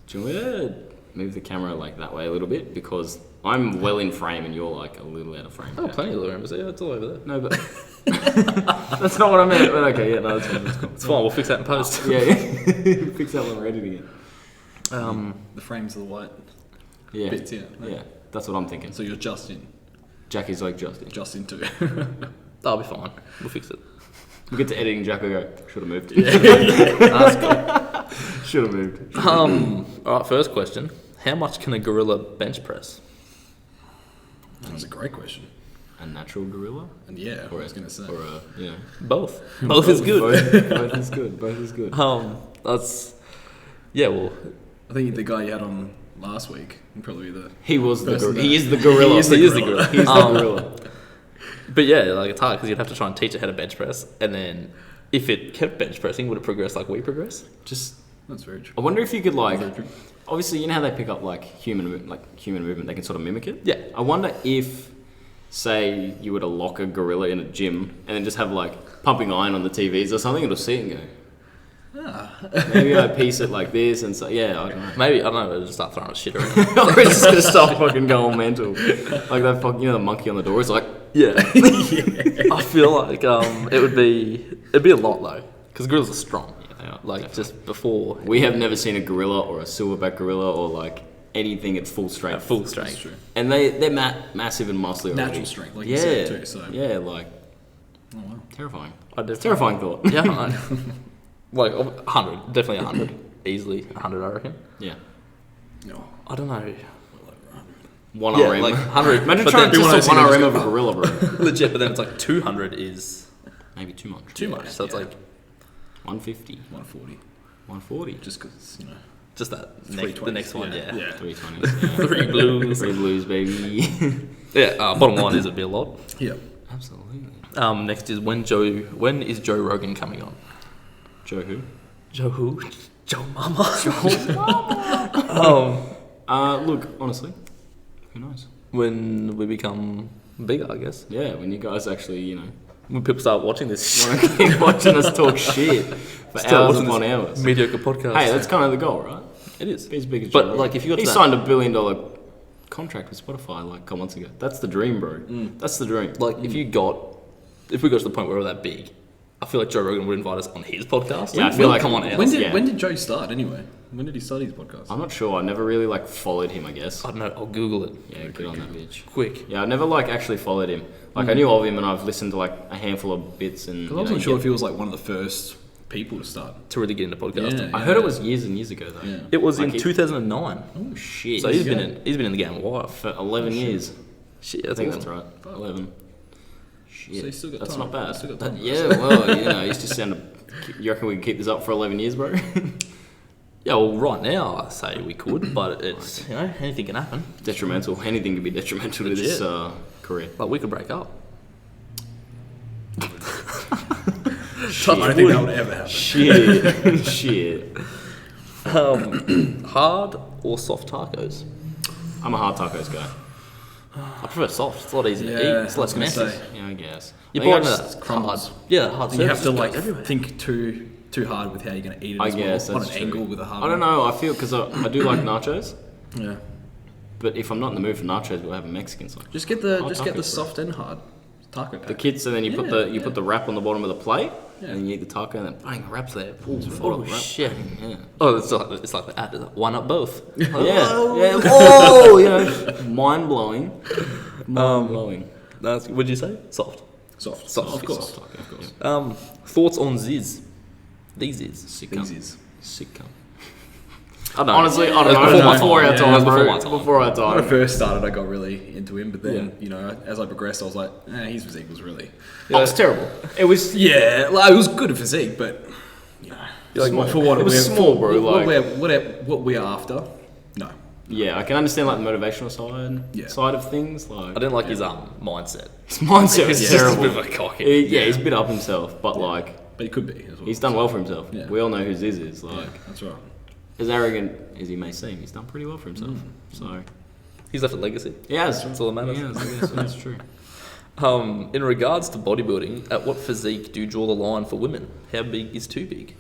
Do you want me to move the camera like that way a little bit? Because I'm well in frame and you're like a little out of frame. Oh, plenty of room. Yeah, it's all over there. No, but that's not what I meant. But okay, yeah, no, that's fine. That's cool. It's fine. We'll fix that in post. Yeah. Fix that when we're ready to get. The frames of the white Yeah. bits, yeah. Yeah, that's what I'm thinking. So you're Justin. Jackie's like Justin. Justin too. That'll be fine. We'll fix it. We get to editing, Jack will go, should have moved. That's cool. Should have moved. All right, first question. How much can a gorilla bench press? That's a great question. A natural gorilla? And yeah, I was going to say. Or a, you know. Both. Both is good. Both is good. Both is good. That's... Yeah, well... I think the guy you had on last week would probably be the... He was the person gorilla. He that- is the gorilla. He is the gorilla. He's the gorilla. But yeah, like it's hard because you'd have to try and teach it how to bench press, and then if it kept bench pressing, would it progress like we progress? Just... That's very true. I wonder if you could like... Very true. Obviously, you know how they pick up like human movement, they can sort of mimic it? Yeah. I wonder if, say, you were to lock a gorilla in a gym and then just have like pumping iron on the TVs or something, it'll see it and go, maybe I piece it like this and so, yeah, I don't know. Maybe, I don't know, it'll just start throwing shit around. Or it's just going to start fucking going mental. Like that fucking, you know, the monkey on the door is like, Yeah. I feel like it'd be a lot though, because gorillas are strong. yeah, they are. Like just before We have never seen a gorilla or a silverback gorilla or like anything at full strength. full That's strength. true. And they're massive and muscly already. Natural strength, like you said too, so... Yeah, like, Oh, wow. terrifying. I definitely- Terrifying thought. Yeah, I know. Like 100, definitely 100, easily 100, I reckon. Yeah. No. I don't know. One Yeah, RM. like 100. Imagine but trying then to test one a of 1 those RM of a gorilla, bro. legit, but then it's like 200 is Maybe too much. too much. So it's yeah. like 150. 140. 140. Just because, you know... just that the 320s, next one, yeah. Yeah. 320s. Yeah. 3 blues. 3 blues, baby. Yeah. Bottom line is it'd be a lot. Yeah. Absolutely. Next is when is Joe Rogan coming on? Joe who? Joe who? Joe Mama. Joe Mama. Look, honestly, who knows? When we become bigger, I guess. Yeah, when you guys actually, you know, When people start watching this want to keep watching us talk shit for Start hours watching upon this hours. mediocre podcast. Hey, that's kind of the goal, right? it is. Be as big as But, Joe Rogan. like, if you got he to that- signed $1 billion contract with Spotify like a couple months ago. That's the dream, bro. That's the dream. Like if we got to the point where we're that big, I feel like Joe Rogan would invite us on his podcast. Yeah, I We'll feel like- come on ours. When did Joe start anyway? When did he start his podcast? I'm not sure. I never really like followed him. I guess. I don't know. I'll Google it. Yeah, get on that bitch. Quick. Yeah, I never like actually followed him. Like I knew of him and I've listened to like a handful of bits and. Because I wasn't sure if he was like one of the first people to start. To really get into podcasting. I heard it was years and years ago though. Yeah. It was Like in he- 2009. Oh shit! So he's Yeah. been in the game a while. for 11 years. Shit, I think that's awesome. right. 11. Shit, So he's still got that's time. not bad. He's still got time. Yeah, well, you know, he's just sounded. You reckon we can keep this up for 11 years, bro? Yeah, well, right now I say we could, but it's anything can happen. Detrimental. Anything can be detrimental to this career. Like we could break up. I don't think that would ever happen. Shit. Shit. Hard or soft tacos? I'm a hard tacos guy. I prefer soft. It's a lot easier to Yeah, eat. It's I less was gonna messy. say. Yeah, I guess. You I buy guess that crumbles. hard. Yeah, hard. You have surface to goes like everywhere. think too hard with how you're going to eat it. I as guess well. that's On an true. angle with a hard. I don't know. I feel because I do like nachos, Yeah. but if I'm not in the mood for nachos, we'll have a Mexican sauce. Just get the Hard just get the tacos, bro. soft and hard taco pack. The kits, and then you put the wrap on the bottom of the plate, Yeah. and then you eat the taco, and then bang, the wrap's there. Ooh, Oh wrap. shit! Yeah. Oh, it's like the ad. Why not both? Yeah. Oh, you know, mind blowing. Mind blowing. Would you say soft? Soft. Soft, Of course. Soft taco, of course. Thoughts on Ziz? These is. Sick These cum. is. Sick cum. I don't know. Honestly, I It don't was know. before my Before time. our Yeah, time, it was bro. before my time. Before our When I time. first started, I got really into him, but then Yeah. you know, as I progressed, I was like, his physique was really. Oh, it's terrible. It was. Yeah, like it was good at physique, but you know, Small. for what It was we're, small, bro, What, like- what we're after, no. Yeah, I can understand like the motivational Yeah. side of things. Like I didn't like his mindset. his mindset was He's just a terrible. bit of a cocky. Yeah, he's a bit up himself, but like But he could be as well. he's done well for himself. Yeah. We all know who Ziz is. Like Yeah, that's right. as arrogant as he may seem, he's done pretty well for himself. So He's left a legacy. he has. That's all that matters. He has, I guess that's true. In regards to bodybuilding, at what physique do you draw the line for women? How big is too big?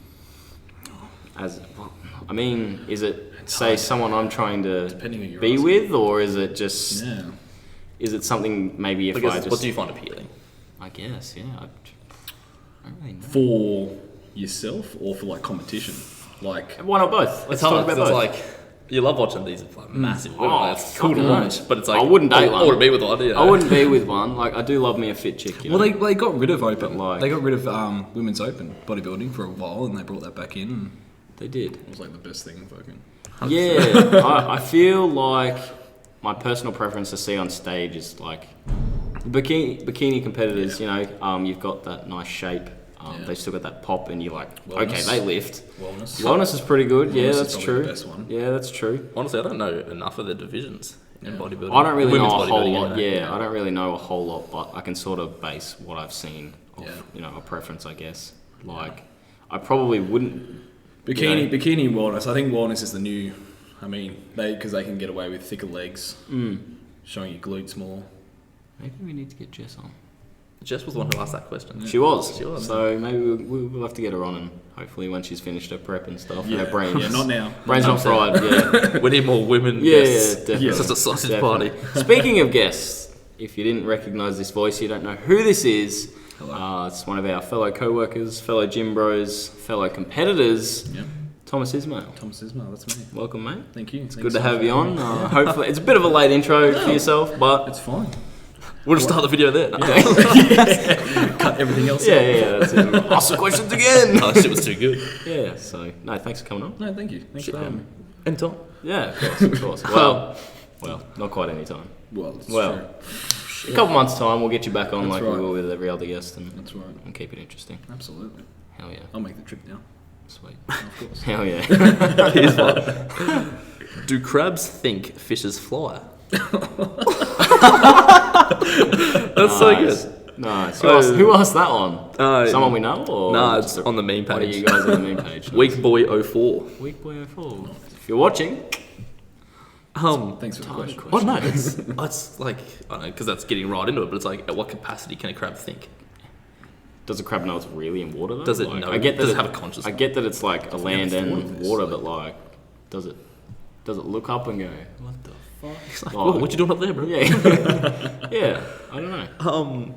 As well, not I mean, is it, say, someone I'm trying to Depending on your be asking. with, or is it just... Yeah. Is it something maybe if I guess, I just... what do you find appealing? I guess, yeah. I don't really know. For yourself or for like competition? Like, Why not both? Let's It's talk hard, about 'cause both. it's like, you love watching these like massive women. Oh, Like, it's cool to fucking watch, but it's like... I wouldn't date one. I wouldn't be with one, I wouldn't be with one. Like, I do love me a fit chick, you well, know? they got rid of open. like- They got rid of Women's Open bodybuilding for a while, and they brought that back in. And They did. it was like the best thing fucking. Yeah, I feel like my personal preference to see on stage is like bikini competitors. Yeah. You know, you've got that nice shape. Yeah. They've still got that pop, and you're like, Wellness. okay, they lift. Wellness. Wellness is pretty good. Yeah, Wellness is that's probably true. the best one. Yeah, that's true. Honestly, I don't know enough of the divisions in Yeah. bodybuilding. I don't really Women's know a whole bodybuilding lot. anyway. Yeah, I don't really know a whole lot, but I can sort of base what I've seen off, Yeah. you know, a preference, I guess. Like, I probably wouldn't. Bikini wellness. I think wellness is the new. I mean, because they can get away with thicker legs, showing your glutes more. Maybe we need to get Jess on. Jess was the one who asked that question. She was. She was. So maybe we'll have to get her on, and hopefully when she's finished her prep and stuff, Yeah. her brain. Yeah, not now. Brain's not fried. Yeah. We need more women Yeah, guests. definitely. It's just a sausage Definitely. party. Speaking of guests, if you didn't recognise this voice, you don't know who this is. Hello. It's one of our fellow co-workers, fellow gym bros, fellow competitors, Yeah. Thomas Iszmail. Thomas Iszmail, that's me. Welcome, mate. Thank you. It's good to have you on. Hopefully, it's a bit of a late intro for yourself, but It's fine. We'll just start the video there. Cut everything else. yeah, that's it. Ask the questions again. Oh, shit was too good. Yeah, so no, thanks for coming on. No, thank you. Thanks for having me. And Tom. Yeah, of course. Well, not quite any time. Well, it's Well, true. a couple months' time, we'll get you back on That's like we right. will with every other guest and That's right. keep it interesting. Absolutely. Hell yeah. I'll make the trip now. Sweet. Of course. Hell yeah. Here's one. Do crabs think fishes fly? That's so good. Nice. Who asked that one? Someone we know? Or Nah, just it's on the meme one of page. you guys on the main page? Week Boy 04. Week Boy 04. If you're watching, Thanks for the question. Oh no, it's like, I don't know, because that's getting right into it, but it's like, at what capacity can a crab think? does a crab know it's really in water though? Does it Like, know? I get that Does it have a consciousness? I get that it's like a land thought of and this, water, like- but like, does it look up and go, what the fuck? It's like, Like- whoa, what you doing up there, bro? Yeah. Yeah, I don't know.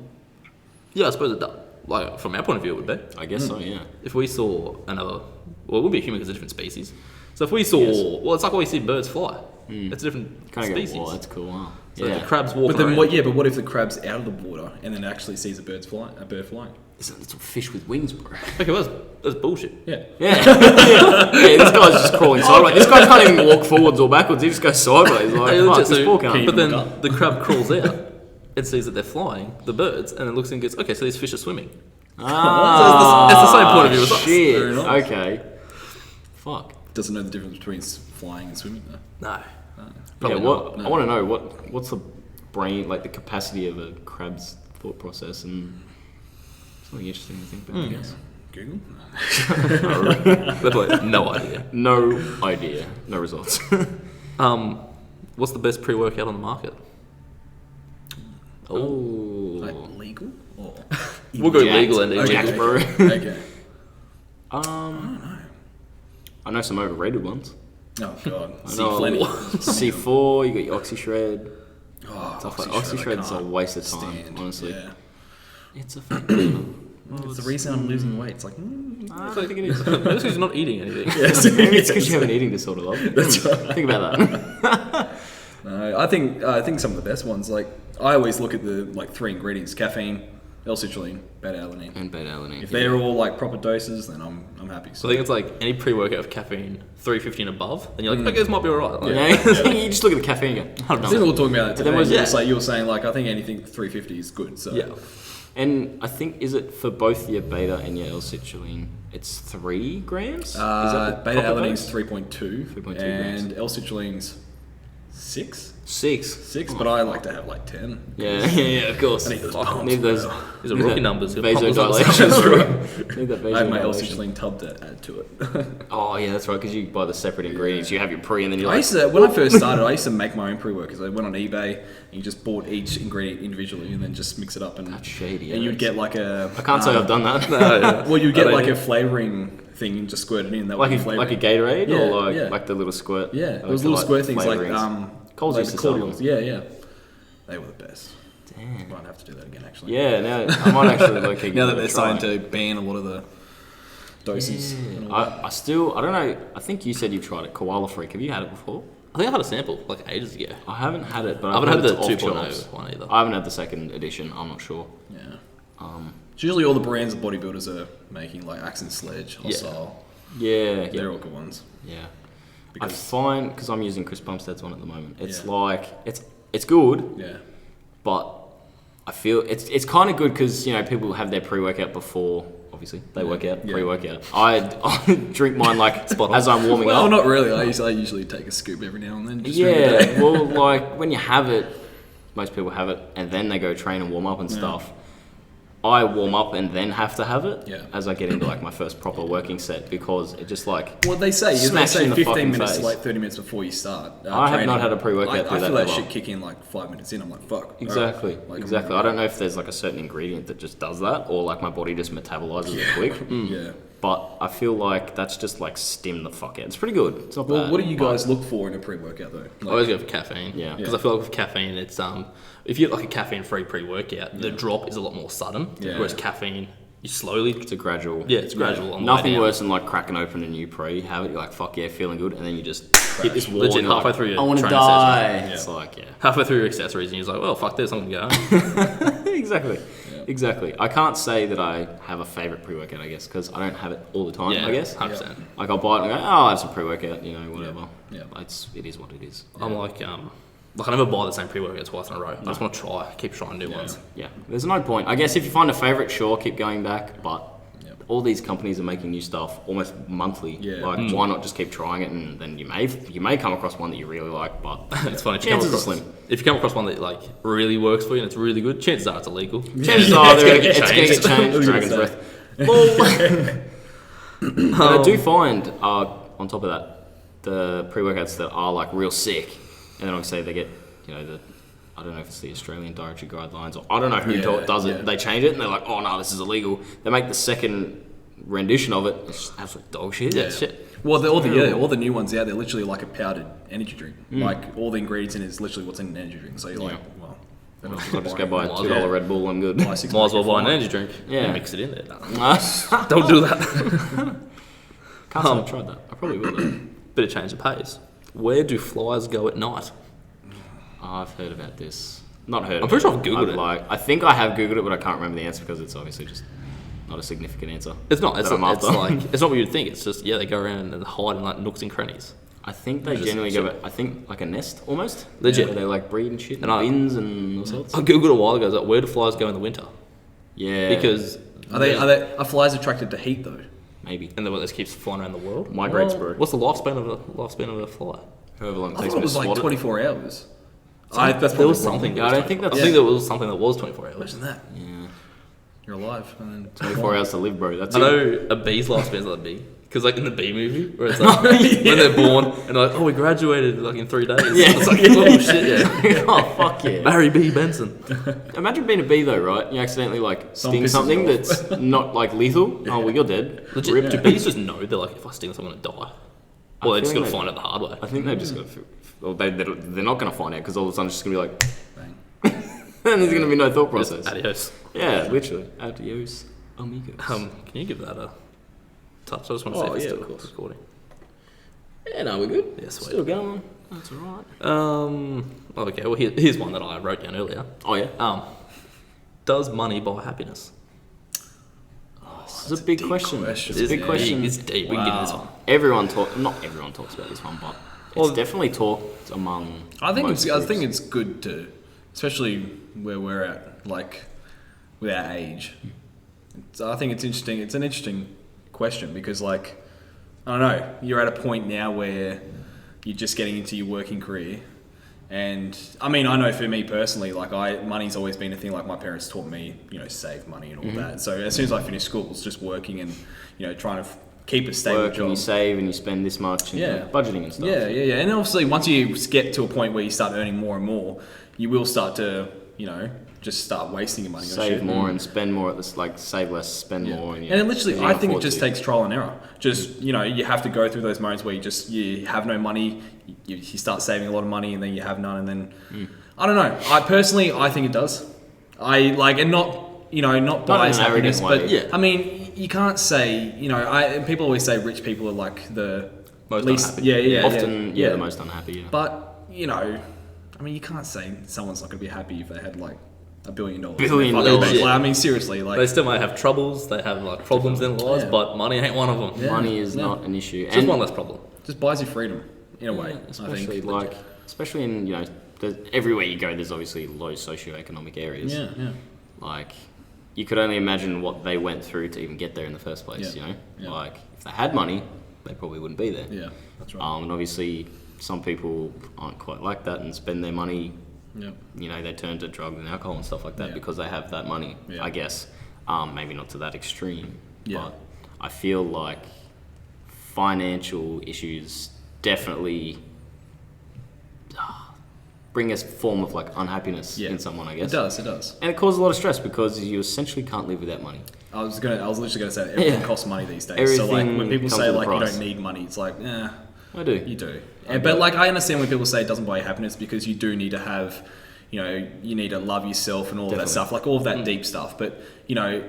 Yeah, I suppose it does. Like, from our point of view, it would be. I guess so, yeah. If we saw another, well, it would be a human because it's a different species. So if we saw, Yes. well, it's like what we see birds fly. It's a different Kind of species. go, wow, that's cool, wow. So Yeah. the crabs walking But then around. what? Yeah, but what if the crab's out of the water and then actually sees a bird flying? It's a fish with wings, bro. Okay, well, that's bullshit. Yeah. Yeah. Yeah, this guy's just crawling sideways. This guy can't even walk forwards or backwards. He just goes sideways. Like, Hey, fuck, legit, this so- poor cunt. But then look up. the crab crawls out and sees that they're flying, the birds, and then looks and goes, okay, so these fish are swimming. Ah, it's the same point of view as us. Shit. Very nice. Okay. Fuck. Doesn't know the difference between flying and swimming though. No. Yeah, Probably what not. I want to know what's the brain, like the capacity of a crab's thought process, and something interesting to think about. I guess. Google. That's like, no idea. No idea. No results. What's the best pre-workout on the market? Oh. Like legal or We'll go Jacked. legal and illegal. Jacked, bro. okay. I know some overrated ones. Oh god. I See know plenty. C4. You got your OxyShred. Oh, Stuff like Oxyshred, I Oxyshred's a can't waste of time, stand. honestly. Yeah. It's a fake. It's the reason I'm losing weight. It's like. I think it is. Maybe it's because you're not eating anything. Yes. Maybe it's because you have an eating disorder, love. That's right. Think about that. No, I think some of the best ones. Like I always look at the like 3 ingredients: caffeine, L-citrulline, beta-alanine. And beta-alanine. If they're all like proper doses, then I'm happy. So I think it's like any pre-workout of caffeine, 350 and above, and you're like, okay, this might be alright. Like, You know, you just look at the caffeine and go, I think we were talking about that then today. was- It's like you were saying, like I think anything 350 is good. So Yeah. And I think, is it for both your beta and your L-citrulline, it's 3 grams? Is that the proper beta-alanine's dose? 3.2, 3.2 and grams. L-citrulline's 6. 6. But I like to have like 10. Yeah, of course. I need those Oh, pumps. Need those. These are need rookie that numbers. Vasodilation. Need that I have my vasodilation. L-citrulline tub to add to it. Oh, yeah, that's right, because you buy the separate ingredients. You have your pre and then you're I like, used to, when I first started, I used to make my own pre-workouts. I went on eBay and you just bought each ingredient individually and then just mix it up. And, that's shady. and you'd get like a... I can't say I've done that. No, yeah. Well, you get I like mean- a flavouring thing and just squirt it in. That like would a, be like a flavouring. Gatorade or like the little squirt. Yeah, there was little squirt things like Coles like used the to sell cordials. them. Yeah. They were the best. Damn. Might have to do that again actually. Yeah, now I might actually look at now that they're starting to ban a lot of the doses. Yeah. I don't know. I think you said you've tried it. Koala Freak. Have you had it before? I think I had a sample like ages ago. I haven't had it, but I haven't had the 2.0 2.0 one either. I haven't had the second edition. I'm not sure. Yeah. Um, It's usually all the brands that bodybuilders are making, like Axe and Sledge, Hostile. yeah. They're all good ones. Yeah. Because, I find, because I'm using Chris Bumstead's one at the moment, it's like, it's good, yeah. but I feel it's kind of good because, you know, people have their pre-workout before, obviously, they work out, pre-workout. I drink mine like as I'm warming well, up. not really. I usually take a scoop every now and then. Just during the day. Well, like when you have it, most people have it and then they go train and warm up and stuff. I warm up and then have to have it as I get into like my first proper working set because it just like what they say is they smacks say in the 15 fucking minutes face. to like 30 minutes before you start. I have training. not had a pre-workout I do feel that that ever. shit kick in like 5 minutes in. I'm like, fuck. Exactly, Like, exactly. I don't know if there's like a certain ingredient that just does that or like my body just metabolizes it quick. Yeah. But I feel like that's just like stim the fuck out. It's pretty good. It's not Well, bad. what do you guys look for in a pre-workout though? I always go for caffeine. Yeah. Because I feel like with caffeine, it's if you get like a caffeine-free pre-workout, the drop is a lot more sudden. Yeah. Whereas caffeine, you slowly. It's a gradual. Yeah, it's gradual. On the Nothing way down. worse than like cracking open a new pre. Have it, you're like, fuck yeah, feeling good, and then you just hit this wall. Legit and you're halfway like, through your I want to training die. session. It's like, yeah. Halfway through your accessories, and you're like, well, fuck this, I'm gonna go. Exactly. Yeah. Exactly. I can't say that I have a favourite pre-workout, I guess, because I don't have it all the time, Yeah, I guess. 100%. Like, I'll buy it and go, oh, I'll have some pre-workout, you know, whatever. Yeah. It is what it is. I'm like I never buy the same pre-workout twice in a row. I just want to keep trying new ones. Yeah. There's no point. I guess if you find a favourite, sure, keep going back, but all these companies are making new stuff almost monthly. Yeah. Like, why not just keep trying it, and then you may come across one that you really like, but It's funny. chances are slim. If you come across one that like really works for you and it's really good, chances are it's illegal. Chances are It's gonna get it's going to get changed. Dragon's Breath. But I do find, on top of that, the pre-workouts that are like real sick, and then obviously they get, you know, I don't know if it's the Australian Dietary Guidelines or I don't know who does it. They change it and they're like, oh no, this is illegal. They make the second rendition of it. It's just absolute dog shit. Yeah, shit. Well, all the new ones out, they're literally like a powdered energy drink. Like all the ingredients in it is literally what's in an energy drink. So you're like, well, I'll just go buy a Might as $2 well. Red Bull, I'm good. Might as well buy an energy drink. Yeah. And mix it in there. Don't do that. Can't say I've tried that. I probably will though. Bit of change of pace. Where do flies go at night? I've heard about this. Not heard I'm of pretty it. sure I've Googled it. Like, I think I have Googled it, but I can't remember the answer because it's obviously just not a significant answer. It's not. It's that I'm not. It's after. like it's not what you'd think. It's just they go around and hide in like nooks and crannies. I think they generally go, I think like a nest almost. Legit. Where they like breed and shit in And I- bins and all sorts. I googled a while ago. Like, where do flies go in the winter? Yeah. Because are flies attracted to heat though? Maybe. and then what this keeps flying around the world. Migrates, bro. What's the lifespan of a fly? However long it I takes thought me it to was like swat it. 24 hours. There was wrong. something. Yeah, I don't think that's- I think there was something that was 24 hours. Imagine that. Yeah. You're alive. And then 24 hours to live, bro. That's I it. know a bee's lifespan's like a bee. Because like in the bee movie, where it's like when they're born and like, oh, we graduated like in 3 days. Yeah. It's like, oh shit, yeah. Oh, fuck yeah. Barry B. Benson. Imagine being a bee though, right? You accidentally like sting pisses something you off. that's not like lethal. Oh, well, you're dead. Legit, Rip. do bees just know they're like, if I sting this, I'm gonna die? Or they just feel gotta like- find out the hard way. I think they just got to. Well, they're not going to find out because all of a sudden it's just going to be like, bang. and there's going to be no thought Just process. adios. Yeah, literally. Adios, amigos. Can you give that a touch? I just want to see Oh, if it's yeah, still of course. recording. Yeah, no, we're good. Yeah, sweet. Still going. That's alright. Okay, well here's one that I wrote down earlier. Oh, yeah. Does money buy happiness? It's a big question. It's a big Yeah. question. It's deep. We can get into this one. Not everyone talks about this one, but it's Well, definitely talked among. I think most it's groups. good to, especially where we're at, like with our age. I think it's interesting. It's an interesting question because, like, I don't know, you're at a point now where you're just getting into your working career, and I mean, I know for me personally, like, money's always been a thing. Like, my parents taught me, save money and all that. So as soon as I finished school, it's just working and trying to keep a stable Work job. and you save and you spend this much and Yeah. budgeting and stuff. Yeah. And obviously, once you get to a point where you start earning more and more, you will start to, just start wasting your money on Save shit. more and spend more at this, like save less, spend more. And, And it literally, you I can think it afford just to. takes trial and error. Just, you know, you have to go through those moments where you have no money, you start saving a lot of money, and then you have none, and then, I don't know. I think it does. And not, you know, not biased in an arrogant happiness, way. but Yeah. I mean, you can't say, you know, people always say rich people are like the Most least, unhappy. Often, the most unhappy. Yeah. But, you know, I mean, you can't say someone's not going to be happy if they had like $1 billion. Billion Fucking dollars. bank. Yeah. Like, I mean, seriously, like They still might have troubles. They have like problems in their lives, Yeah. but money ain't one of them. Yeah. Money is not an issue. Just one less problem. just buys you freedom in a way. Especially I think. especially in, you know, everywhere you go, there's obviously low socioeconomic areas. Yeah. Like, you could only imagine what they went through to even get there in the first place. Yeah. You know, Yeah. like if they had money, they probably wouldn't be there. Yeah, that's right. And obviously, some people aren't quite like that and spend their money. Yeah. You know, they turn to drugs and alcohol and stuff like that Yeah. because they have that money. Yeah. I guess, maybe not to that extreme. Yeah. But I feel like financial issues definitely bring a form of like unhappiness Yeah. in someone, I guess. It does. And it causes a lot of stress because you essentially can't live without money. I was literally gonna say that everything Yeah. costs money these days. So like Everything when people comes say with a like you price. don't need money, it's like, I do. you do. But like I understand when people say it doesn't buy you happiness because you do need to have, you know, you need to love yourself and all of that Definitely. stuff, like all of that deep stuff. But you know,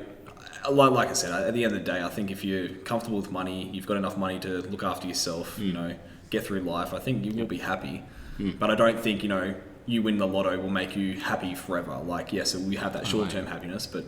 like I said, at the end of the day, I think if you're comfortable with money, you've got enough money to look after yourself, you know, get through life. I think you will be happy. But I don't think, you know, you win the lotto will make you happy forever. Like yes, we have that short-term happiness, but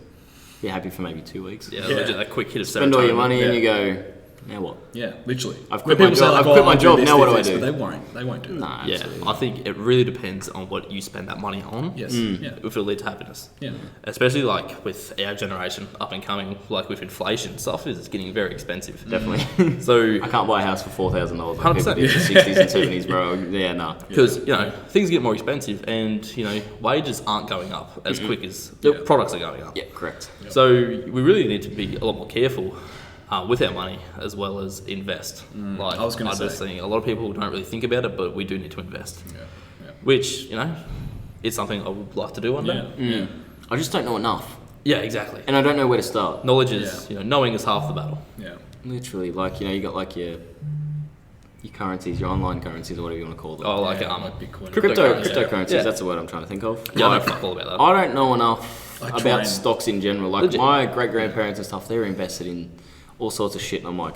Be happy for maybe 2 weeks. Yeah, Yeah. legit, that quick hit of Spend all your serotonin. money and Yeah. you go, now what? yeah, literally. I've When quit my people say, job. like, I've quit "Oh, my I'll do job, this, now what this, do I this," do? But they won't do that. Nah, Yeah, absolutely. I think it really depends on what you spend that money on. Yes. Yeah. If it'll lead to happiness. Yeah. Especially like with our generation up and coming, like with inflation, stuff is getting very expensive. Definitely. So, I can't buy a house for $4,000 like 100%. people did in the 60s and 70s, bro. Yeah, nah. because you know things get more expensive, and you know wages aren't going up as quick as the Yeah. products are going up. Yeah, correct. So we really need to be a lot more careful with our money as well as invest. Like I was gonna I'm just say. saying, a lot of people don't really think about it, but we do need to invest. Yeah. Which you know, is something I would like to do one day. Yeah. I just don't know enough. Yeah, exactly. And I don't know where to start. Knowledge is, you know, knowing is half the battle. Yeah. Literally, like, you know, you got like your currencies, your online currencies, or whatever you want to call them. Oh, like like Bitcoin. Cryptocurrencies, Yeah. that's the word I'm trying to think of. Yeah, I Like, know fuck all about that. I don't know enough I try about and- stocks in general. Like, Legit. my great-grandparents and stuff, they're invested in all sorts of shit, and I'm like,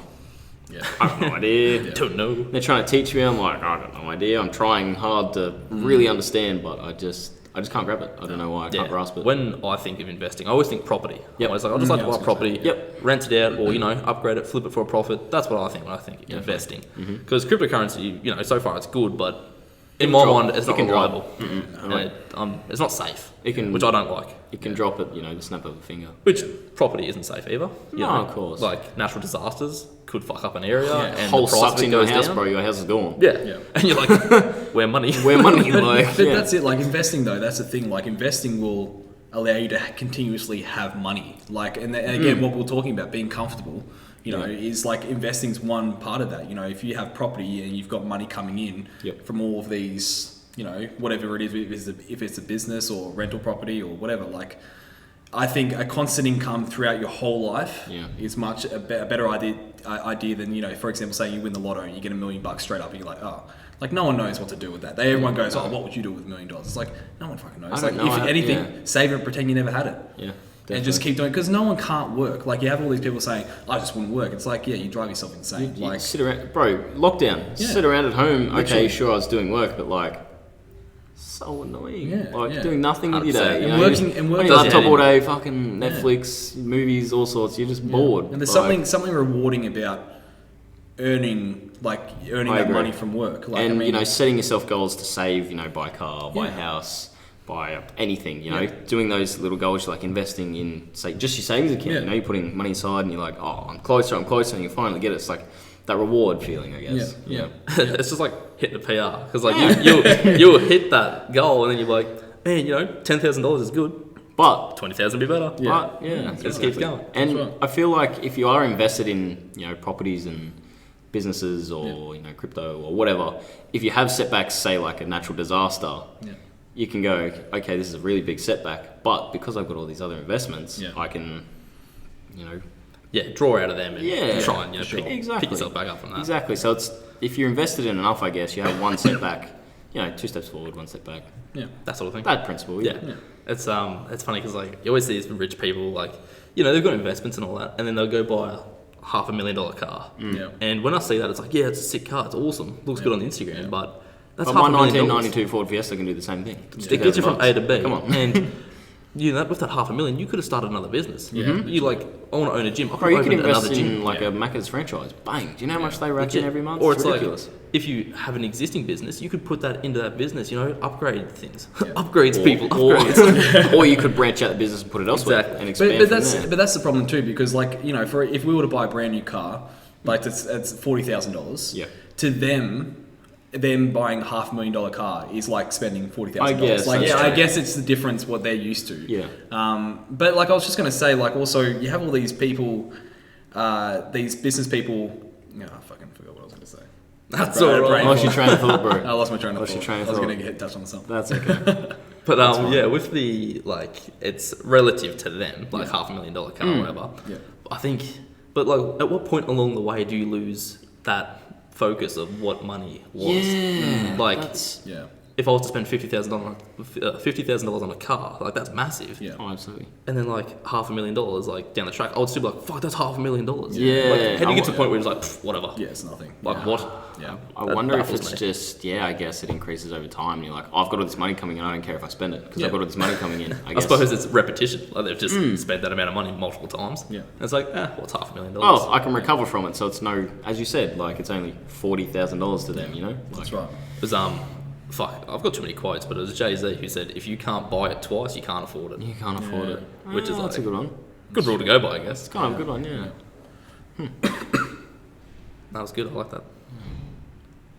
Yeah. I have no idea. Don't know. They're trying to teach me, I'm like, I got no idea. I'm trying hard to really understand, but I just can't grab it. I don't know why I can't grasp it. When I think of investing, I always think property. Yep. I was like, I just like to I was buy gonna property, Yep. rent it out, or you know, upgrade it, flip it for a profit. That's what I think when I think investing. Because cryptocurrency, you know, so far it's good, but in my mind, it's It not can drop. reliable. And it's not safe, It can- which I don't like. It can drop at, you know, the snap of a finger. Which property isn't safe either. You No, know, of course. Like natural disasters could fuck up an area, Yeah. and Whole the price sucks of it in your goes house, down. bro. Your house is gone. Yeah. Yeah. And you're like, where money? Where money? But Like, but yeah. that's it. Like investing, though, that's the thing. Like investing will allow you to continuously have money. Like, and again, what we're talking about, being comfortable, you know, is like investing's one part of that. You know, if you have property and you've got money coming in Yep. from all of these, you know, whatever it is, if it's a business or rental property or whatever, like. I think a constant income throughout your whole life is much a better idea than, you know, for example, say you win the lotto and you get $1 million straight up and you're like, oh, like no one knows what to do with that. Everyone goes, oh, what would you do with $1 million? It's like, no one fucking knows. I Like don't know. if anything, Yeah. save it, pretend you never had it. Yeah. And just keep doing it, because no one can't work. Like you have all these people saying, I just wouldn't work. It's like, yeah, you drive yourself insane. You Like, sit around, bro. Lockdown. Yeah. Sit around at home. Literally. Okay, sure, I was doing work, but like, so annoying. Yeah, Like yeah. doing nothing with your 100%. day. You And know, working- just and on working- your laptop Doesn't all hit day, fucking Netflix, movies, all sorts. You're just bored. and there's Like, something rewarding about earning I that agree. money from work. Like, and I mean, you know, setting yourself goals to save. You know, buy a car, buy a Yeah. house, buy anything. You know, Yeah. doing those little goals, like investing in, say, just your savings account. Yeah. You know, you're putting money aside, and you're like, oh, I'm closer, and you finally get it. It's like that reward feeling, I guess. Yeah. It's just like hitting the PR because like you'll hit that goal and then you're like, man, you know, $10,000 is good. But 20,000 would be better. Yeah. But, yeah, It just keeps going. And That's right. I feel like if you are invested in, you know, properties and businesses or you know, crypto or whatever, if you have setbacks, say like a natural disaster, you can go, okay, this is a really big setback, but because I've got all these other investments, I can, draw out of them and try and pick yourself back up from that. Exactly. So it's if you're invested in enough, I guess you have one setback, 2 steps forward, 1 step back. Yeah, that sort of thing. That principle. Yeah. It's funny because like you always see these rich people like they've got investments and all that, and then they'll go buy a $500,000 car. Yeah. And when I see that, it's like it's a sick car, it's awesome, looks good on Instagram, but that's my $500,000. 1992 Ford Fiesta can do the same thing. It gets you from A to B. Come on. And with that $500,000, you could have started another business. Yeah. You I want to own a gym. Bro, you could invest another in gym. like a Macca's franchise. Bang! Do you know how much they rake in every month? Or it's ridiculous. like if you have an existing business, you could put that into that business. Upgrade things, upgrades people, upgrades. Or you could branch out the business and put it elsewhere and expand. But that's the problem too, because like if we were to buy a brand new car, like it's $40,000. Yeah. To them buying $500,000 car is like spending $40,000. I guess. I guess it's the difference what they're used to. Yeah. But like I was just gonna say, like also you have all these people, these business people. I fucking forgot what I was gonna say. That's all right. Lost your train of thought, bro. I lost my train of thought. Your train of I was thought. gonna get touched on something. That's okay. But with the it's relative to them, like $500,000 car or whatever. Yeah. I think, but like, at what point along the way do you lose that focus of what money was? Yeah. If I was to spend $50,000 on a car, like that's massive. Yeah. Oh, absolutely. And then like $500,000 like down the track, I would still be like, fuck, that's $500,000. Yeah. Like, how do you get to the point where it's like, whatever? Yeah, it's nothing. Like what? Yeah. I wonder if baffles it's me. just, I guess it increases over time. You're like, I've got all this money coming in, I don't care if I spend it because I've got all this money coming in. I I guess. suppose it's repetition. Like they've just spent that amount of money multiple times. Yeah. And it's like, what's $500,000? Oh, I can recover from it. So it's as you said, like it's only $40,000 to them, Like, That's right. It was, I've got too many quotes, but it was Jay-Z who said, if you can't buy it twice, you can't afford it. You can't afford it. Which is that's a good one. Good rule to go by, I guess. It's kind of a good one, yeah. That was good, I like that.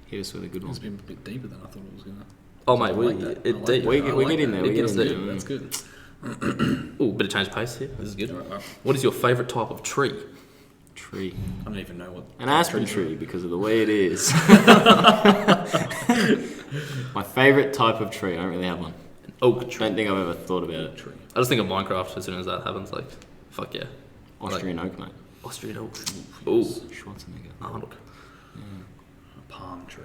Hit us with a good one. It's been a bit deeper than I thought it was gonna. Oh mate, We get in there. It gets That's deep. good. That's good. Ooh, bit of change of pace here. This is good. All right. What is your favourite type of tree? Tree. I don't even know what. An aspen tree because of the way it is. My favourite type of tree. I don't really have one. An oak tree. Don't think I've ever thought about it. Tree. I just think of Minecraft as soon as that happens. Like, fuck yeah. Austrian oak, mate. Austrian oak. Ooh. Schwarzenegger. Arnold. A palm tree.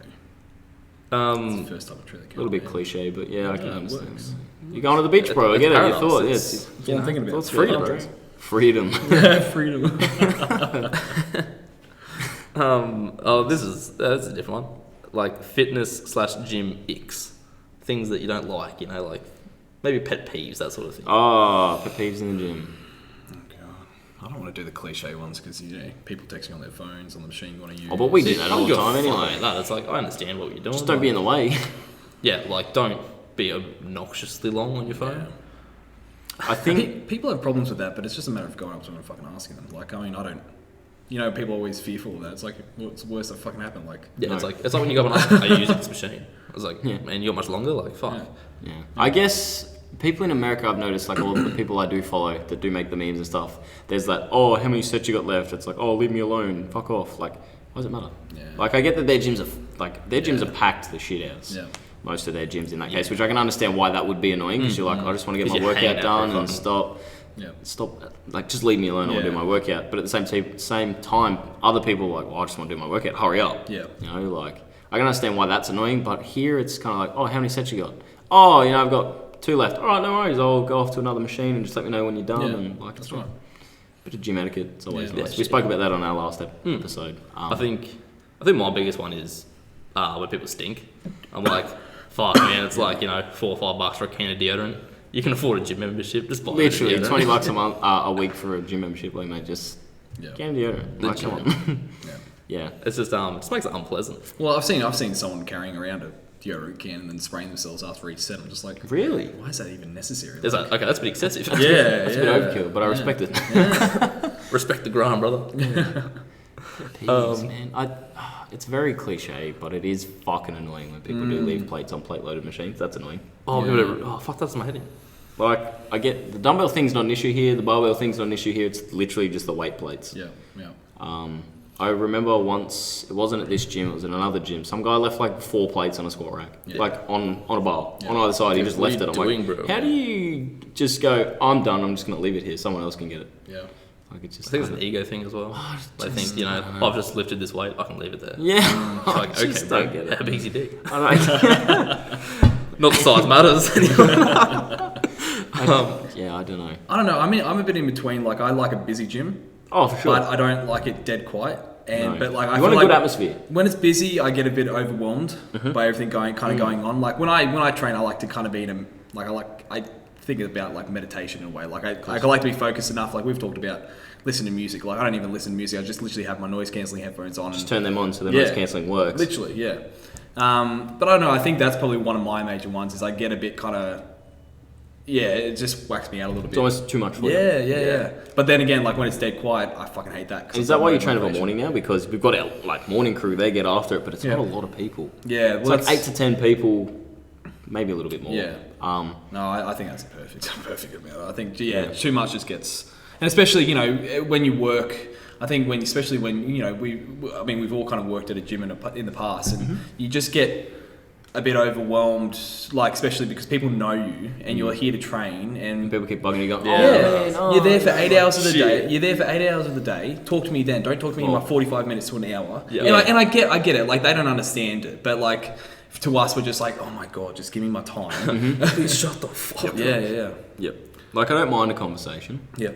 A It's the first type of tree that A came little bit up, yeah. cliche, but I can it understand. works. You're going to the beach, bro. I get it. You thought, yes. That's what I'm thinking about. It's freedom, bro. Freedom. Freedom. That's a different one. Like fitness/gym icks. Things that you don't like, like maybe pet peeves, that sort of thing. Oh, pet peeves in the gym. Oh god, I don't want to do the cliche ones because people texting on their phones on the machine you want to use. Oh, but we do that all the time Fine, anyway. that. It's like, I understand what you're doing. Just don't be in the way. Yeah, like don't be obnoxiously long on your phone. Yeah. I think People have problems with that, but it's just a matter of going up to them and fucking asking them. Like, I mean, I don't. People are always fearful of that. It's like, what's the worst that fucking happened? Like, Yeah, No. it's like when you go and ask, are you using this machine? I was like, man, you got much longer? Like, fuck. Yeah. Yeah. I guess people in America, I've noticed, like all the people I do follow that do make the memes and stuff, there's that, how many sets you got left? It's like, leave me alone, fuck off. Like, why does it matter? Yeah. Like, I get that their gyms are packed to shit house. Yeah. Most of their gyms in that case, which I can understand why that would be annoying because you're like, I just want to get 'Cause my you're hanging workout out done for and fucking- stop, like, just leave me alone, I want to do my workout. But at the same time, other people are like, I just want to do my workout, hurry up. Yeah. Like, I can understand why that's annoying, but here it's kind of like, how many sets you got? I've got 2 left. All right, no worries, I'll go off to another machine and just let me know when you're done. Yeah, and like, that's right. Bit of gym etiquette, it's always Yeah. nice. We spoke about that on our last episode. I think my biggest one is when people stink. I'm like, fuck man, it's like, $4 or $5 for a can of deodorant. You can afford a gym membership, just buy literally deodorant. $20 a month, a week for a gym membership, like, mate, just get a deodorant. Like, come on. Yeah. It's just it just makes it unpleasant. Well, I've seen someone carrying around a deodorant can and then spraying themselves after each set. I'm just like, Really? why is that even necessary? It's like, okay, that's a bit excessive. yeah, It's a bit overkill, but I respect it. Respect the grind, brother. Peas, man. It's very cliche, but it is fucking annoying when people do leave plates on plate-loaded machines. That's annoying. Fuck, that's my head in. Like, I get the dumbbell thing's not an issue here. The barbell thing's not an issue here. It's literally just the weight plates. Yeah. I I remember once, it wasn't at this gym, it was at another gym. Some guy left like 4 plates on a squat rack, like on a bar, on either side. He just left it. I'm like, bro? how do you just go, I'm done, I'm just going to leave it here, someone else can get it. Yeah. Like it's just I think it's an ego thing as well. I think, you know, I've just lifted this weight, I can leave it there. Yeah. It's like, I just okay, bro, don't get it. how big's your dick? I don't Not the size matters. Yeah, I don't know. I don't know. I mean, I'm a bit in between. Like, I like a busy gym. Oh, for sure. But I don't like it dead quiet. And No. but like I You feel want a like good atmosphere. when it's busy, I get a bit overwhelmed by everything going on. Like when I train, I like to kind of be in a I think about like meditation in a way. Like I like to be focused enough. Like we've talked about, listen to music. Like I don't even listen to music. I just literally have my noise cancelling headphones on. Just turn them on so the Yeah. noise cancelling works. Literally, yeah. But I don't know. I think that's probably one of my major ones. Is I get a bit kind of. Yeah, it just whacks me out a little It's bit. almost too much for you. Yeah. But then again, like when it's dead quiet, I fucking hate that. 'cause Is it's that like why you no train in the motivation. morning now? Because we've got our like morning crew, they get after it, but it's Yeah. not a lot of people. Yeah, It's well, like 8 to 10 people, maybe a little bit more. Yeah. No, I think that's a perfect amount. I think too much just gets, and especially when you work. I think especially when we've all kind of worked at a gym in the past, and you just get a bit overwhelmed, like especially because people know you and you're here to train, and People keep bugging you, going, you're there for 8 hours of the day. You're there for 8 hours of the day. Talk to me then. Don't talk to me in my 45 minutes to an hour. Yeah. And I get it. Like they don't understand it, but like to us, we're just like, oh my god, just give me my time. Please shut the fuck up. Yeah. Yep. Like I don't mind a conversation. Yeah.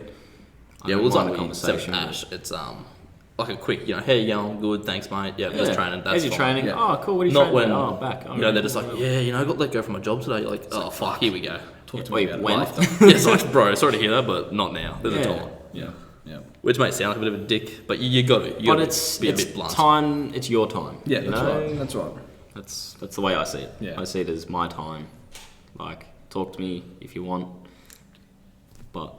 I Yeah, don't well, it's mind like a we said with conversation. Ash. It's like a quick, hey, you going good? Thanks, mate. Yeah, just training. That's As you're fine. training, Yeah. oh cool, what are you Not training? when Oh, back. Oh, they're just like, I got let go from my job today. You're like, oh fuck, here we go. Talk to Wait, me about when? life. Yeah, it's like, bro, sorry to hear that, but not now. There's a time. Yeah. Which may sound like a bit of a dick, but you got to. But it's be a bit blunt. time. It's your time. Yeah, you that's know? right. That's right. That's the way I see it. Yeah. I see it as my time. Like, talk to me if you want. But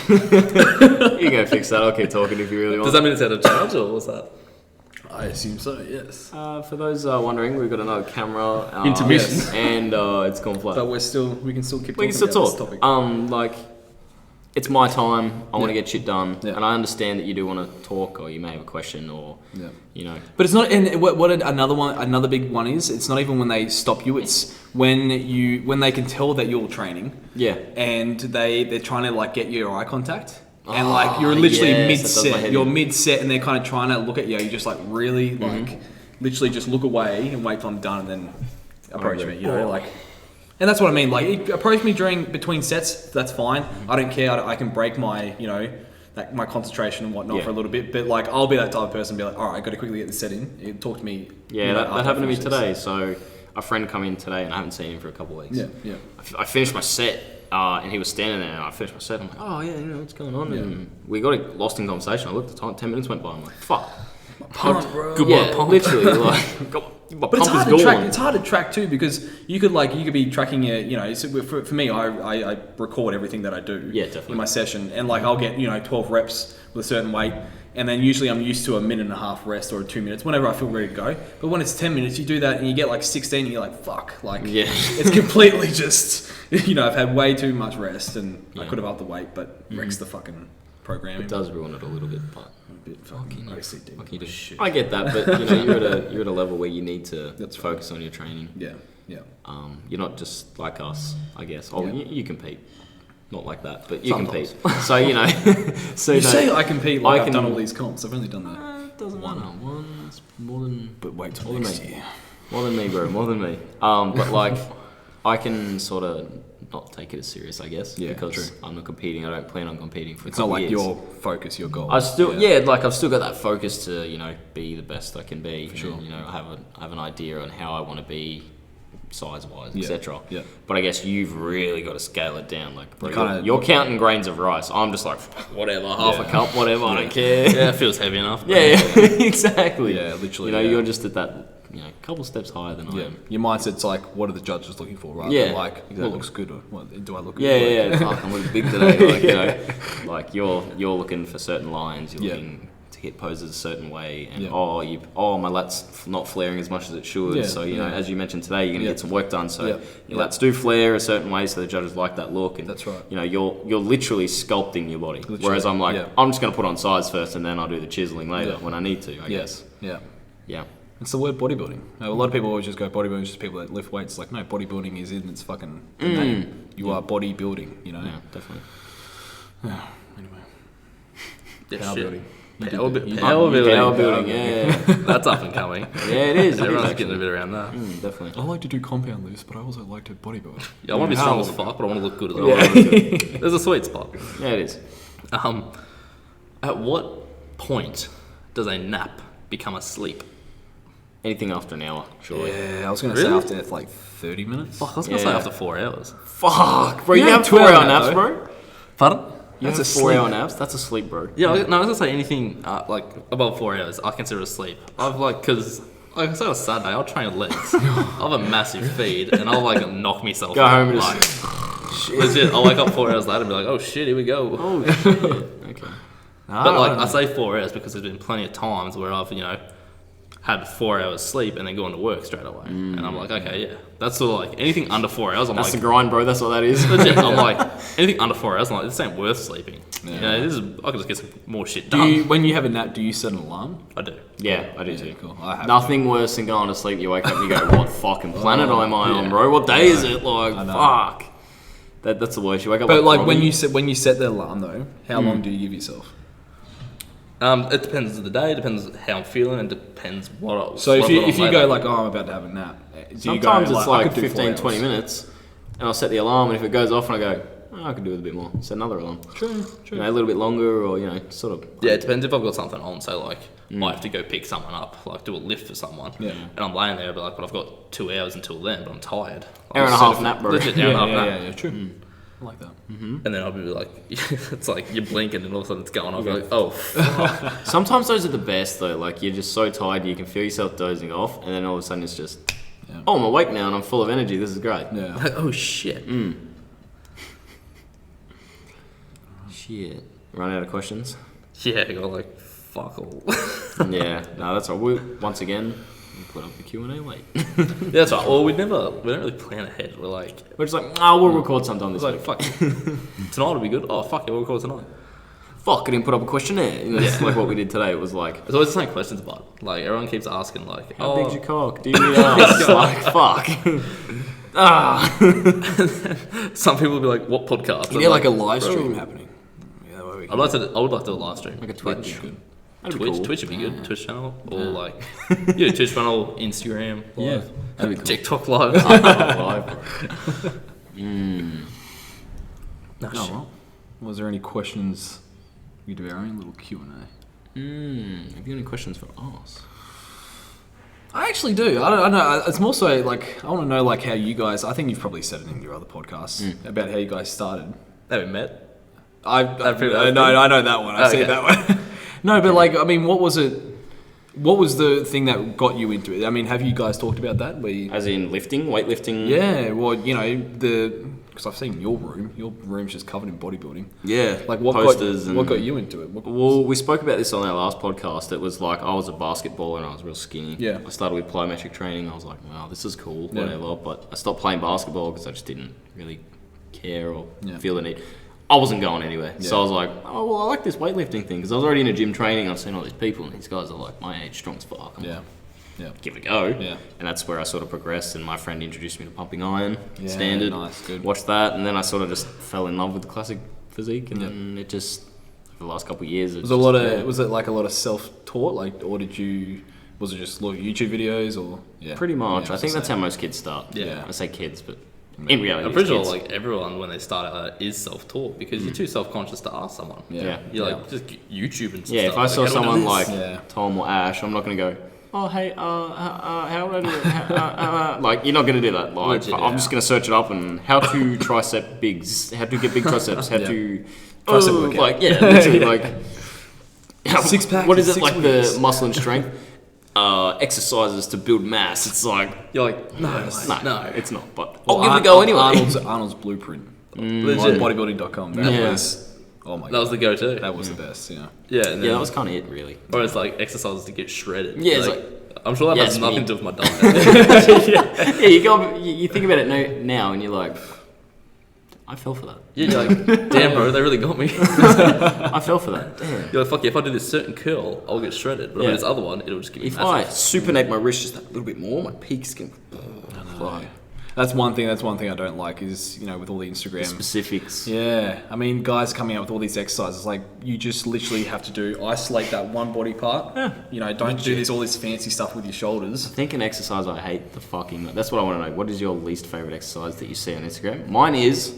you go fix that. I'll keep talking if you really want. Does that mean it's out of charge, or what's that? I assume so. Yes. For those wondering, we've got another camera. Intermission. Yes. And it's gone flat. But we can still keep. We can talking still about talk. This topic. Like, it's my time. I want to get shit done, Yeah. and I understand that you do want to talk, or you may have a question, or But it's not. And another big one is, it's not even when they stop you. It's when they can tell that you're training. Yeah. And they're trying to like get your eye contact. And like you're literally yes, that does my mid-set. head You're in. mid-set, and they're kind of trying to look at you. You're just like really like literally just look away and wait till I'm done, and then approach me. Like. And that's what I mean. Like, approach me between sets. That's fine. I don't care. I can break my, my concentration and whatnot for a little bit. But like, I'll be that type of person. And be like, all right, I got to quickly get this set in. Talk to me. Yeah, that after happened to I me finish today. So a friend come in today, and I haven't seen him for a couple of weeks. Yeah. I finished my set, and he was standing there, and I finished my set. I'm like, oh yeah, what's going on? And we got lost in conversation. I looked at the time. 10 minutes went by. I'm like, fuck. Pumped, bro. Good one, literally. Like, my But it's pump hard is to track. gone. It's hard to track too, because you could be tracking your, so for me, I record everything that I do. Yeah, definitely. In my session, and like I'll get 12 reps with a certain weight, and then usually I'm used to a minute and a half rest or 2 minutes whenever I feel ready to go. But when it's 10 minutes, you do that and you get like 16, and you're like, fuck, like it's completely just I've had way too much rest, and I could have upped the weight, but wrecks the fucking program. It does ruin it a little bit, but A bit fucking OCD. what can you do? Shit. I get that, but you're at a level where you need to focus on your training. Yeah. You're not just like us, I guess. Oh, Yeah. you compete. Not like that, but you Sometimes. compete. So so You say I compete like I I've done can- all these comps. I've only done that. It doesn't matter. One's more than. But wait till more than next me. year. More than me, bro. More than me. But like, I can sort of not take it as serious, I guess. Yeah, because true. I'm not competing. I don't plan on competing for. It's not like years. your focus, your goal. I've still I've still got that focus to be the best I can be. For sure. And, I have an idea on how I want to be, size wise, Yeah, etc. yeah. But I guess you've really got to scale it down. Like, bro, kinda- you're counting grains of rice. I'm just like whatever, half a cup, whatever. I don't care. Yeah, it feels heavy enough. Yeah, exactly. Yeah, literally, You're just at that couple steps higher than I Yeah, am. your mindset's like, what are the judges looking for, rather Yeah, than like, exactly. what looks good or what do I look good? Yeah. Fuck, I'm looking big today. Like, like you're looking for certain lines. You're Yeah. looking to to hit poses a certain way, and Yeah. my lat's not flaring as much as it should. Yeah, So you know, as you mentioned today, you're gonna Yeah. get some work done. So Yeah. your lats do flare a certain way, so the judges like that look. And That's right. You know, you're literally sculpting your body. Literally, Whereas I'm like, yeah. I'm just gonna put on size first, and then I'll do the chiseling later Yeah. when I need to. I guess. Yeah. Yeah. It's the word bodybuilding. A lot of people always just go bodybuilding is just people that lift weights. Like, no, bodybuilding is in its fucking name. You are bodybuilding, you know? Yeah, definitely. Anyway. Yeah, Power shit. building. Power building. Yeah. That's up and coming. Yeah, it is. Everyone's getting a bit around that. Definitely. I like to do compound lifts, but I also like to bodybuild. Yeah, I want to be strong as fuck, but I want to look good as well. Yeah. There's a sweet spot. Yeah, it is. At what point does a nap become a sleep? Anything after an hour, surely. Yeah, I was going to Really? say after like 30 minutes. Fuck, I was going to say Yeah. after 4 hours. Fuck, bro. You You have have 12 4-hour nap, naps, though. bro? Pardon? That's That's a a 4-hour sleep. naps. That's a sleep, bro. Yeah, I was going to say anything like above 4 hours, I consider a sleep. I've like, because like I said on Saturday, I'll train legs. I have a massive feed, and I'll like knock myself Go out. home and like, just. legit, I'll wake up 4 hours later and be like, oh shit, here we go. Oh shit. Okay. But like I say 4 hours because there's been plenty of times where I've had 4 hours sleep and then gone to work straight away, and I'm like, okay, yeah, that's sort of like anything under 4 hours. I'm That's like, the grind, bro. That's what that is. legit, I'm like anything under 4 hours. I'm like, this ain't worth sleeping. Yeah. I can just get some more shit Do done. you, when you have a nap, do you set an alarm? I do. Yeah, I do too. Cool. I have Nothing worse than going to sleep. You wake up and you go, "What fucking planet am I on, bro? What day is it? Like, I know. fuck." That's the worst. You wake up. But like groggy. when you set the alarm though, how long do you give yourself? It depends on the day. It depends how I'm feeling. And depends what I. So if you later. go like, oh, I'm about to have a nap, do you Sometimes go, it's I like could do 4 15, hours? 20 minutes, and I'll set the alarm, and if it goes off, and I go, oh, I could do it a bit more. Set another alarm. True. You know, a little bit longer, or sort of. Yeah, it depends if I've got something on. So like, I have to go pick someone up, like do a lift for someone. Yeah. And I'm laying there, I'll be like, but I've got 2 hours until then, but I'm tired. Hour and a half nap, bro. Legit, hour and a half nap. Yeah, true. I like that. And then I'll be like, it's like you're blinking and all of a sudden it's going off. You're like, oh, fuck. Sometimes those are the best though. Like you're just so tired, you can feel yourself dozing off, and then all of a sudden it's just, oh, I'm awake now and I'm full of energy. This is great. Yeah. Like, oh shit. Shit. Run out of questions. Yeah, I got like, fuck all. Yeah. No, that's all. Once again, we'll put up the Q&A late. Yeah, that's right. Well, we don't really plan ahead. We're like, We're just like, we'll record sometime this it's like week. fuck. Tonight will be good. Oh fuck, yeah, we'll record tonight. Fuck, I didn't put up a questionnaire. It's like what we did today. It was like, There's always the same questions about it. Like everyone keeps asking like, how big's your cock? Do you ask? Like, fuck. Some people will be like, what podcast? You need like a live stream happening. Yeah, where we I would like to do a live stream. Like a Twitch. That'd be Twitch, cool. Twitch would be good. Twitch channel or like, Twitch channel, Instagram, live. That'd be cool. TikTok live. Live, bro. No, Oh, well. Was there any questions? We do our own little Q&A. Have you got any questions for us? I actually do. I don't know. It's more so like I want to know like how you guys. I think you've probably said it in your other podcasts about how you guys started. Have we met? I know that one. I've seen that one. No, but like I mean, what was it? What was the thing that got you into it? I mean, have you guys talked about that? Where you, As in lifting, weightlifting? yeah, well, because I've seen your room. Your room's just covered in bodybuilding. Yeah. Like what posters got, and what got you into it? Well, we spoke about this on our last podcast. It was like I was a basketballer and I was real skinny. Yeah. I started with plyometric training. I was like, wow, this is cool, Yeah. whatever. But I stopped playing basketball because I just didn't really care or Yeah. feel the need. I wasn't going anywhere. Yeah. So I was like, oh, well, I like this weightlifting thing because I was already in a gym training. I've seen all these people and these guys are like my age, strong as fuck. I'm Yeah. like, Yeah. give it a go. Yeah. And that's where I sort of progressed. And my friend introduced me to pumping iron, Yeah, standard. nice, good. Watched that, and then I sort of just fell in love with the classic physique, and then it just for the last couple of years. Was it like a lot of self-taught, like, or was it just look YouTube videos, or yeah? Pretty much. Yeah, I think was that's how most kids start. Yeah. I say kids, but in reality, I'm pretty it's sure kids. like everyone when they start out is self-taught because you're too self-conscious to ask someone. Yeah. You're like just YouTube and stuff. Yeah, if I saw like, how do I do someone this? like Yeah. Tom or Ash, I'm not going to go, oh, hey, how do I do it? Like, you're not going to do that. Like, Legit, I'm just going to search it up and how to tricep bigs, how to get big triceps, how Yeah. to... Tricep workout. like, yeah, literally, like... Six pack What in is it, 6 like weeks. the muscle and strength? Exercises to build mass. It's like... You're like, no, it's not, but Well, I'll give it a go anyway. Arnold's blueprint. Legit. On bodybuilding.com. That Yeah. was Oh my god. That was the go-to. That was the best, yeah. Yeah, and then, Yeah, that was kind of it, really. or it's like exercises to get shredded. Yeah, it's I'm sure that yeah, has it's nothing me. to do with my diet. Yeah, you think about it now, and you're like, I fell for that. Yeah, you're like, damn, bro, they really got me. I fell for that. Damn. You're like, fuck, if I do this certain curl, I'll get shredded. But if I Yeah. do this other one, it'll just give me If I massive. supinate my wrist just that little bit more, my peaks can fly. That's one thing I don't like is, with all the Instagram. Specifics. Yeah. I mean, guys coming out with all these exercises, like, you just literally have to isolate that one body part. Yeah. Don't do all this fancy stuff with your shoulders. I think an exercise I hate the fucking... That's what I want to know. What is your least favourite exercise that you see on Instagram? Mine is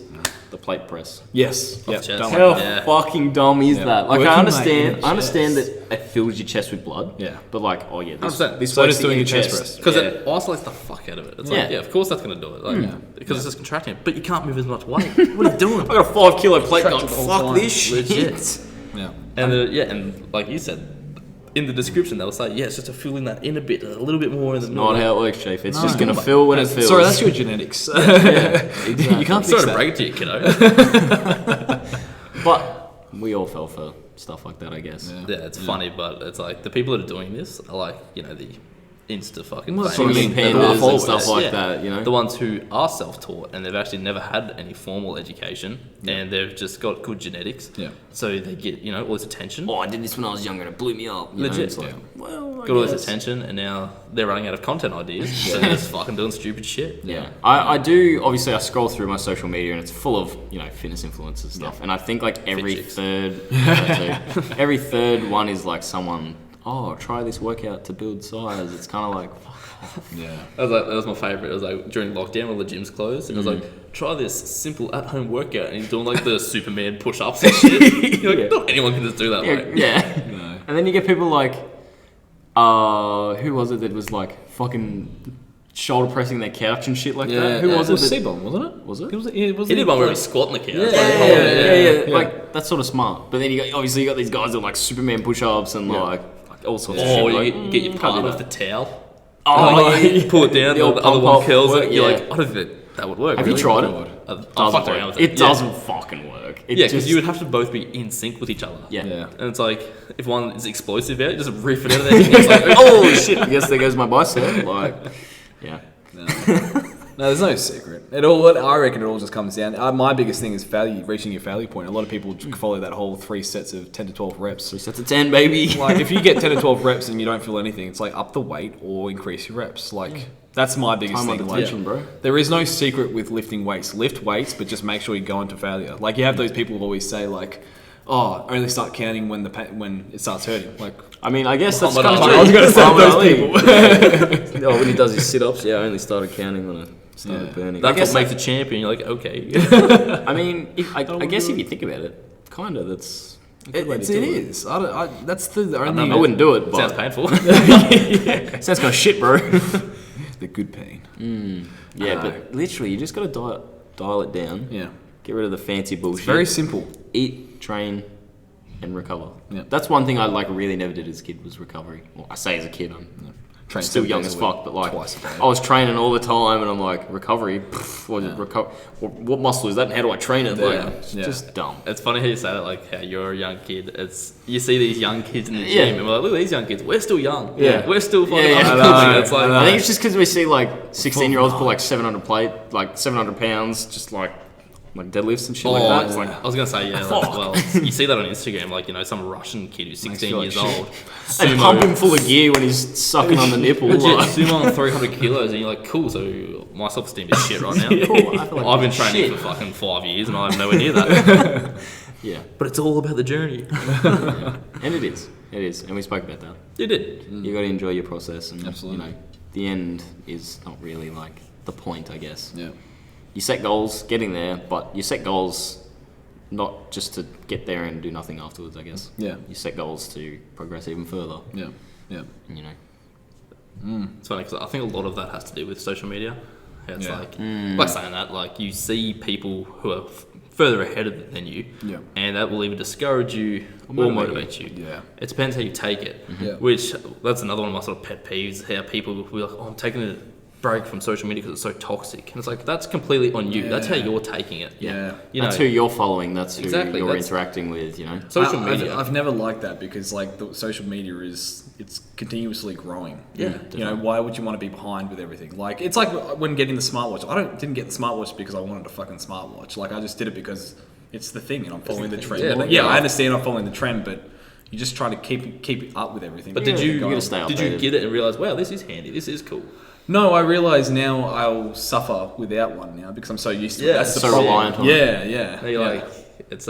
the plate press. Yes. Off chest. Don't How like Yeah. fucking dumb is Yeah. that? Like, Working I my understand inner understand chest. that it fills your chest with blood. Yeah. But like, oh yeah, this 100%. this So works does the doing inner your chest press. Because Yeah. it isolates the fuck out of it. It's Yeah. like, yeah, of course that's going to do it. Like, because it's just contracting. But you can't move as much weight. What are you doing? I got a 5 kilo plate Trapped going, it the whole fuck time. this shit. Legit. Yeah. And like you said, in the description they'll say, yeah, it's just to fill in that inner bit a little bit more in the middle. Not how it works, Chief. It's No. just going to fill when it fills. Sorry, that's your genetics. Exactly. You can't Sorry fix to that. break it to you, kiddo. But we all fell for stuff like that, I guess. Yeah. Yeah, it's funny, but it's like the people that are doing this are like, the Insta fucking Well, that's famous. what I mean. Pandas They're all and followers. stuff like Yeah. that, you know? The ones who are self-taught and they've actually never had any formal education and they've just got good genetics. Yeah. So they get, all this attention. Oh, I did this when I was younger and it blew me up. You know? Legit. It's like, Yeah. well, I Got all this guess. attention and now they're running out of content ideas. So they're just fucking doing stupid shit. Yeah, I do. Obviously, I scroll through my social media and it's full of fitness influencers stuff. And I think like every chicks. every third one is like someone. Oh, try this workout to build size. It's kind of like, fuck off. Yeah. That was my favourite. It was like during lockdown, all the gyms closed, and it was like, try this simple at-home workout, and he's doing like the Superman push-ups and shit. You're like, not anyone can just do that. Like, Yeah. No. And then you get people like, who was it that was like fucking shoulder pressing their couch and shit like that? Who yeah. was It it? was that- Seaborn, wasn't it? Was it? he did one where he was squatting the couch. Yeah. Like, Yeah. Yeah. Like that's sort of smart. But then obviously you got these guys that are like Superman push-ups and like all sorts of Oh, shit. you Like, get your can't partner do with the that. towel. Oh, You pull it down, The the old other one pump-up curls work, it. You're yeah. like, I don't think that would work. Have you really. tried it? I Doesn't fucked work. around with It it. doesn't fucking work. It Yeah, because just- you would have to both be in sync with each other. Yeah. Yeah. And it's like, if one is explosive out, you just riff it out of there. It's like, Oh shit! I guess there goes my bicep. Like, yeah. No, there's no secret. I reckon it all just comes down. My biggest thing is reaching your failure point. A lot of people follow that whole 3 sets of 10 to 12 reps. 3 sets of 10, baby. Like, if you get 10 to 12 reps and you don't feel anything, it's like up the weight or increase your reps. Like, that's my biggest Time thing. under Like, tension, bro. there is no secret with lifting weights. Lift weights, but just make sure you go into failure. Like, you have those people who always say, like, oh, only start counting when when it starts hurting. Like, I mean, I guess that's Muhammad kind of Ali. I was gonna say Muhammad those Ali. Oh, when he does his sit-ups, yeah, I only started counting when I started burning. that's I guess what makes a champion. You're like, okay. I mean, I guess if you think about it, kind of that's. a good way to it do is. That's the only. I wouldn't do it, Sounds but painful. sounds kind of shit, bro. The good pain. Yeah, I know. but literally, you just got to dial it down. Yeah. Get rid of the fancy bullshit. It's very simple. Eat, train, and recover. Yeah. That's one thing I really never did as a kid was recovery. Well, I say as a kid, I'm Train still 7 young days as a week, fuck, but like twice a day. I was training all the time, and I'm like recovery. What muscle is that, and how do I train it? Yeah. Like it's Yeah. just dumb. It's funny how you say that, like how you're a young kid. You see these young kids in the gym, Yeah. and we're like, look at these young kids. We're still young. Yeah. We're still fucking. Yeah, yeah. uncooked. It's like, I think it's just because we see like 16-year-olds pull like 700 pounds, just like deadlifts and shit like that. It's like, I was gonna say yeah. Fuck. Like, well, you see that on Instagram, like some Russian kid who's 16 you years like shit. old. they pump him full of gear when he's sucking on the nipple. Legit, Like, sumo on 300 kilos, and you're like, cool. So my self-esteem is shit right now. cool, I feel like I've been training shit. for fucking 5 years, and I'm nowhere near that. yeah, But it's all about the journey. and it is, and we spoke about that. You did. You got to enjoy your process, and Absolutely. the end is not really like the point, I guess. Yeah. You set goals, getting there, but you set goals not just to get there and do nothing afterwards, I guess. Yeah. You set goals to progress even further, Yeah. Yeah. and It's funny because I think a lot of that has to do with social media. It's Yeah. like saying that, like you see people who are further ahead than you, Yeah. and that will either discourage you or motivate you. Yeah. It depends how you take it. Yeah. Which that's another one of my sort of pet peeves. How people will be like, "Oh, I'm taking it break from social media because it's so toxic. And it's like, that's completely on you. That's how you're taking it. Yeah. You know, That's who you're following. That's who Exactly, you're that's- interacting with, you know? social media. I've never liked that because like the social media it's continuously growing. Yeah, You know, why would you want to be behind with everything? Like it's like when getting the smartwatch. Didn't get the smartwatch because I wanted a fucking smartwatch. Like I just did it because it's the thing and I'm following the trend. Yeah, I understand I'm following the trend, but you just try to keep up with everything. But did you stay did you updated. get it and realize, wow, this is handy, this is cool? No, I realise now I'll suffer without one now because I'm so used to it. Yeah, That's the so problem. reliant on it. Yeah. Now you're like, it's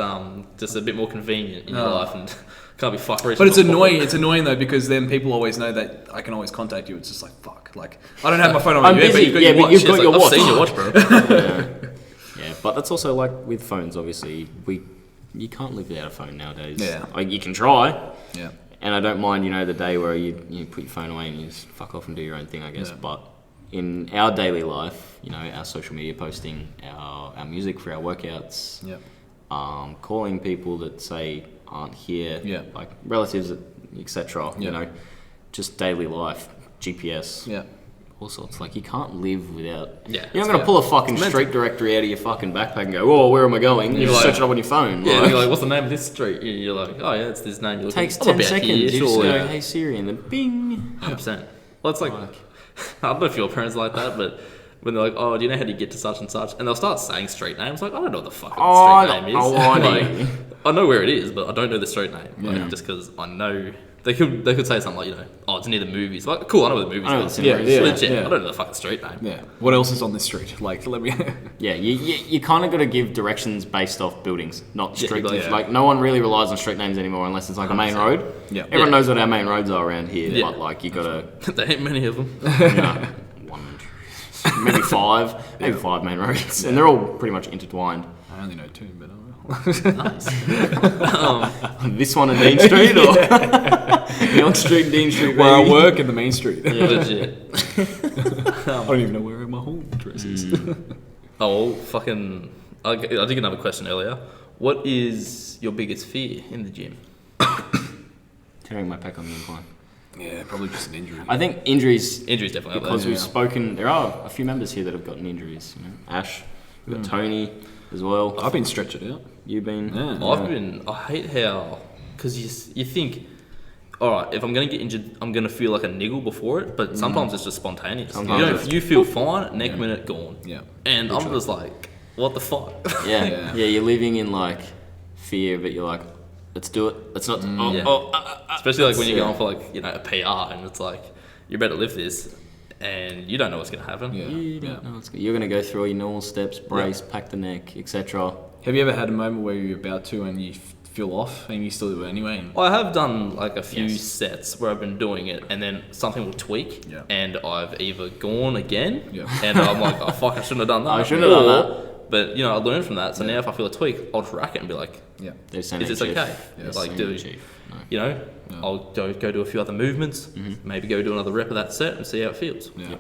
just a bit more convenient in your life and can't be fuck rich. But it's annoying. It's annoying though because then people always know that I can always contact you. It's just like fuck. Like I don't have my phone on I'm you, but busy. you've got Yeah, your but watch. you've got your I've watch. seen your watch, bro. Yeah, but that's also like with phones, obviously. You can't live without a phone nowadays. Yeah. Like, you can try. Yeah. And I don't mind, the day where you put your phone away and you just fuck off and do your own thing, I guess. Yeah. But in our daily life, our social media posting, our music for our workouts, Yeah. calling people that say aren't here, Yeah. like relatives, etc. Yeah. Just daily life, GPS, Yeah. all sorts. Like, you can't live without. Yeah, You're not gonna pull a fucking street directory out of your fucking backpack and go, "Oh, where am I going?" You You're just like- search it up on your phone. Yeah, like, you're like, what's the name of this street? And you're like, oh yeah, it's this name. You're it takes looking, 10 I'm about seconds. here, You just surely. go, "Hey Siri," and then bing. 100%. Well, it's like, I don't know if your parents are like that, but when they're like, oh, do you know how to get to such and such? And they'll start saying street names. Like, I don't know what the fucking street name is. I Like, I know where it is, but I don't know the street name. Like, just because I know. They could say something like, oh, it's near the movies. Like, cool, I know where the movies I know are. the cinemas. Yeah, Legit. yeah. I don't know the fucking street name. Yeah. What else is on this street? Like, let me. Yeah, you kind of got to give directions based off buildings, not Yeah, street names. yeah. Like, no one really relies on street names anymore unless it's like a main 100%. road. Yeah. Everyone Yeah. knows what our main roads are around here, Yeah. but like, you got to, There ain't many of them. one, two, maybe five main roads, and they're all pretty much intertwined. I only know two, but I will. Nice. This one and Dean Street, or Young Street, Dean Street, Where I maybe? work in the main street. Legit. I don't even know where my home address is. Oh, well, fucking. I did another question earlier. What is your biggest fear in the gym? Tearing my pec on the incline. Yeah, probably just an injury. I think injuries, Injuries definitely up because there. we've spoken, there are a few members here that have gotten injuries. Ash, we've got Tony as well. I've been stretched out. You've been. Yeah. I hate how, because you think, all right, if I'm going to get injured, I'm going to feel like a niggle before it, but sometimes it's just spontaneous. Sometimes You feel fine, next minute gone. Yeah. And I'm just like, what the fuck? Yeah, you're living in like fear, but you're like, let's do it. Let's not. Yeah. Especially like when you're Yeah. going for like, a PR and it's like, you're about to lift this and you don't know what's going to happen. Yeah. You don't know what's good. You're gonna go through all your normal steps, brace, pack the neck, etc. Have you ever had a moment where you're about to and you feel off and you still do it anyway? I have done like a few Yes. sets where I've been doing it and then something will tweak Yeah. and I've either gone again Yeah. and I'm like, oh fuck, I shouldn't have done that. I shouldn't have done Or- But I learned from that. So now if I feel a tweak, I'll track it and be like, Yeah. They're saying, is this "Hey, Chief." okay? Yeah, They're Like, saying, do "Hey, Chief." No. Yeah. I'll go do a few other movements, maybe go do another rep of that set and see how it feels. Yeah.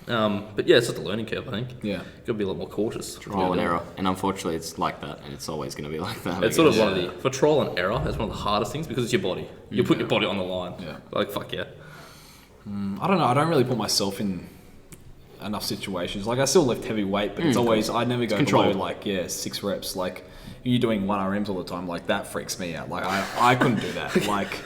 Yeah. But yeah, it's just a learning curve, I think. Yeah. Got to be a lot more cautious. Trial and error, and unfortunately, it's like that, and it's always going to be like that. It's sort of one of the, for trial and error, it's one of the hardest things because it's your body. You put your body on the line. Yeah. Like, fuck yeah. I don't know. I don't really put myself in enough situations. Like I still lift heavy weight, but it's always I never go below controlled. 6 reps. Like you're doing 1 RMs all the time. Like that freaks me out. Like I couldn't do that. Like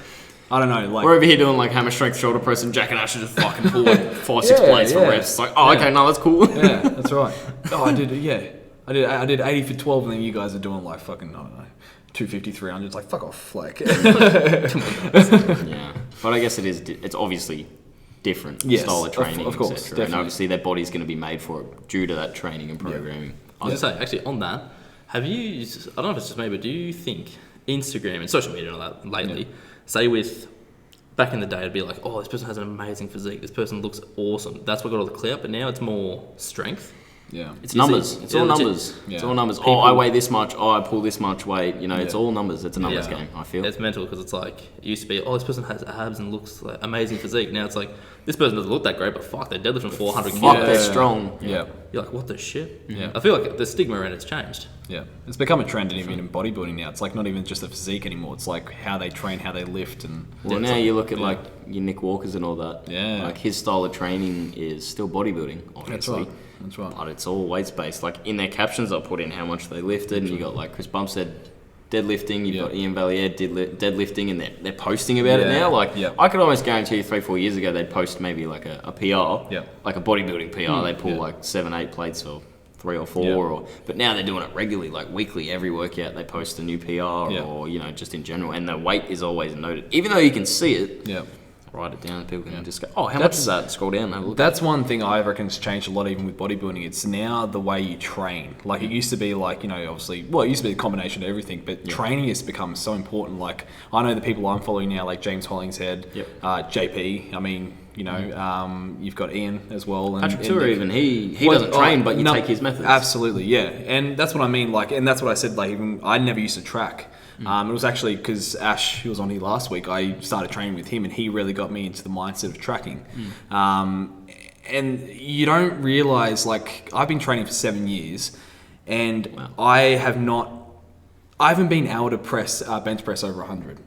I don't know. Like We're over here doing like hammer strength shoulder press, and Jack and Ash are just fucking pull like 5 6 plates for yeah. reps. It's like, oh, okay, no, that's cool. yeah, that's right. Oh, I did. Yeah, I did 80 for 12, and then you guys are doing like fucking I don't know 250 300. It's like fuck off. Like Yeah, but I guess it's obviously different Yes, style of training, of course, etc. And definitely. obviously their body's going to be made for it due to that training and programming. I was going to say, actually, on that, have you, I don't know if it's just me, but do you think Instagram and social media and all that lately, say with, back in the day, it'd be like, oh, this person has an amazing physique, this person looks awesome. That's what got all the clout, but now it's more strength. yeah, It's You numbers. see- It's yeah, all legit. numbers. It's Yeah. all numbers. People- I weigh this much. I pull this much weight. It's Yeah. all numbers. It's a numbers Yeah. game, I feel. It's mental because it's like, it used to be, oh, this person has abs and looks like amazing physique. Now it's like, this person doesn't look that great, but fuck, they're deadlifting 400 Fuck, kilos. they're strong. yeah, you're like, what the shit? Yeah. I feel like the stigma around it's changed. Yeah, it's become a trend even in bodybuilding now. It's like not even just the physique anymore. It's like how they train, how they lift, and Well, now you look at like your Nick Walkers and all that. Yeah. Like his style of training is still bodybuilding, obviously. That's right. But it's all weights based. Like in their captions, they'll put in how much they lifted, and you got like Chris Bumstead deadlifting. You've got Ian Valier deadlifting, and they're posting about it now. Like I could almost guarantee you 3-4 years ago they'd post maybe like a PR, like a bodybuilding PR. They pull like 7-8 plates or 3 or 4, but now they're doing it regularly, like weekly. Every workout they post a new PR, or just in general, and the weight is always noted, even though you can see it. Yeah. Write it down, and people can just go, oh, how much is that? Scroll down and have a look. That's one thing I reckon has changed a lot even with bodybuilding. It's now the way you train. Like it used to be like, obviously, well, it used to be a combination of everything, but training has become so important. Like I know the people I'm following now, like James Hollingshead, JP, I mean, you've got Ian as well. And Patrick Tour even, he doesn't train, but you take his methods. Absolutely, yeah. And that's what I mean, like, and that's what I said, like, even I never used to track. It was actually because Ash, who was on here last week, I started training with him and he really got me into the mindset of tracking. And you don't realise, like, I've been training for 7 years and I haven't been able to press bench press over 100.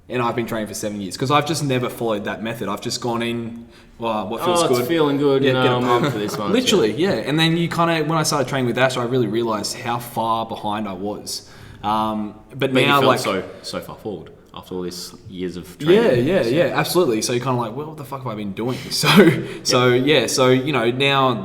And I've been training for 7 years because I've just never followed that method. I've just gone in, what feels good. It's feeling good, I'm on for this one. Literally, yeah. And then you kind of, when I started training with Ash, I really realised how far behind I was. But now, you like, felt so far forward after all these years of training. Yeah, absolutely. So you're kind of like, well, what the fuck have I been doing? So now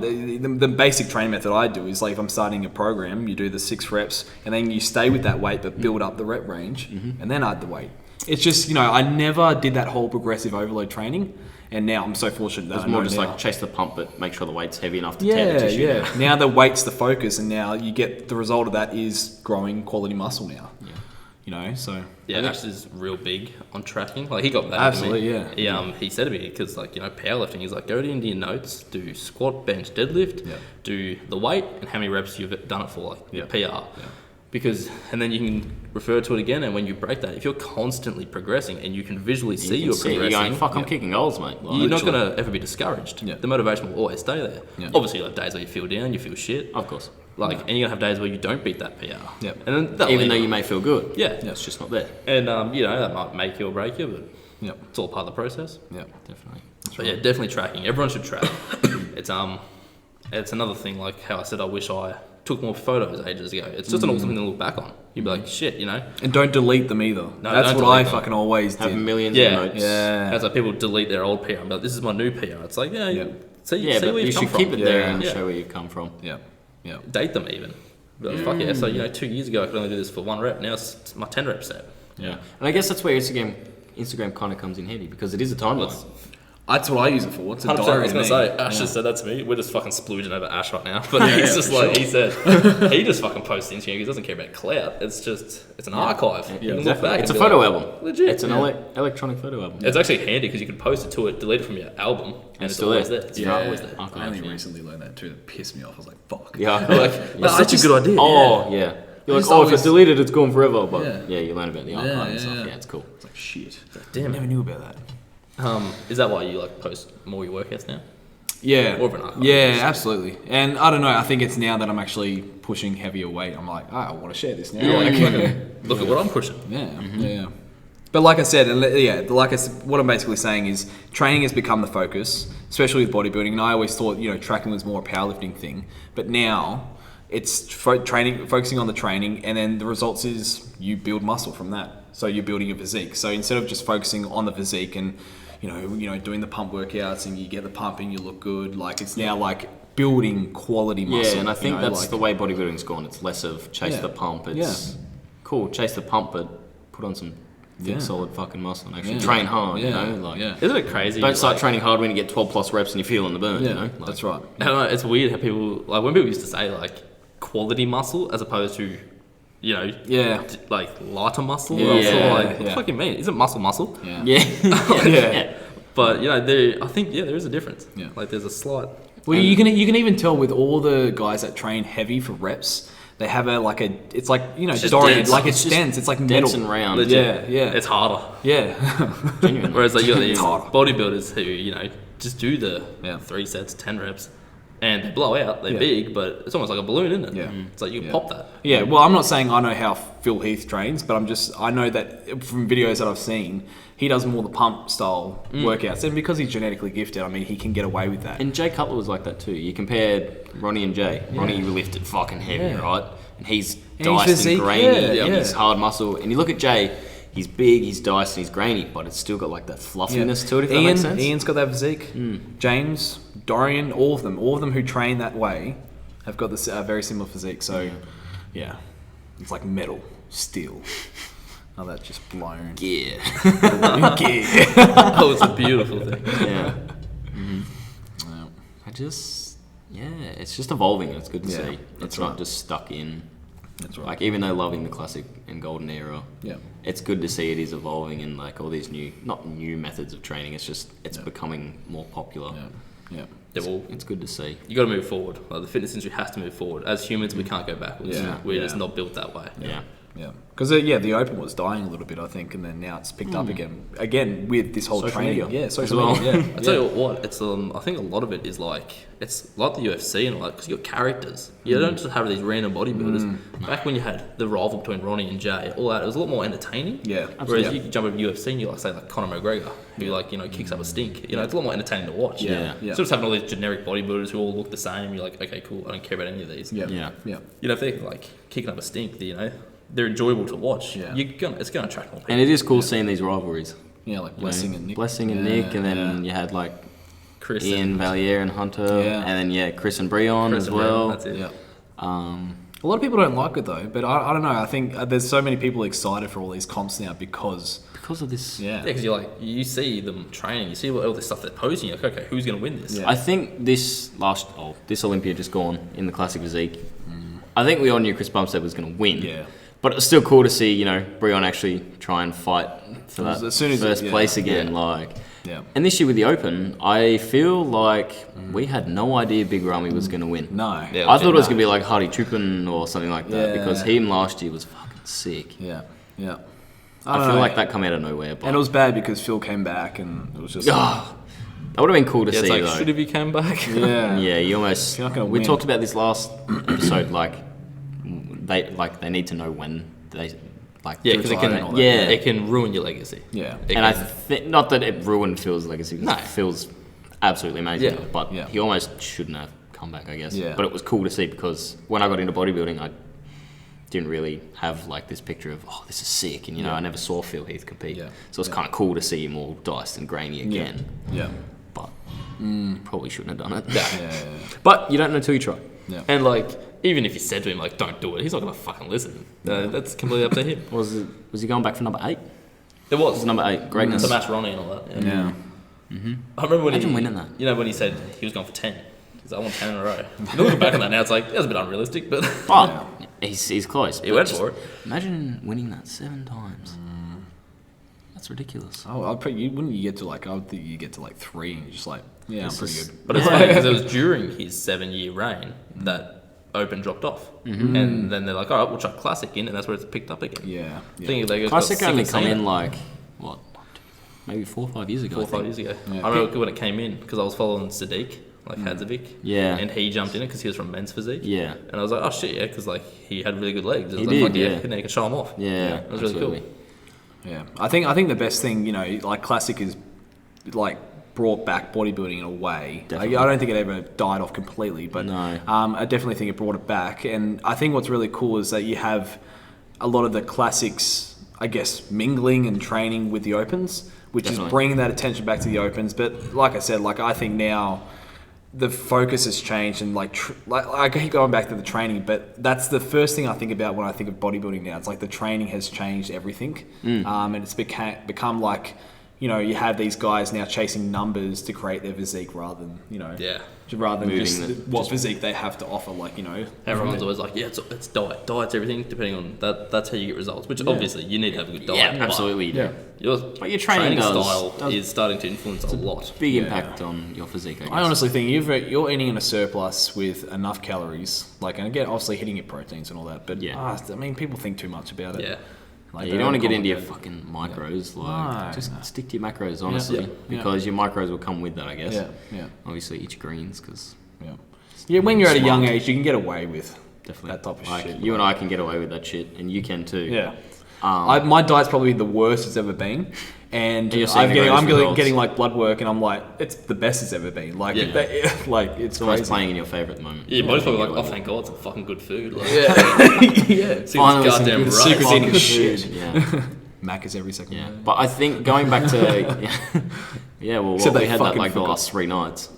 the basic training method I do is like, if I'm starting a program, you do the 6 reps and then you stay with that weight but build up the rep range and then add the weight. It's just, I never did that whole progressive overload training. And now I'm so fortunate that it's more just like chase the pump, but make sure the weight's heavy enough to tear the tissue. Yeah. Now the weight's the focus, and now you get the result of that is growing quality muscle now. Yeah. So Ash is real big on tracking. Like he got that. Absolutely, He said to me because powerlifting. He's like, go into your notes, do squat, bench, deadlift, do the weight and how many reps you've done it for, like your PR. Yeah. Because, and then you can refer to it again, and when you break that, if you're constantly progressing and you can visually see you're progressing, you're going, fuck, I'm kicking goals, mate. You're not going to ever be discouraged. The motivation will always stay there. Obviously, you'll have days where you feel down, you feel shit. Of course. And you're going to have days where you don't beat that PR. And then even though you may feel good. It's just not there. And, that might make you or break you, but it's all part of the process. Definitely. But definitely tracking. Everyone should track. It's another thing, like how I said I wish I took more photos ages ago. It's just an awesome thing to look back on. You'd be like, shit, And don't delete them either. No, that's what I fucking always did. Have millions of notes. As like people delete their old PR and be like, this is my new PR. It's like, see but where you you've come should from. keep it there and show where you've come from. Date them even. But fuck yeah. So 2 years ago I could only do this for 1 rep. Now it's my 10 rep set. And I guess that's where Instagram kind of comes in handy because it is a timeline. That's what I use it for. It's a 100%, diary. I was going to say, Ash just said that to me. We're just fucking splooging over Ash right now. But he's just like, he said, he just fucking posts Instagram. He doesn't care about clout. It's an archive. You can look back. It's a photo album. Legit. It's an electronic photo album. It's actually handy because you can post it to it, delete it from your album, and it's always there. It's always there. I only recently learned that too. That pissed me off. I was like, fuck. That's such a good idea. Oh, yeah. You're like, if it's deleted, it's gone forever. But you learn about the archive and stuff. Yeah, it's cool. It's like, shit. Damn, I never knew about that. Is that why you post more of your workouts now? Yeah. More of an archive. Yeah, absolutely. And I don't know, I think it's now that I'm actually pushing heavier weight. I'm like, I want to share this now. Look at what I'm pushing. Yeah. But like I said, what I'm basically saying is training has become the focus, especially with bodybuilding. And I always thought, tracking was more a powerlifting thing. But now it's focusing on the training, and then the results is you build muscle from that. So you're building a physique. So instead of just focusing on the physique and doing the pump workouts and you get the pumping, you look good. Like it's now like building quality muscle. Yeah, and I think that's the way bodybuilding's gone. It's less of chase the pump. It's cool, chase the pump, but put on some thick, solid fucking muscle and actually train hard. Isn't it crazy? Don't start training hard when you get 12 plus reps and you're feeling the burn. That's right. I don't know. It's weird how people when people used to say quality muscle as opposed to lighter muscle. What the fuck you mean? Isn't muscle? Yeah. But I think there is a difference. Yeah. There's a slight. Well, you can even tell with all the guys that train heavy for reps, they have it's like dense. Like it's dense. It's like dense metal. and round. Legit. Yeah. It's harder. Yeah. Genuinely. Whereas you got these harder. bodybuilders who just do the 3 sets, 10 reps. and they blow out. They're big, but it's almost like a balloon, isn't it? Yeah. It's like you can pop that. Yeah, well, I'm not saying I know how Phil Heath trains, but I know that from videos that I've seen, he does more the pump style workouts. And because he's genetically gifted, I mean, he can get away with that. And Jay Cutler was like that too. You compared Ronnie and Jay. Ronnie lifted fucking heavy, right? And he's diced physique, and grainy, yeah. and he's hard muscle. And you look at Jay, he's big, he's diced, and he's grainy, but it's still got like that fluffiness to it, if that makes sense. Ian's got that physique. James, Dorian, all of them who train that way have got this very similar physique. So, yeah, it's like metal, steel. Oh, that's just blown. Yeah. Oh, it's a beautiful thing. Yeah. It's just evolving. It's good to see. It's not just stuck in. That's right. Like, even though loving the classic and golden era, it's good to see it is evolving in like all these not new methods of training. It's just becoming more popular. Yeah. It's good to see. You got to move forward. Like the fitness industry has to move forward. As humans, we can't go backwards. Yeah. We're just not built that way. Yeah, because the Open was dying a little bit, I think, and then now it's picked up again with this whole Social training. media. Yeah, social media. Yeah, I tell you what, it's I think a lot of it is it's like the UFC and all that because you got characters. You don't just have these random bodybuilders. Back when you had the rival between Ronnie and Jay, all that, it was a lot more entertaining. Yeah, Whereas you jump over UFC and you say Conor McGregor, who kicks up a stink. It's a lot more entertaining to watch. Yeah. So just having all these generic bodybuilders who all look the same, you're like, okay, cool. I don't care about any of these. Yeah. If they're kicking up a stink, they're enjoyable to watch. Yeah. It's going to attract more people. And it is cool seeing these rivalries. Yeah, like Blessing and Nick. Blessing and Nick, and then you had like Chris Ian Valier and Hunter, and then Chris and Breon as well. That's it. Yeah. A lot of people don't like it though, but I don't know. I think there's so many people excited for all these comps now because of this. Yeah, because you see them training, you see all this stuff they're posting. You're like, okay, who's going to win this? Yeah. I think this Olympia just gone in the classic physique. I think we all knew Chris Bumstead was going to win. Yeah. But it was still cool to see, Breon actually try and fight for that first place again. And this year with the Open, I feel like we had no idea Big Ramy was going to win. No. Yeah, I thought it was going to be like Hardy Chupin or something like that because him last year was fucking sick. Yeah. I feel like that come out of nowhere. But and it was bad because Phil came back and it was just... that would have been cool to see, it's though. Should have he come back? Yeah. Yeah, you almost... You're not gonna we win. talked about this last episode, they need to know when they... Because it can ruin your legacy. Yeah. And I think... Not that it ruined Phil's legacy, because Phil's absolutely amazing. Yeah. But he almost shouldn't have come back, I guess. Yeah. But it was cool to see because when I got into bodybuilding, I didn't really have this picture of this is sick, and I never saw Phil Heath compete, so it's kind of cool to see him all diced and grainy again. But probably shouldn't have done it. Yeah. But you don't know till you try. Yeah. And even if you said to him don't do it, he's not gonna fucking listen. That's completely up to him. Was he going back for number 8? It was Number 8, greatness. to match Ronnie and all that. Yeah. I remember when Imagine winning that. when he said he was going for 10. He's like, I want 10 in a row. Looking back on that now, it's like, that was a bit unrealistic, but... Oh, he's close. He went for it. Imagine winning that 7 times. That's ridiculous. Oh, wouldn't you get to I would think you get to 3 and you're just I'm pretty good. But it's funny because it was during his 7-year reign that Open dropped off. And then they're like, all right, we'll chuck Classic in, and that's where it's picked up again. Yeah. I think they Classic got only sick come of in seeing it. what? Maybe 4 or 5 years ago. 4 or 5 years ago. Yeah. I remember when it came in because I was following Sadiq, Hadzovic. Yeah. And he jumped in it because he was from men's physique. Yeah. And I was like, oh shit, yeah, because he had really good legs. He did, yeah. And then he could show them off. Yeah, It was really cool. Yeah. I think the best thing, Classic is brought back bodybuilding in a way. I don't think it ever died off completely, but No. I definitely think it brought it back. And I think what's really cool is that you have a lot of the classics, I guess, mingling and training with the Opens, which is bringing that attention back to the Opens. But like I said, I think now the focus has changed, and I keep going back to the training, but that's the first thing I think about when I think of bodybuilding now. It's the training has changed everything, and it's become you have these guys now chasing numbers to create their physique rather than rather than just what physique they have to offer. Everyone's always like, yeah, it's diet. Diet's everything. Depending on that, that's how you get results. Which obviously you need to have a good diet. Yeah, absolutely. But your training style is starting to influence a lot. Big impact on your physique, I guess. I honestly think you're eating in a surplus with enough calories, and again, obviously hitting your proteins and all that. But people think too much about it. Yeah. You don't want to get into your fucking macros. Just stick to your macros, honestly, because your macros will come with that, I guess. Yeah. Obviously, eat your greens, because Yeah, when you're at a young age, you can get away with Definitely. that type of Like, shit. you and I can get away with that shit, and you can too. Yeah. Um, My diet's probably the worst it's ever been. And you're seeing I'm the getting, greatest results. getting like blood work, and I'm like, it's the best it's ever been. Like, Yeah. it's it's almost crazy. playing in your favour at the moment. Yeah, most people are like, oh, thank God, some fucking good food. Like, Yeah. see this Finally, some goddamn good rice. secret fucking eating shit. Yeah. Mac is every second. Yeah, day. but I think going back to well, Except we they had that fucking like the forgot. last 3 nights.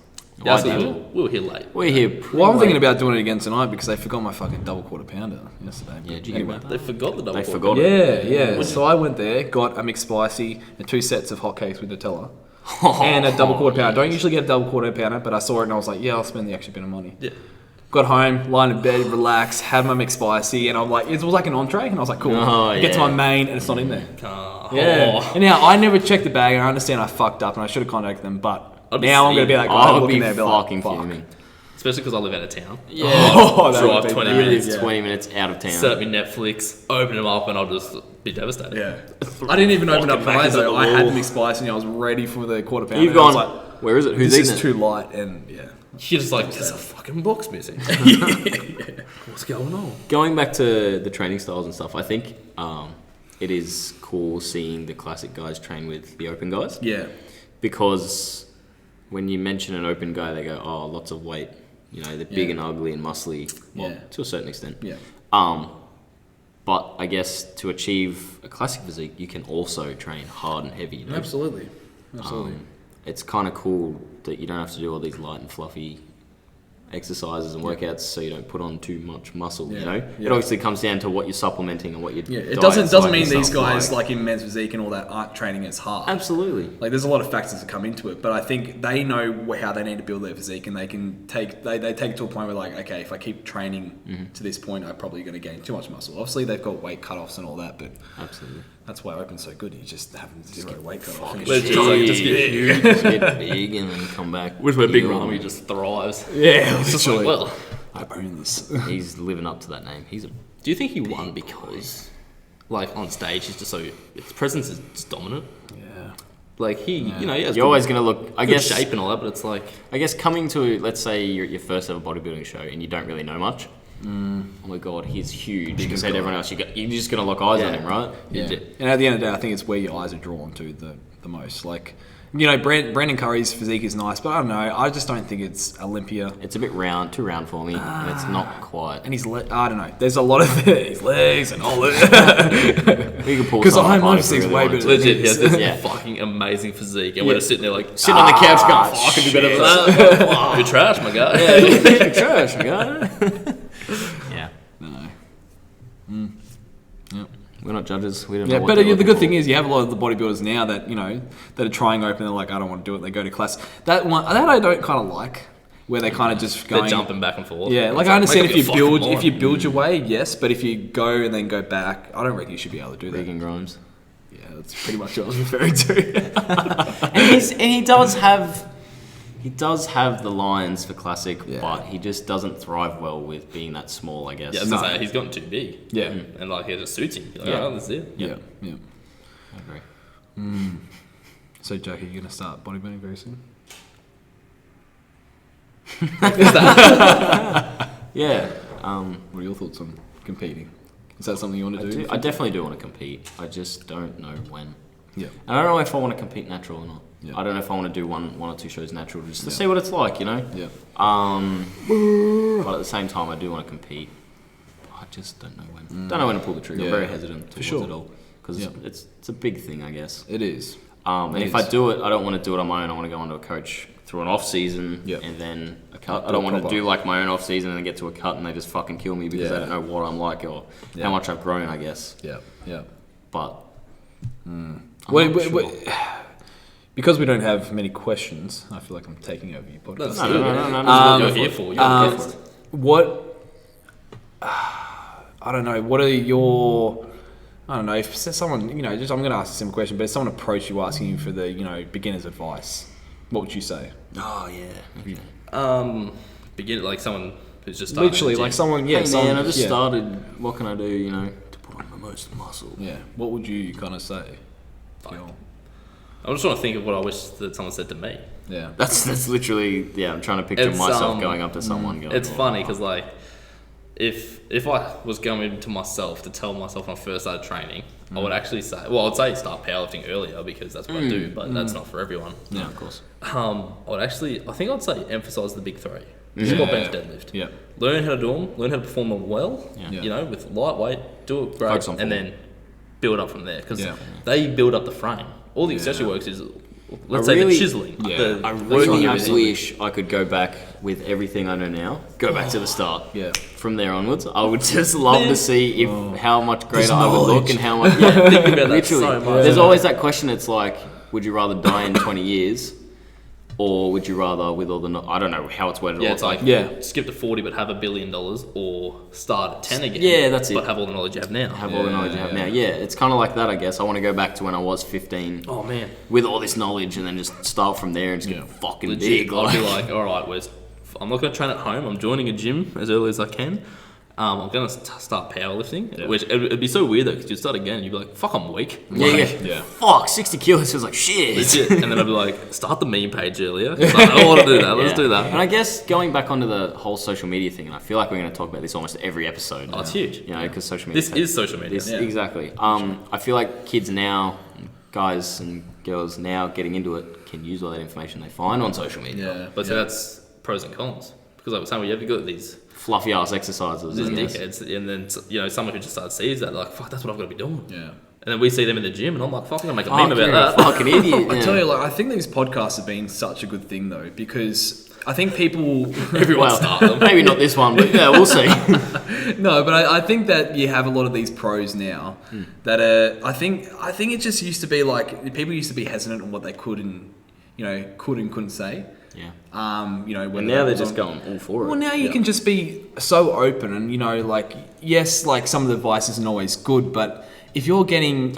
Yeah, I so did. we were here late. We're here. Well, I'm thinking about doing it again tonight because they forgot my fucking double quarter pounder yesterday. Yeah, did you Anyway. get that? They forgot the double. They quarter. forgot it. Yeah. So I went there, got a McSpicy and 2 sets of hotcakes with Nutella. And a double quarter pounder. I don't usually get a double quarter pounder, but I saw it and I was like, yeah, I'll spend the extra bit of money. Yeah. Got home, lying in bed, relaxed, had my McSpicy, and I'm like, it was like an entree, and I was like, cool. Oh, Get to yeah. my main, and it's not in there. Oh. Yeah. And now I never checked the bag, and I understand I fucked up, and I should have contacted them, but I'd be now I'm going to be seeing- like, I'm I'll looking be there, and be like, fucking fuck. fuming. Especially because I live out of town. Yeah. Oh, that Drive would've been 20 bad. minutes. It's Yeah. 20 minutes out of town. Set up my Netflix, open them up, and I'll just be devastated. Yeah. I didn't even open up Fucking mine, Macca's at though. the I had wall. the McSpicy, and I was ready for the quarter pounder. You've and I was gone, like, where is it? Who's this eating is it? too light, and yeah. You're just like, there's a fucking box missing. What's going on? Going back to the training styles and stuff, I think it is cool seeing the classic guys train with the open guys. Yeah. Because when you mention an open guy, they go, oh, lots of weight. You know, they're big Yeah. and ugly and muscly. Well, Yeah. to a certain extent. Yeah. But I guess to achieve a classic physique, you can also train hard and heavy. You know? Absolutely. It's kind of cool that you don't have to do all these light and fluffy exercises and workouts so you don't put on too much muscle, you Yeah, know? yeah. It obviously comes down to what you're supplementing and what you're Yeah, it doesn't mean these guys like in men's physique and all that aren't training as hard. Absolutely. Like there's a lot of factors that come into it, but I think they know how they need to build their physique, and they can take they take it to a point where like, okay, if I keep training to this point, I'm probably going to gain too much muscle. Obviously, they've got weight cutoffs and all that, but Absolutely. that's why Open's so good. You just have zero weight cutoff. Fucking and Legit. it's like, Just get huge, get big, and then come back. With where Big healed. Ramy just thrives. yeah, It's just like, literally. well, I own this. He's living up to that name. He's a do you think he won because, like, on stage, he's just so, his presence is just dominant? Yeah. Like, he has You're good- always going to look, I good guess, shape and all that, but it's like, I guess coming to, let's say, your first ever bodybuilding show and you don't really know much. Oh my god, he's huge compared to everyone else. You're just going to lock eyes on him, right? Yeah. Legit. And at the end of the day, I think it's where your eyes are drawn to the most. Like, you know, Brandon Curry's physique is nice, but I don't know. I just don't think it's Olympia. It's a bit too round for me, and it's not quite. And I don't know. There's a lot of his legs and all that. We could pull Because some I'm up obviously if we way really better. wanted legit, he has this Yeah. fucking amazing physique, and we're just sitting there like, Sitting on the couch going, fuck, I can do better than that. you're trash, my guy. Yeah, trash, guy. Yeah. No. Yep. We're not judges. We don't Yeah, know what but they're the looking good for. thing is you have a lot of the bodybuilders now that, you know, that are trying open. They're like, I don't want to do it. They go to class. That I don't kind of like, where they kind of just They're going. jumping back and forth. Yeah, It's like I understand make if up you your build fucking mind. your way, yes, but if you go and then go back, I don't reckon you should be able to do that. Regan Grimes. Yeah, that's pretty much what I was referring to. And he does have the lines for classic, Yeah. but he just doesn't thrive well with being that small, I guess. Yeah, I was gonna say, he's gotten too big. Yeah. And like, it just suits him. You're like, Yeah. oh, that's it. Yeah, yeah. I agree. So, Jack, are you going to start bodybuilding very soon? Yeah. What are your thoughts on competing? Is that something you want to do? I definitely do want to compete. I just don't know when. Yeah. I don't know if I want to compete natural or not. Yeah. I don't know if I want to do one or two shows natural just to Yeah. see what it's like, you know? Yeah. But at the same time, I do want to compete. I just don't know when. Don't know when to pull the trigger. Yeah. I'm very hesitant towards sure. it all. Because Yeah. it's a big thing, I guess. It is. And It if is. I do it, I don't want to do it on my own. I want to go onto a coach through an off season Yeah. and then a cut. Do I don't it want to proper. do like my own off season and then get to a cut and they just fucking kill me because Yeah. I don't know what I'm like or Yeah. how much I've grown, I guess. Yeah. Yeah. But I'm Wait, not wait, sure. wait. Because we don't have many questions, I feel like I'm taking over your podcast. That's No, good. no, no, no, no, That's no, what go you're for here it. for. You're the guest. What? I don't know. What are your? I don't know. If someone, you know, just I'm going to ask a simple question, but if someone approached you asking you for the, you know, beginner's advice, what would you say? Oh, yeah. Okay. Begin like someone who's just started Literally, at the like gym. someone. Yeah, Hey, someone, man, I just yeah. started. What can I do, you know, to put on the most muscle? Yeah. What would you kind of say? Fuck. I just want to think of what I wish that someone said to me. Yeah. That's literally, I'm trying to picture It's, myself going up to someone going, It's funny because like, if I was going to myself to tell myself when I first started training, I would actually say, I'd say start powerlifting earlier because that's what I do, but that's not for everyone. Yeah, of course. I think I'd say emphasize the big three: squat, bench, deadlift. Yeah. Learn how to do them. Learn how to perform them well. Yeah. You know, with lightweight, do it great, Focus on and form. then build up from there because Yeah. they build up the frame. All the accessory works is, let's I say, the really- chiseling. Yeah. The- I that's really what it is. wish I could go back with everything I know now. Go back to the start. Yeah. From there onwards, I would just love to see if how much greater This I would look knowledge. and how much. Think about that Literally, so much. there's always that question. It's like, would you rather die in 20 years, or would you rather with all the? I don't know how it's worded. Yeah, all it's the like time. skip to 40 but have $1 billion, or start at 10 again. Yeah, that's it. But have all the knowledge you have now. Have all the knowledge you have now. Yeah, it's kind of like that. I guess I want to go back to when I was 15 Oh man, with all this knowledge, and then just start from there and just get fucking legit. big. I'd be like, all right, I'm not going to train at home. I'm joining a gym as early as I can. I'm going to start powerlifting, which it'd be so weird though, because you'd start again and you'd be like, fuck, I'm weak. yeah. Fuck, 60 kilos feels like shit. Legit. And then I'd be like, start the meme page earlier. 'Cause I don't want to do that. Let's do that. And I guess going back onto the whole social media thing, and I feel like we're going to talk about this almost every episode. Oh, it's huge. You know, because social media. This is social media. Exactly. I feel like kids now, guys and girls now getting into it, can use all that information they find on social media. Yeah. But so that's pros and cons. Because like saying, you have got these Fluffy ass exercises. I guess. dickheads, and then someone who just starts sees that, like, fuck, that's what I've got to be doing. Yeah. And then we see them in the gym, and I'm like, fuck, I'm gonna make a Fuck, meme about you're a that. fucking idiot. I yeah. tell you, like, I think these podcasts have been such a good thing though, because I think people. Everyone Well, start them. maybe not this one, but yeah, we'll see. No, but I think that you have a lot of these pros now that I think it just used to be like people used to be hesitant on what they could and couldn't say. Yeah. When And now they're just going all for it. Well, now you can just be so open, and like yes, like some of the advice isn't always good, but if you're listening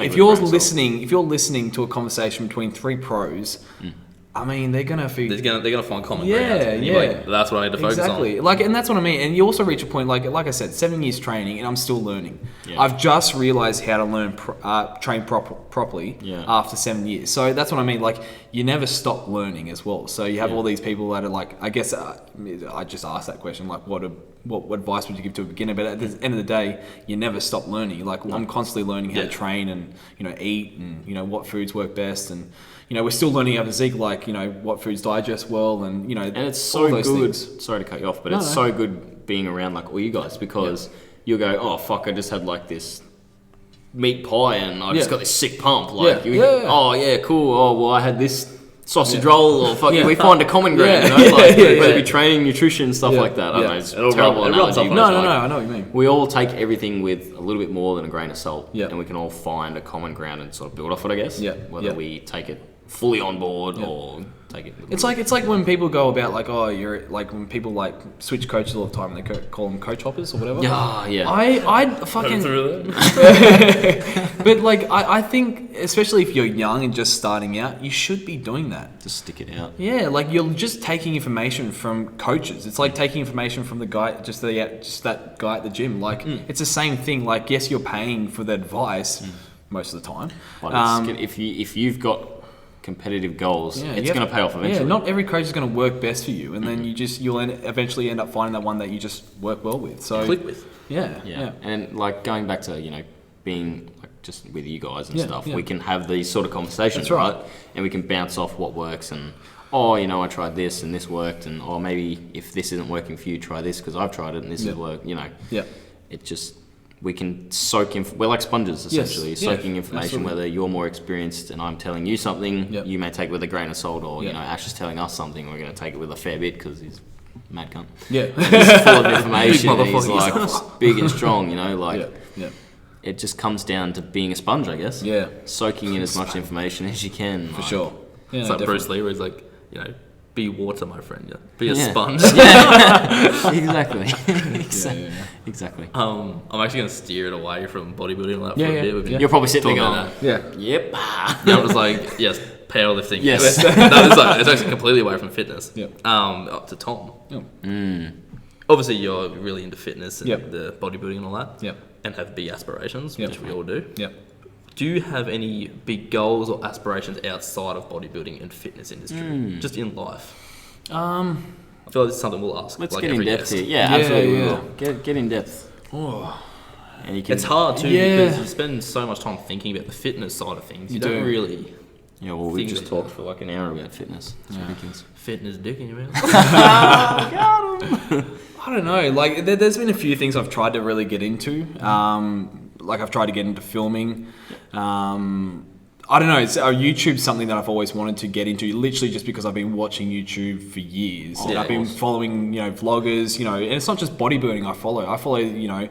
to a conversation between three pros, I mean, they're gonna find common ground. And you're like, that's what I need to focus exactly. on. Like, and that's what I mean. And you also reach a point, like I said, 7 years training, and I'm still learning. Yeah. I've just realized how to learn train properly after 7 years. So that's what I mean. Like, you never stop learning as well. So you have all these people that are like, I guess I just asked that question, like, what advice would you give to a beginner? But at the end of the day, you never stop learning. Like, I'm constantly learning how to train and eat and what foods work best, and we're still learning our physique, like what foods digest well, and And it's all so those good. things. Sorry to cut you off, but it's so good being around like all you guys, because you'll go, oh fuck, I just had like this meat pie and I just got this sick pump. Like, oh yeah, cool. Oh well, I had this sausage roll, or fucking we find a common ground. Whether it be training, nutrition, stuff like that. I don't know, it's a terrible rubs analogy. off but No, like, I know what you mean. we all take everything with a little bit more than a grain of salt, Yeah. and we can all find a common ground and sort of build off it, I guess. Yeah. Whether we take it fully on board or take it. It's like when people go about like, oh, you're like when people like switch coaches all the time and they call them coach hoppers or whatever. Yeah. I fucking. Through that. But like I think especially if you're young and just starting out, you should be doing that. Just stick it out. Yeah, like you're just taking information from coaches. It's like taking information from the guy, just that guy at the gym. Like it's the same thing. Like yes, you're paying for the advice most of the time. But if you've got competitive goals, it's going to pay off eventually. Yeah, not every coach is going to work best for you, and then you'll eventually end up finding that one that you just work well with. So Click with. Yeah. And like going back to being like just with you guys and stuff, yeah. we can have these sort of conversations, That's right. And we can bounce off what works, and I tried this and this worked, and maybe if this isn't working for you, try this because I've tried it and this has worked. Yeah. It just. We can soak in. We're like sponges, essentially, soaking information. Absolutely. Whether you're more experienced and I'm telling you something, Yep. you may take it with a grain of salt, or Yep. Ash is telling us something, we're going to take it with a fair bit because he's a mad cunt. Yeah. He's full of information. Big And he's motherfucker. like big and strong, like. Yeah. It just comes down to being a sponge, I guess. Yeah. Soaking in as much information as you can. For sure. Yeah, It's like definitely. Bruce Lee, where he's like, be water, my friend. Yeah. Be a Yeah. sponge. Exactly. Exactly. I'm actually going to steer it away from bodybuilding and that for Yeah, a bit. yeah, We can yeah. You're probably sitting talk there about going, Yeah. yep. Yeah, I'm just like, yes, powerlifting. Yes. That is like, it's actually completely away from fitness. Yep. Up to Tom. Yep. Obviously, you're really into fitness and Yep. the bodybuilding and all that. Yep. And have big aspirations, Yep. which we all do. Yep. do you have any big goals or aspirations outside of bodybuilding and fitness industry, just in life? I feel like this is something we'll ask. Let's like get in every depth guest. here. Yeah, absolutely. We yeah. will. Get in depth. Oh. And you can, It's hard too Yeah. because you spend so much time thinking about the fitness side of things. You don't do. really Yeah, well, we Things just that- talked for like an hour about fitness. It's ridiculous. fitness dick in your mouth. I don't know. Like, there's been a few things I've tried to really get into. Like, I've tried to get into filming. I don't know. YouTube's something that I've always wanted to get into, literally just because I've been watching YouTube for years. Oh, And of I've been course. following, vloggers, and it's not just bodybuilding I follow,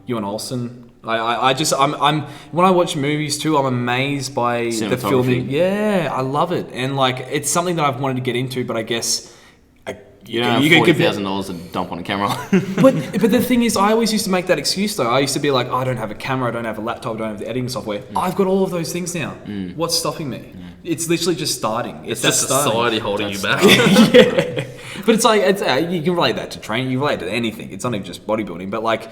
Ewan Olsen. I'm when I watch movies too, I'm amazed by the Cinematography. filming. Yeah, I love it. And like, it's something that I've wanted to get into, but I guess You don't have can $40,000 to dump on a camera. but the thing is, I always used to make that excuse though. I used to be like, I don't have a camera, I don't have a laptop, I don't have the editing software. I've got all of those things now. What's stopping me? It's literally just starting. It's just society holding you back. Yeah. But it's like, you can relate that to training, you relate to anything. It's not even just bodybuilding, but like,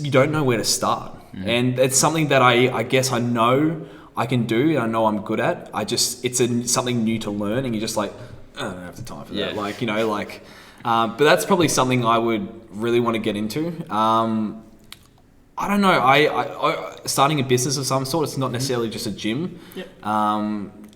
you don't know where to start. And it's something that I guess I know I can do and I know I'm good at. It's something new to learn, and you're just like, I don't have the time for that. Yeah. But that's probably something I would really want to get into. I don't know. I starting a business of some sort. It's not necessarily just a gym. Yep.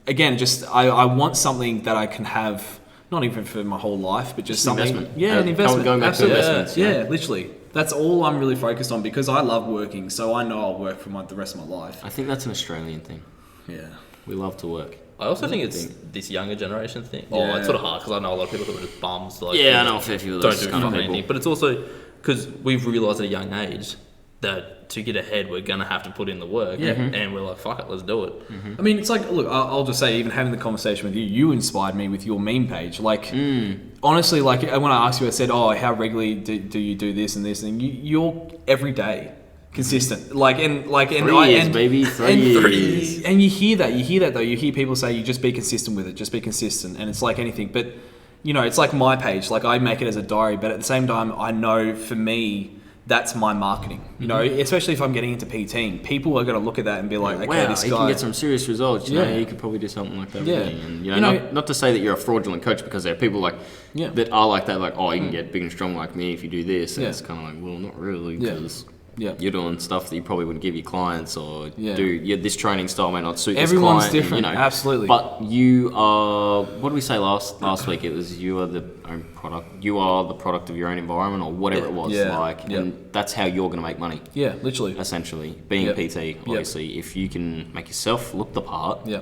Again, just I want something that I can have, not even for my whole life, but just something. investment. Yeah, an investment. Going back Absolutely. to investments. Yeah, literally. That's all I'm really focused on because I love working. So I know I'll work for the rest of my life. I think that's an Australian thing. Yeah. We love to work. I also think it's this younger generation thing. Oh, Yeah. it's sort of hard because I know a lot of people who are just bums. Like, Yeah, I know a fair few of don't those do kind of fucking people. anything. But it's also because we've realised at a young age that to get ahead, we're gonna have to put in the work. Yeah. And we're like, fuck it, let's do it. I mean, it's like, look, I'll just say, even having the conversation with you, you inspired me with your meme page. Like, honestly, like when I asked you, I said, oh, how regularly do you do this and this? And you're every day consistent. And 3 years, baby. 3 years. And you hear that though. You hear people say, you just be consistent with it, just be consistent. And it's like anything. But, it's like my page. Like, I make it as a diary. But at the same time, I know for me, that's my marketing. Especially if I'm getting into PTing, people are going to look at that and be like, okay, wow, this he guy can get some serious results. You know, Yeah. you could probably do something like that. Yeah. Really. And not to say that you're a fraudulent coach, because there are people that are like that. Like, oh, you can get big and strong like me if you do this. And Yeah. it's kind of like, well, not really, Yeah. because Yeah. you're doing stuff that you probably wouldn't give your clients, or Yeah. this training style may not suit Everyone's this client. different, absolutely. But you are. What did we say last week? It was you are the own product. You are the product of your own environment, or whatever it was. Yeah. And that's how you're going to make money. Yeah, literally. Essentially, being Yep. a PT, obviously, if you can make yourself look the part, Yeah.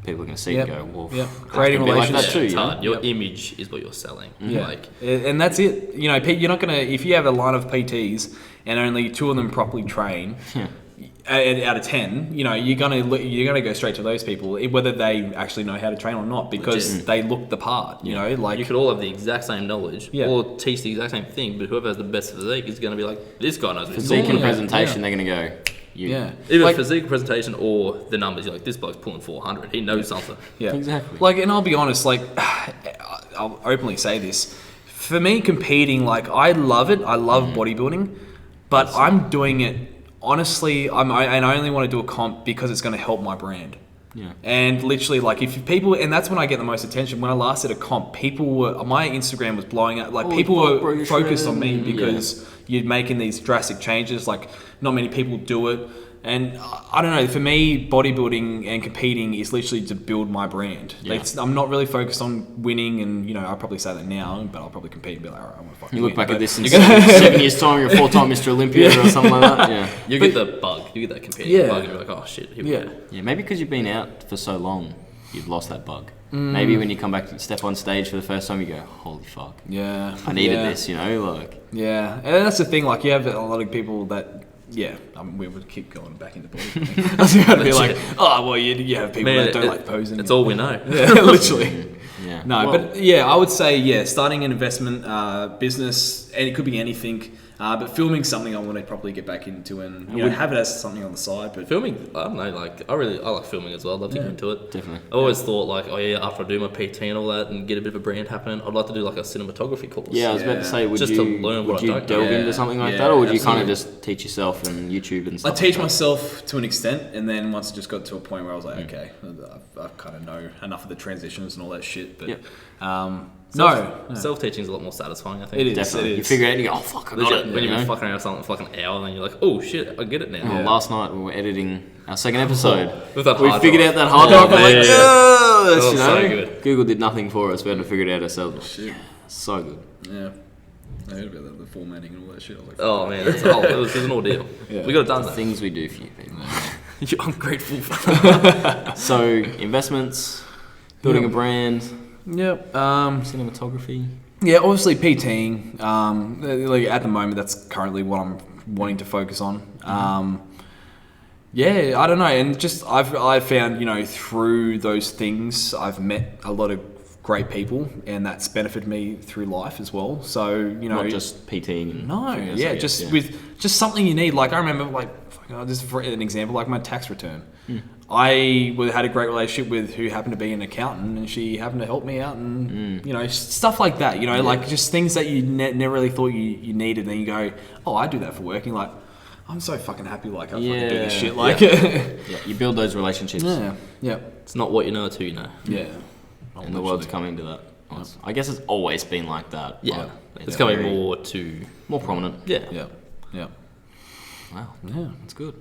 people are going to see Yep. it and go, well, Yep. I have Creating to be like that relationships. too. It's You know? hard. Your Yep. image is what you're selling. Yeah. Like, And that's it. You're not gonna, if you have a line of PTs and only 2 of them properly train, out of 10, you're gonna go straight to those people, whether they actually know how to train or not, because Legit. they look the part. You could all have the exact same knowledge Yeah. or teach the exact same thing, but whoever has the best physique is going to be like, this guy knows what he's Physique talking and about. presentation, Yeah. they're going to go, you. Yeah. Either Like- physique presentation or the numbers. You're like, this bloke's pulling 400. He knows something. Yeah. Exactly. And I'll be honest, I'll openly say this. For me, competing, I love it. I love bodybuilding, but I'm doing it, honestly, and I only want to do a comp because it's going to help my brand. Yeah. And literally, if people, and that's when I get the most attention. When I last did a comp, my Instagram was blowing up. Holy People fuck, were bro, you're focused on shredded. me because you're making these drastic changes. Not many people do it. And I don't know, for me, bodybuilding and competing is literally to build my brand. Yeah. I'm not really focused on winning, and I'll probably say that now, but I'll probably compete and be like, all right, I'm gonna fucking You look win. back But at this in 7 years' time, you're a 4-time Mr. Olympia or something like that. Yeah. You get the bug. You get that competing Yeah. bug. And you're like, oh shit, here we Yeah. go. Yeah, maybe because you've been out for so long, you've lost that bug. Maybe when you come back to step on stage for the first time, you go, holy fuck, Yeah, I needed yeah. this, Yeah, and that's the thing. You have a lot of people that. Yeah, we would keep going back into bodybuilding. I was about to be like, oh, well, you have people that don't like posing. It's all we know. Yeah, literally. Yeah. No, Well, but yeah, I would say, starting an investment business, and it could be anything. But filming's something I want to probably get back into and have it as something on the side. But filming, I don't know, like I like filming as well. I'd love to get into it. Definitely. I always thought like, oh yeah, after I do my PT and all that and get a bit of a brand happening, I'd like to do like a cinematography course. Yeah, I was about to say, would you learn what would you I don't delve know. into something like that, or would you kind of absolutely. just teach yourself and YouTube and stuff? I teach myself to an extent, and then once it just got to a point where I was like, okay, I kind of know enough of the transitions and all that shit. But Self-teaching is a lot more satisfying, I think. It is. Definitely. It You is. figure it out and you go, oh fuck, I got it. When you you've know? been fucking around with something for like an hour, and then you're like, oh shit, I get it now. Oh, last night we were editing our second episode. With that We hard figured drive. out that hard drive. I'm like, yeah. yes, That was you so know? good. Google did nothing for us. We had to figure it out ourselves. Shit. So good. Yeah. I heard about that, the formatting and all that shit. I was like, Oh man, it was an ordeal. Yeah. We got it done The though. things we do for you people. I'm grateful for that. So investments, building a brand, yep. cinematography. Yeah, obviously PTing. Like at the moment, that's currently what I'm wanting to focus on. Yeah, I don't know, and just I've found through those things I've met a lot of great people, and that's benefited me through life as well. So Not just PTing. And no, figures, yeah, I guess, with something you need. Like I remember, this is for an example, like my tax return. I had a great relationship with who happened to be an accountant, and she happened to help me out, and stuff like that. Like just things that you never really thought you needed. And then you go, oh, I do that for work. And you're like, I'm so fucking happy. Like I fucking do this shit. Like Yeah, you build those relationships, yeah. It's not what you know, it's who you know. Yeah. and the world's coming to that. I guess it's always been like that. Yeah, but it's coming very- more prominent. Yeah. Yeah. Wow, Yeah. that's good.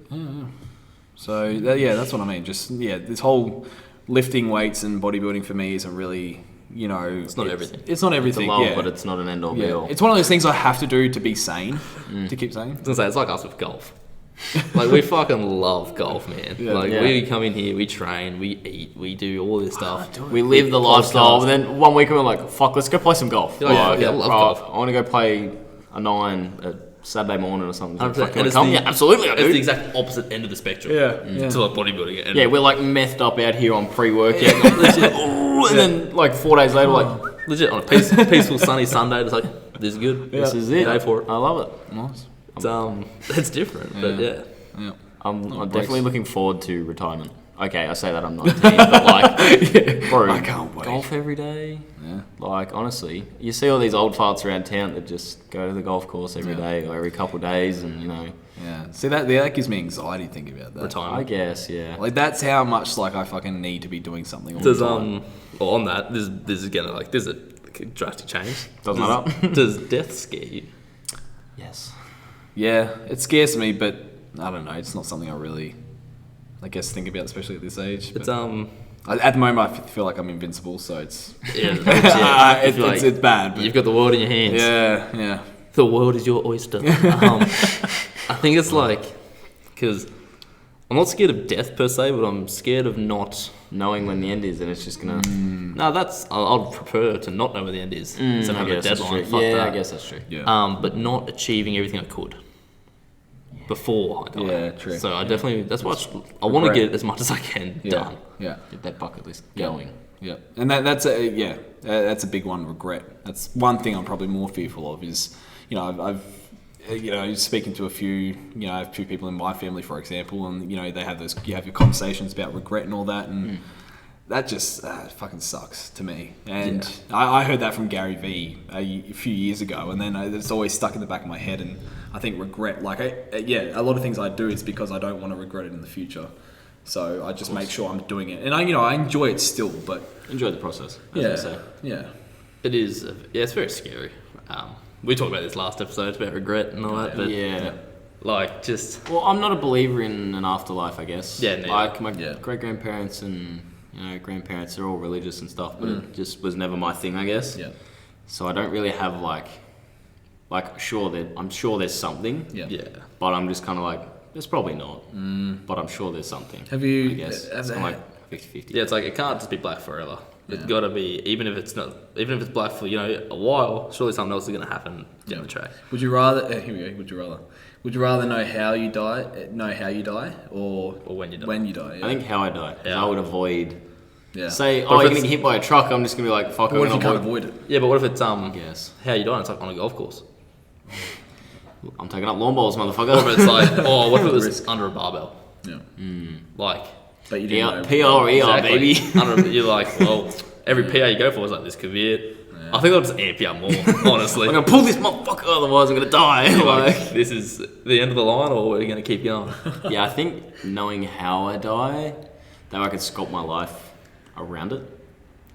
So that's what I mean. Just this whole lifting weights and bodybuilding for me isn't really, It's not everything. It's not It's a everything. love, yeah. but it's not an end all be Yeah. all. It's one of those things I have to do to be sane. To keep sane. I was gonna say, it's like us with golf. Like, we fucking love golf, man. Yeah. We come in here, we train, we eat, we do all this stuff. We live the lifestyle, and then 1 week we're like, fuck, let's go play some golf. Yeah, I love golf. I want to go play a 9 at Saturday morning or something. Like, 100%. fuck, you And wanna it's come? the- Yeah, absolutely, I It's the do. exact opposite end of the spectrum. Yeah. To like bodybuilding. And Yeah, we're like methed up out here on pre-workout. And then like 4 days later, we're like, legit, on a peaceful sunny Sunday, it's like, this is good. this is it. Go for it. I love it. Nice. It's different, but yeah. Yeah. I'm breaks. definitely looking forward to retirement. Okay, I say that I'm 19, but like, bro, I can't wait. golf every day. Yeah. Like, honestly, you see all these old farts around town that just go to the golf course every day or every couple of days, and Yeah. See that gives me anxiety thinking about that. I Retirement. guess, yeah. Like that's how much like I fucking need to be doing something. All Does the time. well, on that, this is again like there's a drastic change. Doesn't Does- matter. Does death scare you? Yes. Yeah, it scares me, but I don't know. It's not something I really, I guess, think about, especially at this age. It's But at the moment, I feel like I'm invincible, so it's yeah, it's bad. But you've got the world in your hands. yeah. The world is your oyster. I think it's like because I'm not scared of death per se, but I'm scared of not. Knowing when the end is, and it's just gonna. No, I'd prefer to not know where the end is instead of I having a guess that's deadline. true. Fuck Yeah, that. I guess that's true. Yeah. But not achieving everything I could before I die. Yeah, true. So I definitely that's why I want to Regret. get as much as I can Yeah. done. Yeah. Get that bucket list going. Yeah, and that's a big one. Regret. That's one thing I'm probably more fearful of. Is I've speaking to a few I have 2 people in my family, for example, and they have you have your conversations about regret and all that, and that just fucking sucks to me. And I heard that from Gary Vee a few years ago, and then it's always stuck in the back of my head. And I think regret, like a lot of things I do is because I don't want to regret it in the future. So I just make sure I'm doing it, and I enjoy it still, but Enjoy the process. As I say. yeah. It is. It's very scary. We talked about this last episode about regret and all that, but Yeah. like just Well, I'm not a believer in an afterlife, I guess. Yeah, neither. Like my Yeah. great grandparents and grandparents, they're all religious and stuff, but it just was never my thing, I guess. Yeah. So I don't really have I'm sure there's something. Yeah. But I'm just kind of like, there's probably not. But I'm sure there's something. Have you? I guess it's kind of like 50-50. yeah, it's like it can't just be black forever. It's Yeah. got to be even if it's black for a while. Surely something else is going to happen down the track. Would you rather? Here we go. Would you rather know how you die, or when you die. When you die. Yeah. I think how I die. 'Cause Yeah. I would avoid. Yeah. Say, But oh, if you're it's- getting hit by a truck. I'm just gonna be like, fuck. What if I'm you gonna can't avoid it? Yeah, but what if it's Yes. how you die? It's like on a golf course. I'm taking up lawn bowls, Or motherfucker. if it's like, oh, what if it was under a barbell? Yeah. Like, But you didn't know. PRER, exactly. baby. You're like, well, every PA you go for is like, this could be it. I think I'll just amp you up more, honestly. I'm gonna pull this motherfucker, otherwise I'm gonna die. Like, this is the end of the line, or we're gonna keep going. Yeah, I think knowing how I die, that I could sculpt my life around it,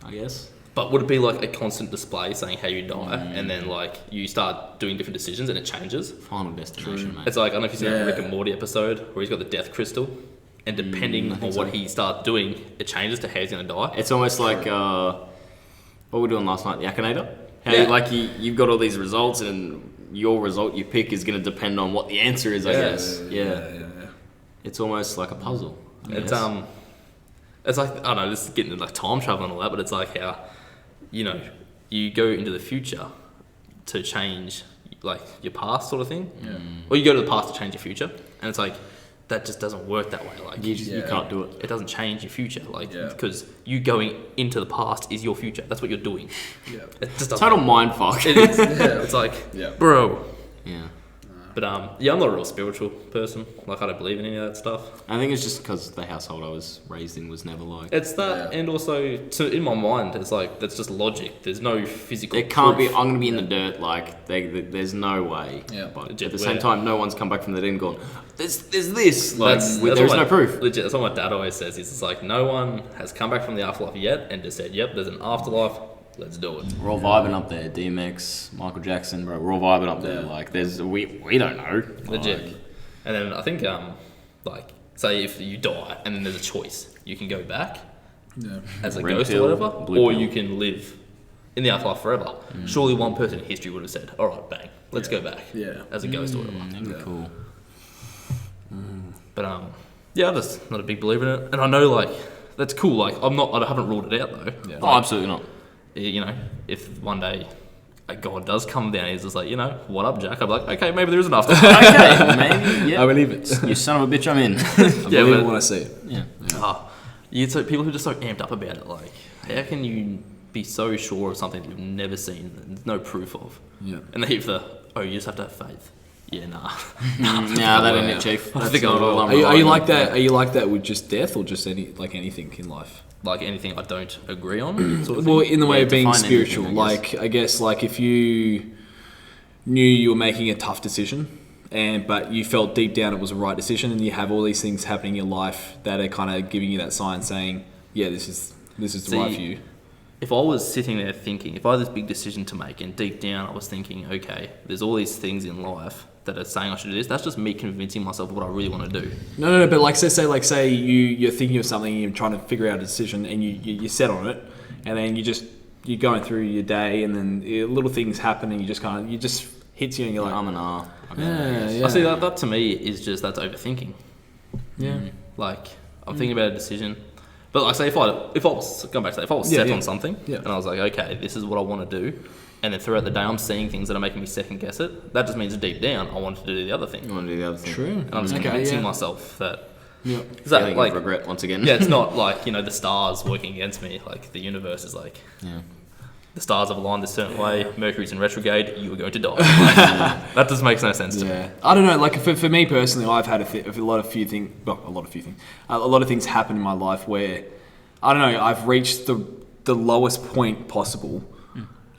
I guess. But would it be like a constant display saying how you die, and then like you start doing different decisions and it changes? Final destination, mate. It's like, I don't know if you've seen Yeah. a Rick and Morty episode where he's got the death crystal, and depending on what he starts doing, it changes to how he's gonna die. It's almost like what we were doing last night, the Akinator. How Yeah. like you've got all these results, and your result you pick is going to depend on what the answer is. I guess. Yeah. It's almost like a puzzle. I It's guess. it's like, I don't know, this is getting into like time travel and all that, but it's like how, you know, you go into the future to change like your past sort of thing, or you go to the past to change your future, and it's like that just doesn't work that way. Like You can't do it. it doesn't change your future, like Yeah. because you going into the past is your future. That's what you're doing. Yeah. It just doesn't. Total mind fuck. It is. It's like, Yeah. bro. Yeah. But yeah, I'm not a real spiritual person. Like, I don't believe in any of that stuff. I think it's just because the household I was raised in was never like. It's that, and also in my mind, it's like that's just logic. There's no physical. It can't be. proof. I'm gonna be in the dirt. Like there's no way. Yeah. But Legit, at the same where- time, no one's come back from the dead and gone. There's this. Like That's there's what no my- proof. Legit, that's what my dad always says. He's just like, no one has come back from the afterlife yet and just said, "Yep, there's an afterlife. Let's do it." We're all vibing up there. DMX, Michael Jackson, bro. We're all vibing up there. Like we don't know. Legit. Like, And then I think like, say if you die and then there's a choice, you can go back Yeah. as a Red ghost pill, or whatever, blue or pill. you can live in the afterlife forever. Surely one person in history would have said, "All right, bang, let's go back." Yeah. As a ghost or whatever. that'd be cool. But yeah, I'm just not a big believer in it, and I know like that's cool. Like I haven't ruled it out though. Yeah. Oh, absolutely not. You know, if one day a god does come down, he's just like, you know, what up, Jack? I'm like, okay, maybe there is an afterlife. Okay, maybe. Yeah. I believe it. You son of a bitch, I'm in. I believe but- it when I see it. Yeah. So people who are just so amped up about it, like, how can you be so sure of something that you've never seen, and there's no proof of? Yeah. And they hit the, oh, you just have to have faith. Yeah, nah. Nah, that ain't it, Chief. I That's think not I'll- what I'm Are you relying like on. that? Are you like that with just death or just anything in life? Like anything I don't agree on, sort of Well, thing. in the way Yeah, of being define anything, spiritual, I guess. like I guess, like if you knew you were making a tough decision, but you felt deep down it was the right decision, and you have all these things happening in your life that are kind of giving you that sign saying, yeah, this is the right for you. If I was sitting there thinking, if I had this big decision to make, and deep down I was thinking, okay, there's all these things in life that are saying I should do this, that's just me convincing myself of what I really want to do. No, but like say you're thinking of something, and you're trying to figure out a decision, and you set on it, and then you're going through your day, and then little things happen, and you just hits you, and you're like, I'm an R. yeah. I see that to me is just, that's overthinking. Yeah. Like, I'm thinking about a decision. But like, say if I was going back to that, if I was Yeah, set yeah. on something, Yeah. and I was like, okay, this is what I want to do, and then throughout the day I'm seeing things that are making me second guess it, that just means deep down I want to do the other thing. You want to do the other thing. True. And I'm just convincing myself that, Yeah. is that Feeling like, of regret once again. yeah, it's not like, you know, the stars working against me. Like, the universe is like, Yeah. the stars have aligned this certain way, Mercury's in retrograde, you are going to die. Like, that just makes no sense to me. Yeah, I don't know. Like for me personally, I've had a lot of things happen in my life where I don't know. I've reached the lowest point possible,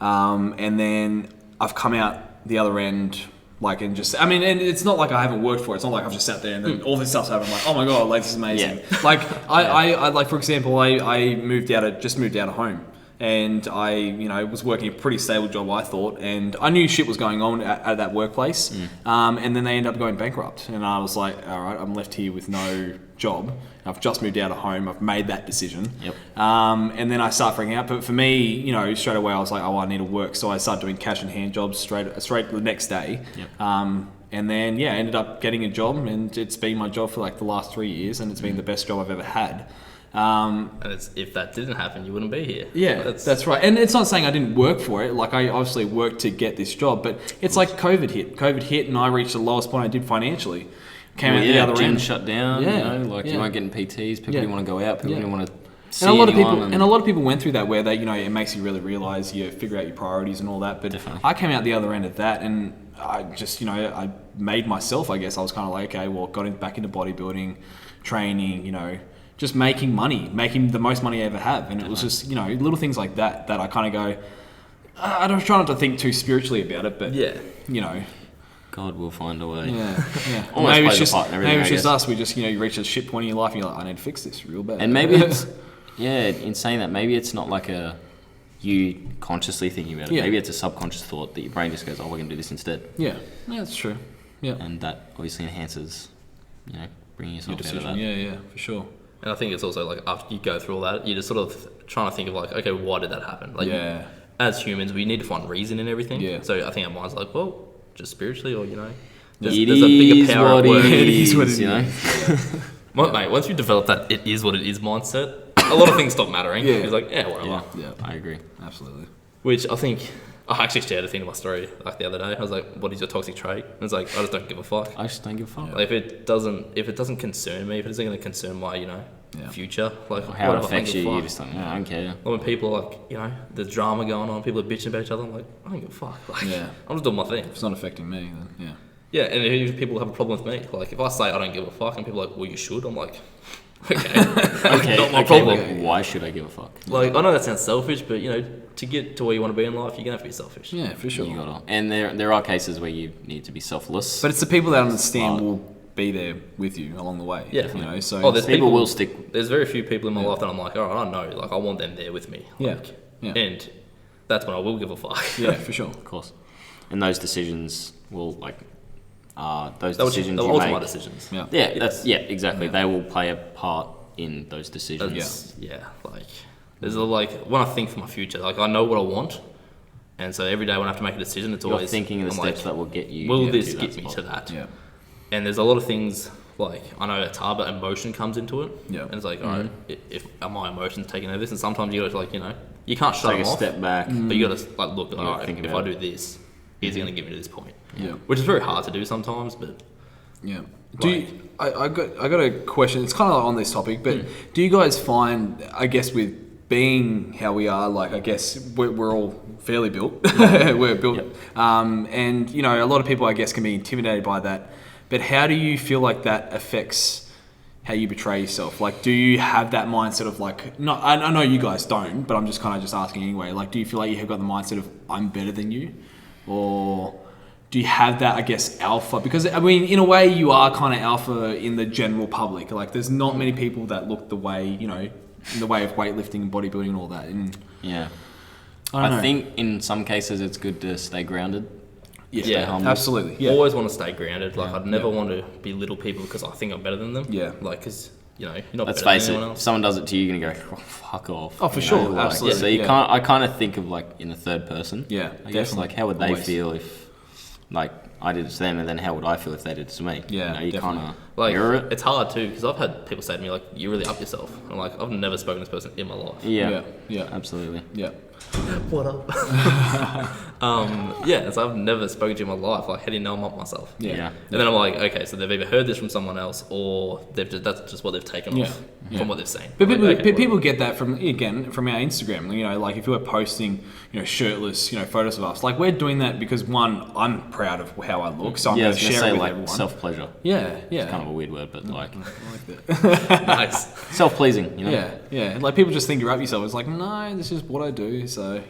and then I've come out the other end. Like, and it's not like I haven't worked for it. It's not like I've just sat there and then all this stuff's happened. I'm like, oh my god, like this is amazing. Yeah. Like I like, for example, I moved out of home. And I, was working a pretty stable job, I thought, and I knew shit was going on at that workplace. And then they ended up going bankrupt, and I was like, all right, I'm left here with no job. I've just moved out of home. I've made that decision. Yep. And then I start freaking out. But for me, straight away I was like, oh, I need to work. So I started doing cash in hand jobs straight the next day. Yep. And then I ended up getting a job, and it's been my job for like the last 3 years, and it's been the best job I've ever had. And if that didn't happen, you wouldn't be here. Yeah, that's right. And it's not saying I didn't work for it. Like, I obviously worked to get this job, but it's like COVID hit, and I reached the lowest point I did financially. Came out the other gym end. shut down. Yeah, You weren't getting PTs. People didn't want to go out. People didn't want to see And a lot of anyone. people, and a lot of people went through that where they, it makes you really realize, you figure out your priorities and all that. But Definitely. I came out the other end of that, and I just, I made myself, I guess. I was kind of like, okay, well, back into bodybuilding, training, just making money, making the most money I ever have. And it was just, little things like that I kind of go, I don't try not to think too spiritually about it, but, God will find a way. Yeah. Almost maybe plays it's a part in everything, maybe it's I just guess. us. We just, you reach a shit point in your life and you're like, I need to fix this real bad. And maybe it's, in saying that, maybe it's not like you consciously thinking about it. Yeah. Maybe it's a subconscious thought that your brain just goes, oh, we're going to do this instead. Yeah, that's true. Yeah. And that obviously enhances, bringing yourself Your out of decision. that. Yeah, for sure. And I think it's also like after you go through all that, you're just sort of trying to think of like, okay, why did that happen? Like, as humans, we need to find reason in everything. Yeah. So I think our mind's like, well, just spiritually, or there's It a bigger is power what at work. it It is what is, it is. Mate, once you develop that "it is what it is" mindset, a lot of things stop mattering. Yeah. It's like, whatever. Yeah, I agree. absolutely. Which I think I actually shared a thing in my story like the other day. I was like, "What is your toxic trait?" And it's like, I just don't give a fuck. I just don't give a fuck. Like, if it doesn't concern me, if it isn't going to concern my future, like How it whatever, affects I you, don't you give a just fuck. don't. I don't care. Like when people are like, there's drama going on, people are bitching about each other. I'm like, I don't give a fuck. Like, Yeah. I'm just doing my thing. If it's not affecting me, then yeah. Yeah, and if people have a problem with me, like if I say I don't give a fuck, and people are like, well, you should. I'm like, okay, not my problem. But why should I give a fuck? Like, I know that sounds selfish, but to get to where you want to be in life, you're gonna have to be selfish. Yeah, for sure. You gotta, and there are cases where you need to be selfless. But it's the people that understand will be there with you along the way. Yeah, So there's people will stick. There's very few people in my life that I'm like, all right, I know, like I want them there with me. Like, and that's when I will give a fuck. Yeah, for sure. Of course. And those decisions will those They'll decisions they'll you alter make. my decisions. Yeah. Exactly. They will play a part in those decisions. Like there's when I think for my future, like I know what I want, and so every day when I have to make a decision, it's You're always thinking of the I'm steps like, that will get you. will to this that get me spot. to that? Yeah. And there's a lot of things like I know it's hard, but emotion comes into it. Yeah. And it's like, all right, if are my emotions taking over this? And sometimes you gotta you can't shut Take them a off, step back. but you gotta look. You All gotta right, think if about I it. do this, is it gonna get me to this point? Yeah. Which is very hard to do sometimes, but Yeah. I got a question. It's kind of on this topic, but do you guys find, I guess, with being how we are, like I guess we're all fairly built. We're built, and a lot of people, I guess, can be intimidated by that. But how do you feel like that affects how you portray yourself? Like, do you have that mindset of like, not? I know you guys don't, but I'm just kind of just asking anyway. Like, do you feel like you have got the mindset of I'm better than you, or do you have that, I guess, alpha? Because, I mean, in a way, you are kind of alpha in the general public. Like, there's not many people that look the way, in the way of weightlifting and bodybuilding and all that. And Yeah. I don't know. think in some cases it's good to stay grounded. Yeah, humble. absolutely. Yeah. always want to stay grounded. Like I'd never want to belittle people because I think I'm better than them. Yeah. Like because you're not Let's better face than it, anyone if else. someone does it to you, you're going to go, oh, fuck off. Oh, for You sure, like, absolutely, So you yeah. can't, I kind of think of like in the third person. Yeah, I guess definitely. like how would they Always. feel if like I did it to them, and then how would I feel if they did it to me? Yeah, you kind definitely. of Like mirror it. it's hard too because I've had people say to me like, "You really up yourself." I'm like, I've never spoken to this person in my life. Yeah, Yeah. absolutely. Yeah. What up? So I've never spoken to you in my life. Like, how do you know I'm up myself? Yeah. And then I'm like, okay, so they've either heard this from someone else or that's just what they've taken off from what they've seen. But I'm people, like, okay, people get that from our Instagram. Like if we're posting, shirtless, photos of us, like we're doing that because one, I'm proud of how I look, so I'm Yeah, I going was to going to share say it with like everyone. self-pleasure. Yeah. It's kind of a weird word, but like nice. self-pleasing, Yeah. Like people just think you're up yourself. It's like, no, this is what I do. So,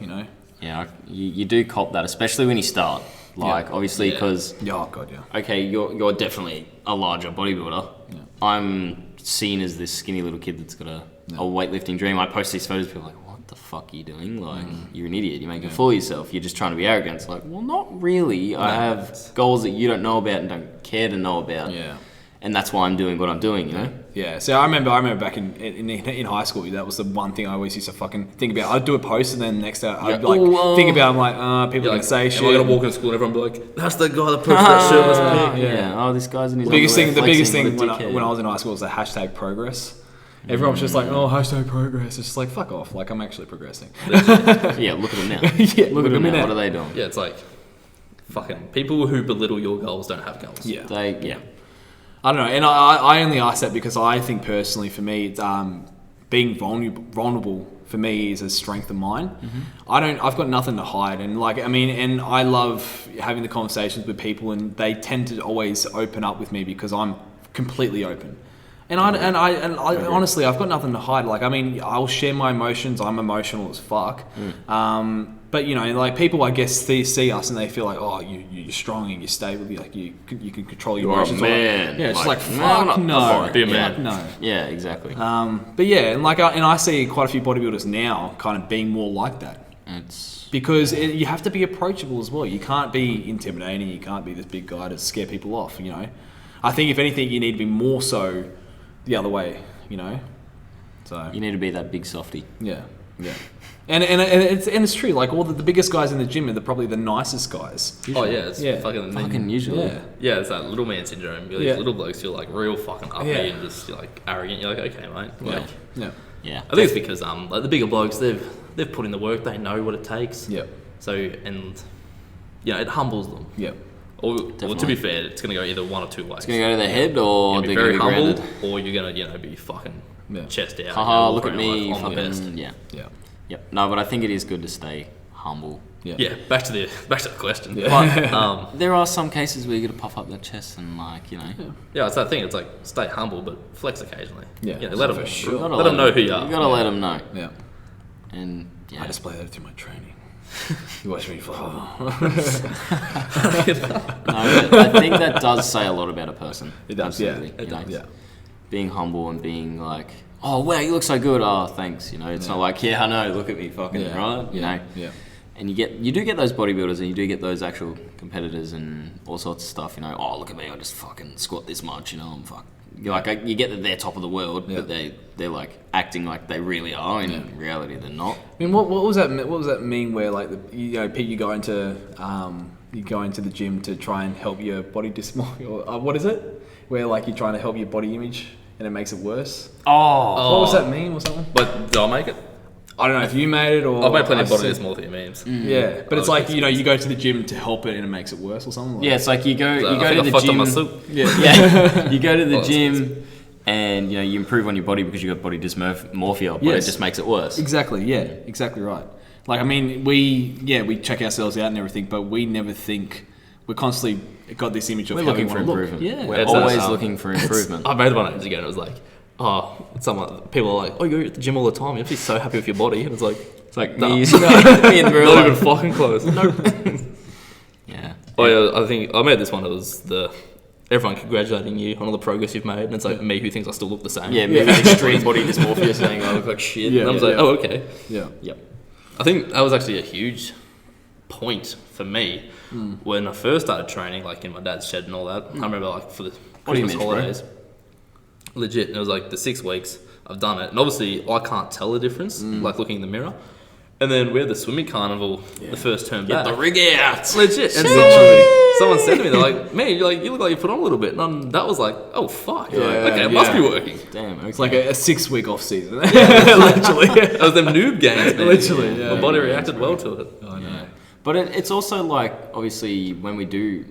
Yeah, you do cop that, especially when you start. Like, obviously, Yeah. because, Yeah, oh God, yeah. okay, you're definitely a larger bodybuilder. Yeah. I'm seen as this skinny little kid that's got a weightlifting dream. I post these photos, people are like, what the fuck are you doing? Like, you're an idiot. You're making a fool of yourself. You're just trying to be arrogant. It's like, well, not really. I have goals that you don't know about and don't care to know about. Yeah. And that's why I'm doing what I'm doing, Yeah, so I remember back in high school, that was the one thing I always used to fucking think about. I'd do a post and then next day I'd think about, I'm like, people are going to say shit. Am I going to walk into school and everyone be like, that's the guy that posted that shirtless pic? Yeah. Oh, this guy's in his The biggest underwear thing flexing, what a when I dickhead. was in high school was the hashtag progress. Everyone was just like, oh, hashtag progress. It's just like, fuck off. Like, I'm actually progressing. Yeah, look at them now. Yeah, look at them now. What are they doing? Yeah, it's like, fucking people who belittle your goals don't have goals. Yeah. Yeah. I don't know. And I only ask that because I think personally for me, it's, being vulnerable for me is a strength of mine. I've got nothing to hide, and and I love having the conversations with people, and they tend to always open up with me because I'm completely open. And I honestly, I've got nothing to hide. I'll share my emotions. I'm emotional as fuck. But people, I guess, see us and they feel like, oh, you're strong and you're stable. You can control your emotions. You're a man. Yeah, it's fuck no. Be a man. Fuck no. Yeah, exactly. But yeah, and I see quite a few bodybuilders now kind of being more like that. Because you have to be approachable as well. You can't be intimidating. You can't be this big guy to scare people off. I think if anything, you need to be more so the other way. So You need to be that big softy. yeah. And it's true. Like all the biggest guys in the gym are probably the nicest guys. Oh yeah, it's Fucking usually. Yeah. it's that little man syndrome. You're these little blokes feel like real fucking uppy and just arrogant. You're like, okay, mate. Yeah. I think it's because the bigger blokes they've put in the work. They know what it takes. Yeah. So it humbles them. Yeah. Or to be fair, it's gonna go either one or two ways. It's going to go to their head or You're they're gonna be going very to be humble, grounded. or you're gonna be fucking chest out. Haha, look at me. I'm the best. Fucking, yeah. Yeah. Yep. No, but I think it is good to stay humble. Yeah. Back to the question. Yeah. But there are some cases where you got to puff up the chest and Yeah, it's that thing. It's like stay humble, but flex occasionally. Yeah, let them for sure. let them know who you are. You got to let them know. Yeah. And yeah. I display that through my training. You watch me fall. No, but I think that does say a lot about a person. It does. Absolutely. Yeah. It does. Yeah. Being humble and being like, oh wow, you look so good. Oh, thanks. It's not like, yeah, I know. Look at me, fucking right. Yeah. And you do get those bodybuilders and you do get those actual competitors and all sorts of stuff. Oh, look at me, I just fucking squat this much. I'm fuck. You get that they're top of the world, but they're like acting like they really are. In reality, they're not. I mean, what was that? What was that mean? Where Pete, you go into the gym to try and help your body dysmorphia. What is it? Where you're trying to help your body image and it makes it worse. Oh, what was that meme or something? But did I make it? I don't know if you made it or... I've made plenty of body dysmorphia memes. Yeah, but it's you go to the gym to help it and it makes it worse or something? Yeah, it's like you go to the gym... Yeah. You go to the gym and, you improve on your body because you got body dysmorphia, but it just makes it worse. Exactly, yeah. Exactly right. We check ourselves out and everything, but we never think... We're constantly got this image of We're how looking we for want to improvement. look. Yeah. We're always looking for improvement. I made one ages ago and it was like, people are like, oh, you're at the gym all the time. You have to be so happy with your body. And it's like me in real not life. even fucking close. Nope. Yeah. Oh yeah, I think I made this one. It was everyone congratulating you on all the progress you've made, and it's like me who thinks I still look the same. Yeah, me with extreme body dysmorphia saying I look like shit. And I was like, oh okay. Yeah. Yep. I think that was actually a huge point for me when I first started training, in my dad's shed and all that. I remember for the Christmas holidays. Legit, and it was the 6 weeks I've done it, and obviously I can't tell the difference, looking in the mirror. And then we had the swimming carnival, the first term back. Get the rig out! Legit, and someone said to me, they're like, man, you look like you put on a little bit, and that was like, oh fuck, it must be working. Damn, okay. It's like a 6 week off season. Literally. It was them noob games, man. Literally, My body reacted well to it. I know. But it's also obviously when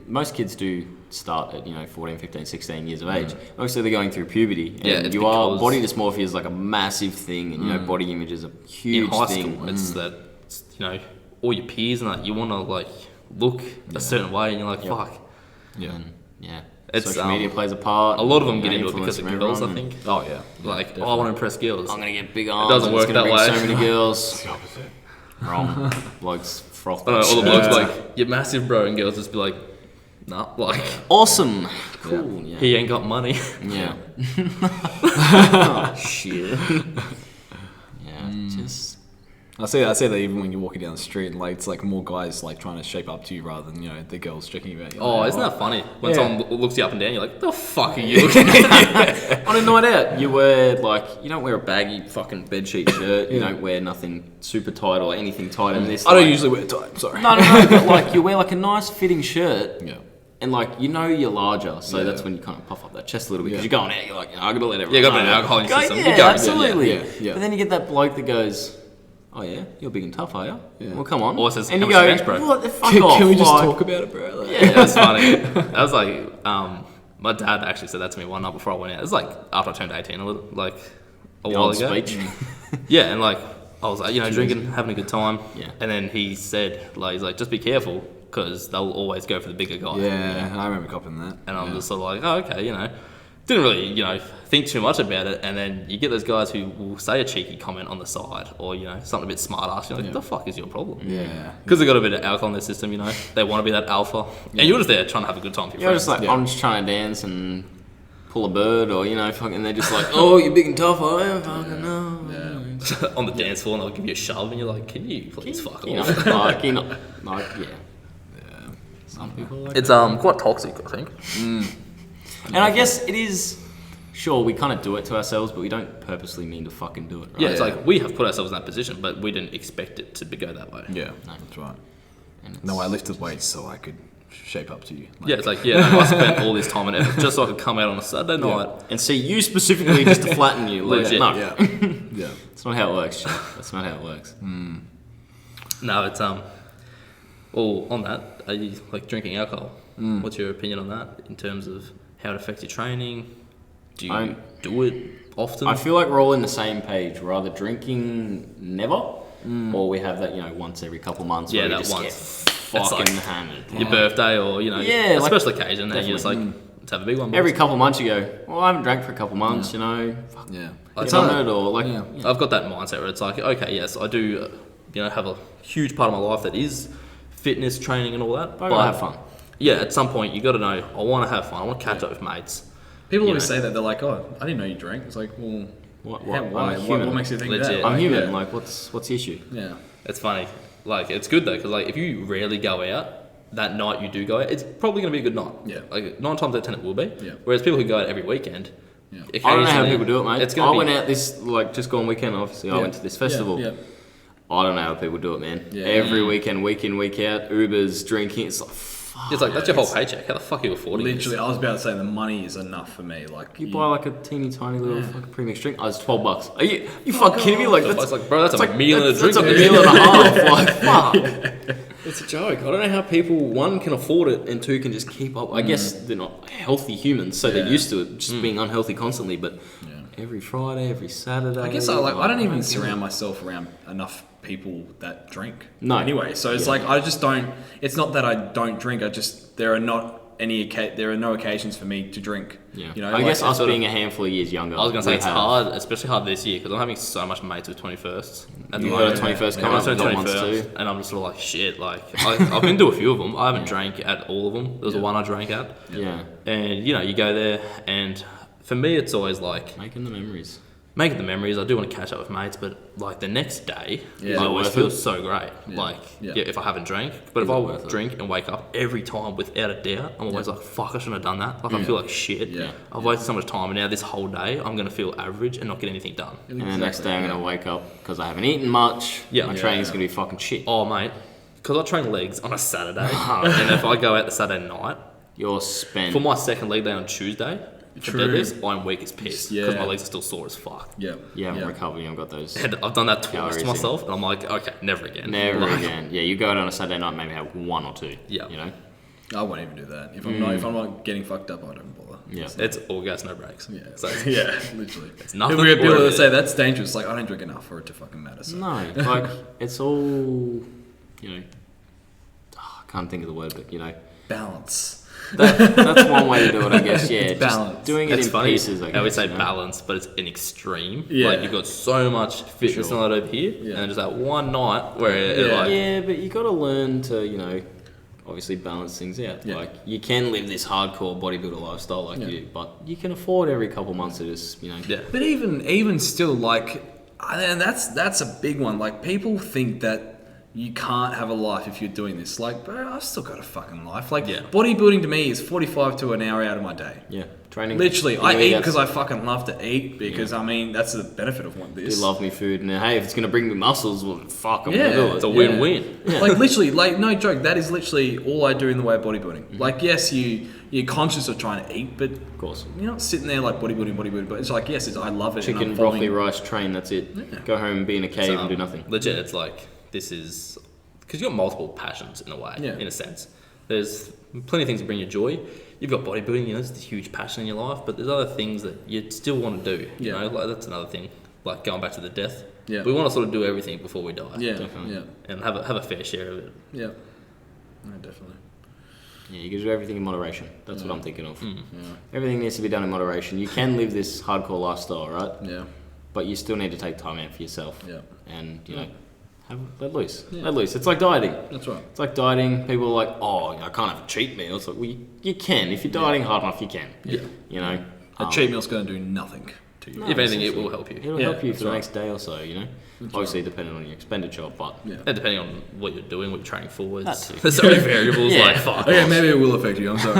most kids do start at 14, 15, 16 years of age. Obviously they're going through puberty, and body dysmorphia is like a massive thing, and body image is a huge in high thing. school, it's that all your peers and that you want to look a certain way, and you're like, fuck. Yeah, yeah. It's, Social media plays a part. A lot of them get into it because of girls, I think. Oh yeah. I want to impress girls. I'm gonna get big arms. It doesn't and work it's gonna that bring way. So many girls. It's the opposite. Wrong. Blokes froth. I don't know, all the blokes you're massive, bro, and girls just be like, nah, awesome. Cool. Yeah. he ain't got money. Yeah. Oh, shit. Yeah. Just. I see that even when you're walking down the street and it's more guys trying to shape up to you rather than the girls checking you out. Oh, isn't that funny? When someone looks you up and down, you're like, the fuck are you looking at? On a night out, you wear you don't wear a baggy fucking bedsheet shirt. You don't wear nothing super tight or anything tight in this. I don't usually wear tight. Sorry. No, but you wear a nice fitting shirt. Yeah. And you're larger, so that's when you kind of puff up that chest a little bit because you're going out. You're like, I gotta let everyone. Yeah, got a bit of alcohol in your system. Yeah, Go. absolutely. Yeah. But then you get that bloke that goes, "Oh yeah, you're big and tough, are you? Yeah. Well, come on." Or says, and "How you much go, bench, bro?" "What the fuck Can off?" we just talk about it, bro? Yeah, That's funny. That was my dad actually said that to me one night before I went out. It was after I turned 18, a The while old ago. speech. Yeah, and like I was like, drinking, having a good time. Yeah. And then he said, like, he's like, just be careful because they'll always go for the bigger guy. Yeah, I remember copping that. And I'm just sort of like, oh, okay, didn't really, think too much about it. And then you get those guys who will say a cheeky comment on the side or, something a bit smart ass. You're like, what the fuck is your problem? Yeah. Because they've got a bit of alcohol in their system, They want to be that alpha. And you're just there trying to have a good time with your You're friends. just like, I'm just trying to dance and pull a bird or, fucking, they're just like, oh, you're big and tough. I am fucking no. Yeah. on the dance floor and they'll give you a shove and you're like, can you please fuck You know, off? yeah. Some people like It's quite toxic, I think. And I guess it is, sure, we kind of do it to ourselves, but we don't purposely mean to fucking do it, right? Yeah, it's like we have put ourselves in that position, but we didn't expect it to go that way. Yeah, that's right. No, I lifted weights so I could shape up to you. Yeah, it's like, I spent all this time and effort just so I could come out on a Saturday night. And see you specifically just to flatten you. Like, Legit. no. Yeah. Yeah. That's not how it works, Jack. That's not how it works. No, it's well, on that, are you like drinking alcohol? What's your opinion on that in terms of how it affects your training? Do you do it often? I feel like we're all in the same page. We're either drinking never, or we have that, once every couple of months where we that just once. get fucking hammered. Your birthday or, a like, special occasion, and you're just like, let's have a big one. boys. Every couple of months you go, well, I haven't drank for a couple of months, fuck, Yeah. get on it, or like, I've got that mindset where it's like, okay, yes, I do, have a huge part of my life that is fitness, training, and all that. I gotta have fun. Yeah, at some point you got to know, I want to have fun. I want to catch up with mates. People always say that. They're like, oh, I didn't know you drank. It's like, well, why? I'm What human. makes you think Legit. that? I'm Like, human. yeah. Like, what's the issue? Yeah. It's funny. Like, it's good though, because like if you rarely go out, that night you do go out, it's probably going to be a good night. Yeah. Like 9 times out of 10 it will be. Yeah. Whereas people who go out every weekend, Yeah. I don't know how occasionally, people do it, mate. It's I went out this, just gone weekend, obviously. I Yeah. went to this festival. Yeah. I don't know how people do it, man. Yeah. Every weekend, week in, week out, Ubers, drinking. It's like, fuck. It's like, that's your whole paycheck. How the fuck are you affording Literally, this? I was about to say the money is enough for me. Like, You buy like a teeny tiny little fucking premix drink. Oh, it's $12. Are you fucking kidding me? Like, It's like, bro, that's a meal and a That's drink. a meal and a half. Like, fuck. It's a joke. I don't know how people, one, can afford it, and two, can just keep up. I guess they're not healthy humans, so they're used to it, just being unhealthy constantly. But every Friday, every Saturday. I guess I don't even surround myself around enough people that drink. No. Anyway, so it's like I just don't. It's not that I don't drink. There are no occasions for me to drink. Yeah. You know, I guess us sort of- being a handful of years younger. I was going to say we it's have- hard, especially hard this year, because I'm having so much mates with 21st. At the You've moment. got a 21st Yeah, coming up. I'm We've got ones 21st, too. and I'm just sort of like, shit, like, I've been to a few of them. I haven't drank at all of them. There was the one I drank at. Yeah. And, you go there, and for me, it's always like, Making the memories. making the memories. I do want to catch up with mates, but like the next day, Yeah. I always Worth feel it? so great. Yeah. Like, Yeah. if I haven't drank, but if Is it I worth it? drink and wake up every time without a doubt, I'm always like, fuck, I shouldn't have done that. Like, I feel like shit. Yeah. I've wasted so much time, and now this whole day, I'm going to feel average and not get anything done. And the next day I'm going to wake up because I haven't eaten much. Yeah. My Yeah, training's going to be fucking shit. Oh, mate, because I train legs on a Saturday, and if I go out the Saturday night, You're spent. for my second leg day on Tuesday, for True. deadlifts, I'm weak as piss because Yeah. my legs are still sore as fuck. Yeah. You haven't recovered. You haven't got those. And I've done that twice Calories to in. myself, and I'm like, okay, never again. Never Like, again. Yeah, you go out on a Saturday night, maybe have one or two. Yeah. You know? I won't even do that. If I'm not getting fucked up, I don't bother. Yeah. It's all gas, no brakes. Yeah. So it's, Yeah. Literally. it's nothing. People or that it say is. that's dangerous. Like I don't drink enough for it to fucking matter. So. No. Like, it's all, I can't think of the word, but, Balance. that's one way to do it, I guess. Yeah. It's just balance. doing it It's in funny pieces, I guess. how we say you know? balance, but it's an extreme. Yeah. Like you've got so much fitness Sure. on it over here, Yeah. and then just that one night where it Yeah. like, Yeah, but you got to learn to, obviously balance things out. Yeah. Like, you can live this hardcore bodybuilder lifestyle like Yeah. you, but you can afford every couple months to just, yeah. But even still, like, and that's a big one. Like people think that you can't have a life if you're doing this. Like, bro, I've still got a fucking life. Like, Yeah. bodybuilding to me is 45 to an hour out of my day. Yeah. Training. Literally, You I know, eat that's- because I fucking love to eat. Because I mean, that's the benefit of one this. do love me food, and hey, if it's gonna bring me muscles, well, fuck, I'm Yeah. gonna do it. It's a win-win. Like literally, like no joke. That is literally all I do in the way of bodybuilding. Like, yes, you're conscious of trying to eat, but Of course. you're not sitting there like bodybuilding. But it's like, yes, I love it. and Chicken, I'm broccoli, following- rice, train. That's it. Yeah. Go home, be in a cave, So, and do nothing. Legit, it's like this is because you've got multiple passions in a way, Yeah. in a sense. There's plenty of things that bring you joy. You've got bodybuilding, it's a huge passion in your life, but there's other things that you still want to do. You Yeah. know, like that's another thing. like going back to the death. Yeah. We want to sort of do everything before we die. Yeah, Definitely. yeah, And have a fair share of it. yeah. No, definitely. Yeah, you can do everything in moderation. That's what I'm thinking of. Yeah, Everything needs to be done in moderation. You can live this hardcore lifestyle, right? yeah, But you still need to take time out for yourself. yeah. And, let loose. Yeah. Let loose. It's like dieting. That's right. It's like dieting. People are like, oh, I can't have a cheat meal. It's like, well, you can. If you're dieting hard enough, you can. Yeah. You know? A cheat meal's going to do nothing to you. No, If anything, it essentially. will help you. It'll Yeah, help you that's for the right. next day or so, you know? That's Obviously, depending on your expenditure, but... Yeah. And depending on what you're doing, what you're training for, That's it's, it. there's so many variables. Yeah. Like, fuck. Okay, maybe it will affect you. I'm sorry.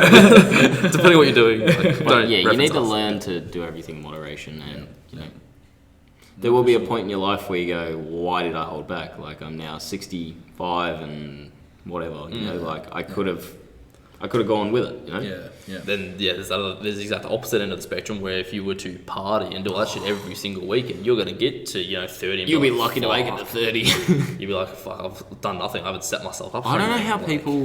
Depending on what you're doing. Like, But don't yeah, you reference need to us. learn to do everything in moderation, and you know, there will be a point in your life where you go, "Why did I hold back? Like I'm now 65 and whatever. You know, like I could have gone with it. You know, Yeah, yeah. Then there's the exact opposite end of the spectrum where if you were to party and do all that shit every single weekend, you're gonna get to 30. And you'll be like, lucky to make it to "Fuck." 30. You'd be like, fuck, I've done nothing. I haven't set myself up. I don't know how Like, people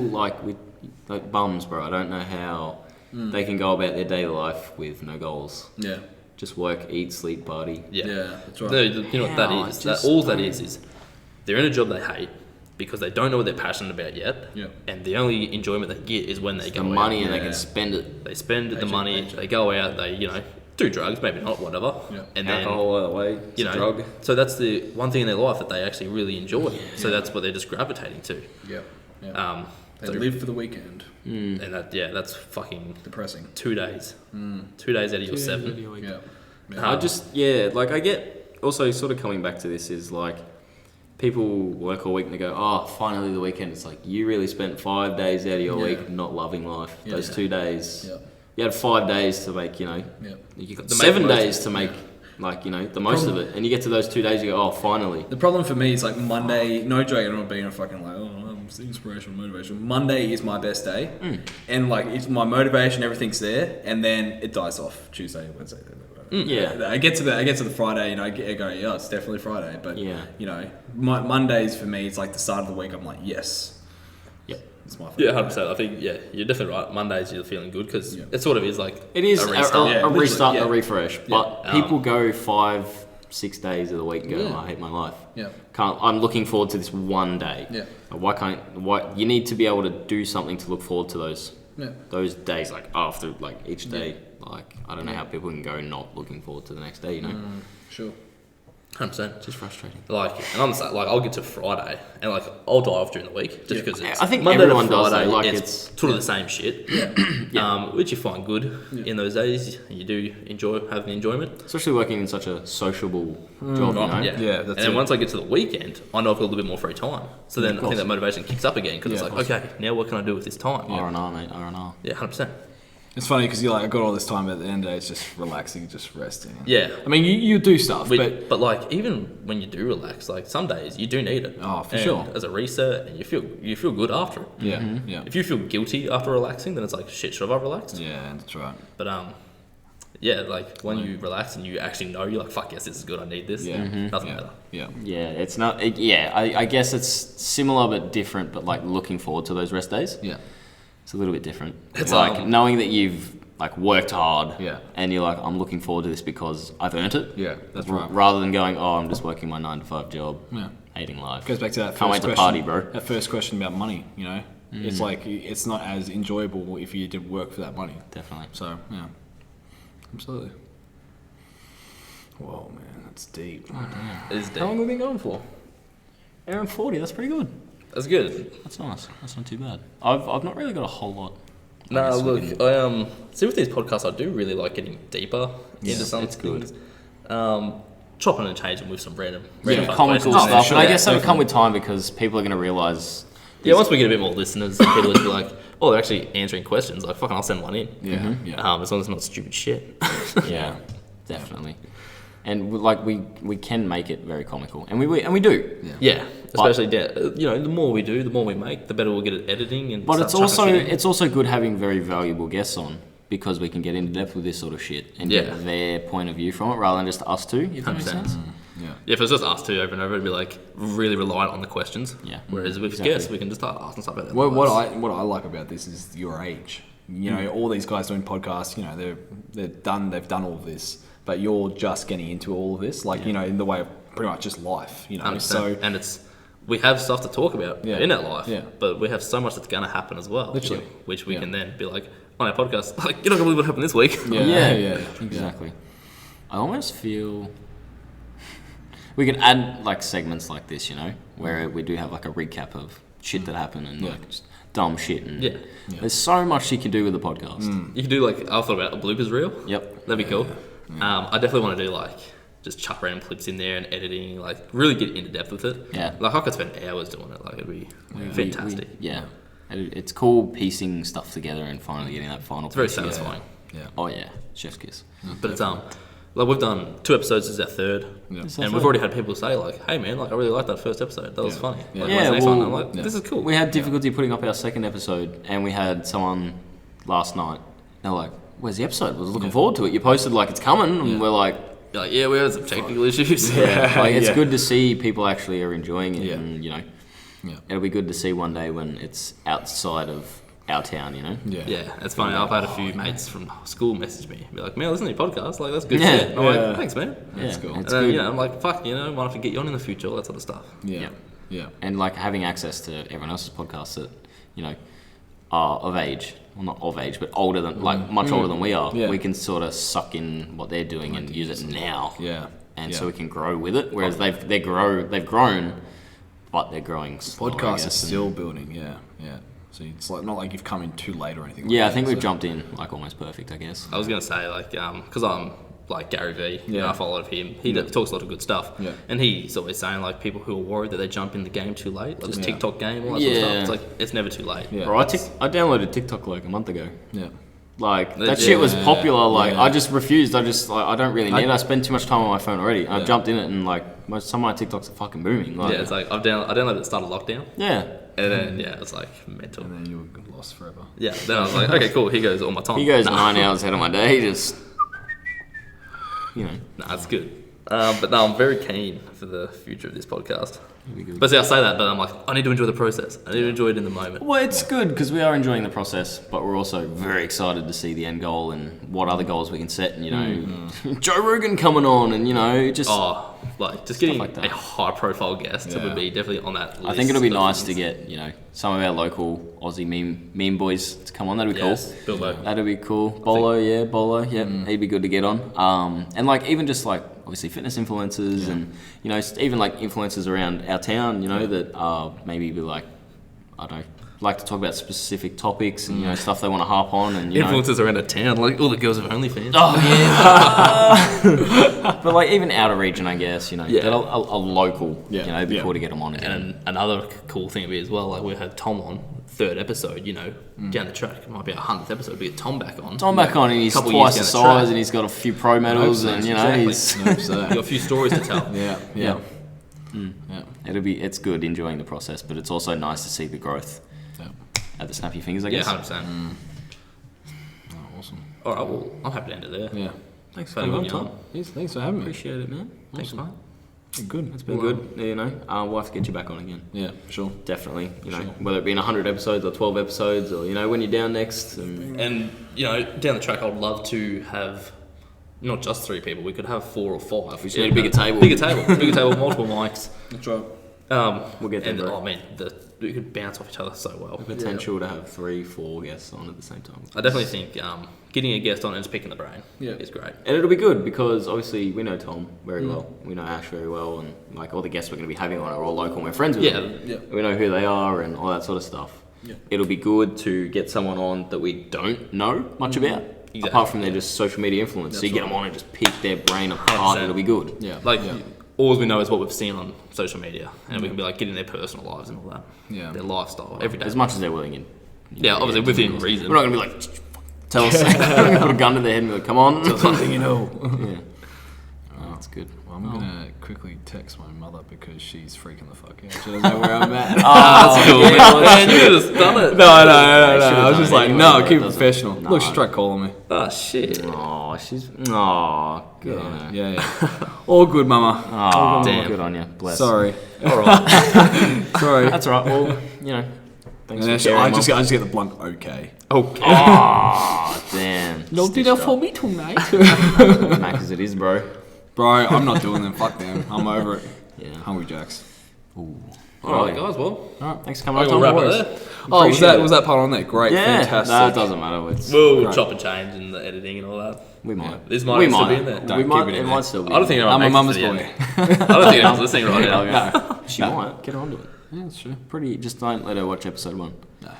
like bums, bro. I don't know how they can go about their daily life with no goals. Yeah. Just work, eat, sleep, party. Yeah, Yeah, that's right. No, you know what that How? is? Just All that don't- is they're in a job they hate because they don't know what they're passionate about yet. Yeah. And the only enjoyment they get is when they The go money out. and they Yeah. can spend it. They spend the Paycheck, money. paycheck. They go out. They do drugs, maybe not, whatever. Yeah. And then Alcohol either way, it's a drug. So that's the one thing in their life that they actually really enjoy. So that's what they're just gravitating to. Yeah. Yeah. They live for the weekend. And that's fucking Depressing. 2 days. 2 days out of your 7. Yeah. I get also sort of coming back to this is like people work all week and they go, oh, finally the weekend. It's like you really spent 5 days out of your Yeah. week not loving life. Yeah. Those 2 days, Yeah. you had 5 days to make, Yeah. You got to make 7 the most days to make the most of it. And you get to those 2 days, you go, oh, finally. The problem for me is like Monday, no joke, I'm not being a fucking like, I'm inspirational, motivation. Monday is my best day. And like, it's my motivation, everything's there. And then it dies off Tuesday, Wednesday. Yeah. I get to the Friday and I go, yeah, it's definitely Friday. But, Yeah. Mondays for me, it's like the start of the week. I'm like, yes. Yep. It's my Yeah, favorite 100%. I think, you're definitely right. Mondays you're feeling good because Yeah. it sort of is like It is a restart. Yeah, a restart, literally, a yeah. refresh. But Yeah. people go 5-6 days of the week and go, Yeah. oh, I hate my life. Yeah. I'm looking forward to this one day. Yeah. You need to be able to do something to look forward to Yeah. those days, like after each day. I don't know how people can go not looking forward to the next day, Sure. 100%. It's just frustrating. And I'm the same, I'll get to Friday and I'll die off during the week just Yeah. because it's I think Monday everyone to does Friday, though, like, it's it's- sort of the same shit. Which you find good in those days. You do have the enjoyment. Especially working in such a sociable job, Yeah, Yeah, that's and then it. once I get to the weekend, I know I've got a little bit more free time. So then I think that motivation kicks up again because Yeah, it's of like, okay, now what can I do with this time? R&R, mate, R&R. Yeah, 100%. It's funny because you're like, I got all this time, but at the end of the day, it's just relaxing, just resting. Yeah. I mean, you do stuff, But even when you do relax, some days you do need it. Oh, for And sure. As a reset, and you feel good after it. yeah, yeah, If you feel guilty after relaxing, then it's like, shit, should I have relaxed? yeah, that's right. But when you relax and you actually know, you're like, fuck yes, this is good, I need this. Yeah. Nothing Yeah, better. yeah, Yeah, it's not. I guess it's similar but different. But looking forward to those rest days, yeah. it's a little bit different. It's It's like knowing that you've worked hard, Yeah. and you're like, I'm looking forward to this because I've earned it. Yeah, that's right. Rather than going, oh, I'm just working my 9-to-5 job, Yeah. hating life. Goes back to that. Can't wait first to party, question- bro. That first question about money. It's like it's not as enjoyable if you didn't work for that money. Definitely. So yeah, absolutely. Whoa, man, that's deep. It is deep. How long have we been going for? Hour and 40. That's pretty good. That's good. That's nice. That's not too bad. I've not really got a whole lot. I No, guess we look, can- I see with these podcasts, I do really like getting deeper into some it's good. things. Chopping and changing with some random comical fluctuations. stuff. sure. But I Yeah, guess that'll come with time because people are going to realise. Yeah, once we get a bit more listeners, people will be like, oh, they're actually answering questions. Like, fucking, I'll send one in. Yeah, yeah. As long as it's not stupid shit. Yeah, definitely. And we can make it very comical, and we do. Yeah, especially the more we do, the more we make, the better we'll get at editing. And But start chucking shit in. it's also good having very valuable guests on because we can get into depth with this sort of shit and Yeah. get their point of view from it rather than just us two. If that makes 100%. sense. Yeah. Yeah, if it's just us two over and over, it'd be really reliant on the questions. Yeah. Whereas with Exactly. guests, we can just start asking stuff about their What lives. I like about this is your age. All these guys doing podcasts. They've done all of this. but you're just getting into all of this, like, you know, in the way of pretty much just life, you know. 100%. So, and we have stuff to talk about in our life, but we have so much that's going to happen as well, literally, which we can then be like, on our podcast, like, you're not going to believe what happened this week. Exactly. I almost feel we could add like segments like this, you know, where we do have like a recap of shit that happened and like just dumb shit. And there's so much you can do with the podcast. You can do like, I thought about a bloopers reel. Yep. That'd be cool. I definitely want to do like, just chuck random clips in there and editing, like really get into depth with it. Yeah. Like I could spend hours doing it. Like it'd be fantastic. It's cool piecing stuff together and finally getting that final. It's very satisfying. Oh yeah, chef's kiss. But it's like we've done 2 episodes. This is our 3rd, and we've already had people say like, "Hey man, like I really liked that first episode. That was funny." Like, what's the next one? I'm like, this is cool. We had difficulty putting up our 2nd episode, and we had someone last night. They're like, "Where's the episode? I was looking forward to it. You posted like it's coming," and we're like. Yeah, we had some technical issues. Like it's good to see people actually are enjoying it, and you know, it'll be good to see one day when it's outside of our town, you know. Yeah, it's funny. I've had a few mates from school message me, be like, "Man, listen to your podcast. Like that's good shit." And I'm like, "Thanks, man." That's cool. And then, you know, I'm like, "Fuck, you know, why don't I get you on in the future?" All that sort of stuff. Yeah. And like having access to everyone else's podcasts that you know are of age. Well, not of age, but older than, like, much older than we are. We can sort of suck in what they're doing and use it now. And so we can grow with it. Whereas they've grown, but they're growing slower. Podcast is still building. So it's like not like you've come in too late or anything. I think we've jumped in like almost perfect, I guess. I was gonna say like, because I'm like Gary V. I follow a lot of him. He talks a lot of good stuff. And he's always saying like people who are worried that they jump in the game too late, like this TikTok game, all that sort of stuff. It's like it's never too late. Bro, I downloaded TikTok like a month ago. Like that shit was popular. Like I just refused. I don't really need it. I spend too much time on my phone already. I jumped in it and like some of my TikToks are fucking booming. Like, it's like I downloaded it at the start of lockdown. And then it's like mental. And then you were lost forever. Then I was like, okay, cool. Here goes all my time. He goes 9 hours ahead of my day. Just. You know. Nah, it's good. But no, I'm very keen for the future of this podcast. But see, I say that, but I'm like, I need to enjoy the process. I need to enjoy it in the moment. Well, it's good because we are enjoying the process, but we're also very excited to see the end goal and what other goals we can set. And, you know, Joe Rogan coming on and, you know, just... just getting like a high-profile guest would be definitely on that list. I think it'll be nice to get, you know, some of our local Aussie meme boys to come on. That'd be cool. Bilbo. That'd be cool. Bolo, he'd be good to get on. And like even just like obviously fitness influencers and you know even like influencers around our town, you know that maybe be like I don't know. Like to talk about specific topics and you know stuff they want to harp on and you influencers around a town like all the girls have OnlyFans. But like even out of region, I guess you know, that a local, you know, it'd be cool to get them on again. And another cool thing would be as well, like we had Tom on 3rd episode, you know, down the track it might be our 100th episode, but get Tom back on. And he's twice the size and he's got a few pro medals and you know he's got a few stories to tell. It's good enjoying the process, but it's also nice to see the growth. At the snappy fingers, I guess. 100%. Awesome. All right, well, I'm happy to end it there. Thanks for coming on, Tom. Thanks for having me. Appreciate it, man. Thanks, mate. Good. It's been good. You know, we'll have to get you back on again. Yeah, sure. Definitely. You know, whether it be in 100 episodes or 12 episodes, or you know, when you're down next. And you know, down the track, I'd love to have not just 3 people. We could have 4 or 5. We just need a bigger table. Bigger table, multiple mics. That's right. We'll get there. And oh man, we could bounce off each other so well. The potential to have 3, 4 guests on at the same time. I definitely think getting a guest on and just picking the brain is great. And it'll be good because obviously we know Tom very well. We know Ash very well, and like all the guests we're going to be having on are all local. And we're friends with them. We know who they are and all that sort of stuff. It'll be good to get someone on that we don't know much about. Exactly. Apart from their just social media influence. So you get them on and just pick their brain apart. 100%. It'll be good. All we know is what we've seen on social media, and we can be like getting their personal lives and all that, their lifestyle every day, as much as they're willing. Obviously within reason. We're not gonna be like, tell us, put a gun to their head and be like, come on, tell something you know. That's good. Well, I'm gonna quickly text my mother because she's freaking the fuck out. She doesn't know where I'm at. That's cool, man. You could have done it. No. I was just like, no, keep it professional. Look, she tried calling me. Oh shit. Good on her. Yeah. All good, mama. Oh, damn. Good on you. Bless. Sorry. All right. Sorry. That's all right. Well, you know. Thanks for I just get the blunt okay. Okay. Oh, damn. No dinner for me tonight. Macca's it is, bro. Bro, I'm not doing them. Fuck them. I'm over it. Yeah. Hungry Jacks. Ooh. All right, guys. Well, All right, thanks for coming on, we'll Tom. wrap No it worries. there. Oh, Appreciate was that part on there? Great, Yeah, fantastic. no, it doesn't matter. It's, We'll Right. chop and change in the editing and all that. we might. This might we still might. be in there. We Don't might. keep it It in might there. still be. I don't think anyone I'm a makes mama's it to the boy. end. I don't think anyone's listening right now. Yeah. She No. might. Get her onto it. Yeah, that's true. Pretty. Just don't let her watch episode 1. No.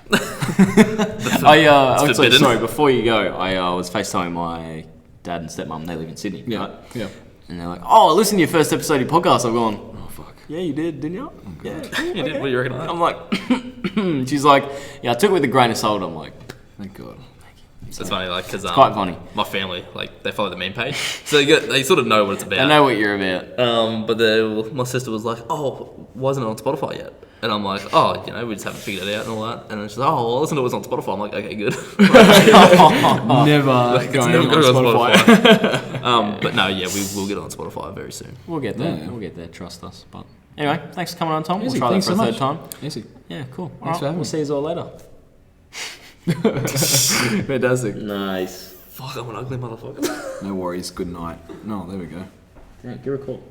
Actually, forbidden. sorry. Before you go, I was FaceTiming my dad and stepmom. They live in Sydney. Yeah. Right? Yeah. And they're like, "Oh, I listened to your first episode of your podcast." I've gone, "Oh fuck, yeah, you did, didn't you?" Yeah. You did. What do you reckon of that? I'm like, she's like, "Yeah, I took it with a grain of salt." I'm like, Thank God. It's funny, like, because quite funny. my family, like, they follow the meme page, so they sort of know what it's about. I know what you're about. But my sister was like, "Oh, why isn't it on Spotify yet?" And I'm like, "Oh, we just haven't figured it out and all that." And then she's like, "Oh, well, I'll listen to what's on Spotify." I'm like, "Okay, good." Never It's going never on gonna go Spotify. Spotify. But no, yeah, we will get on Spotify very soon. We'll get there. Yeah. We'll get there. Trust us. But anyway, thanks for coming on, Tom. Easy, We'll try that thanks for a so third much. time. Easy. Yeah, cool. Thanks All right, for having we'll me. see you all later. Fantastic. Nice. Fuck, I'm an ugly motherfucker. No worries. Good night. No, there we go. Yeah, give her a call.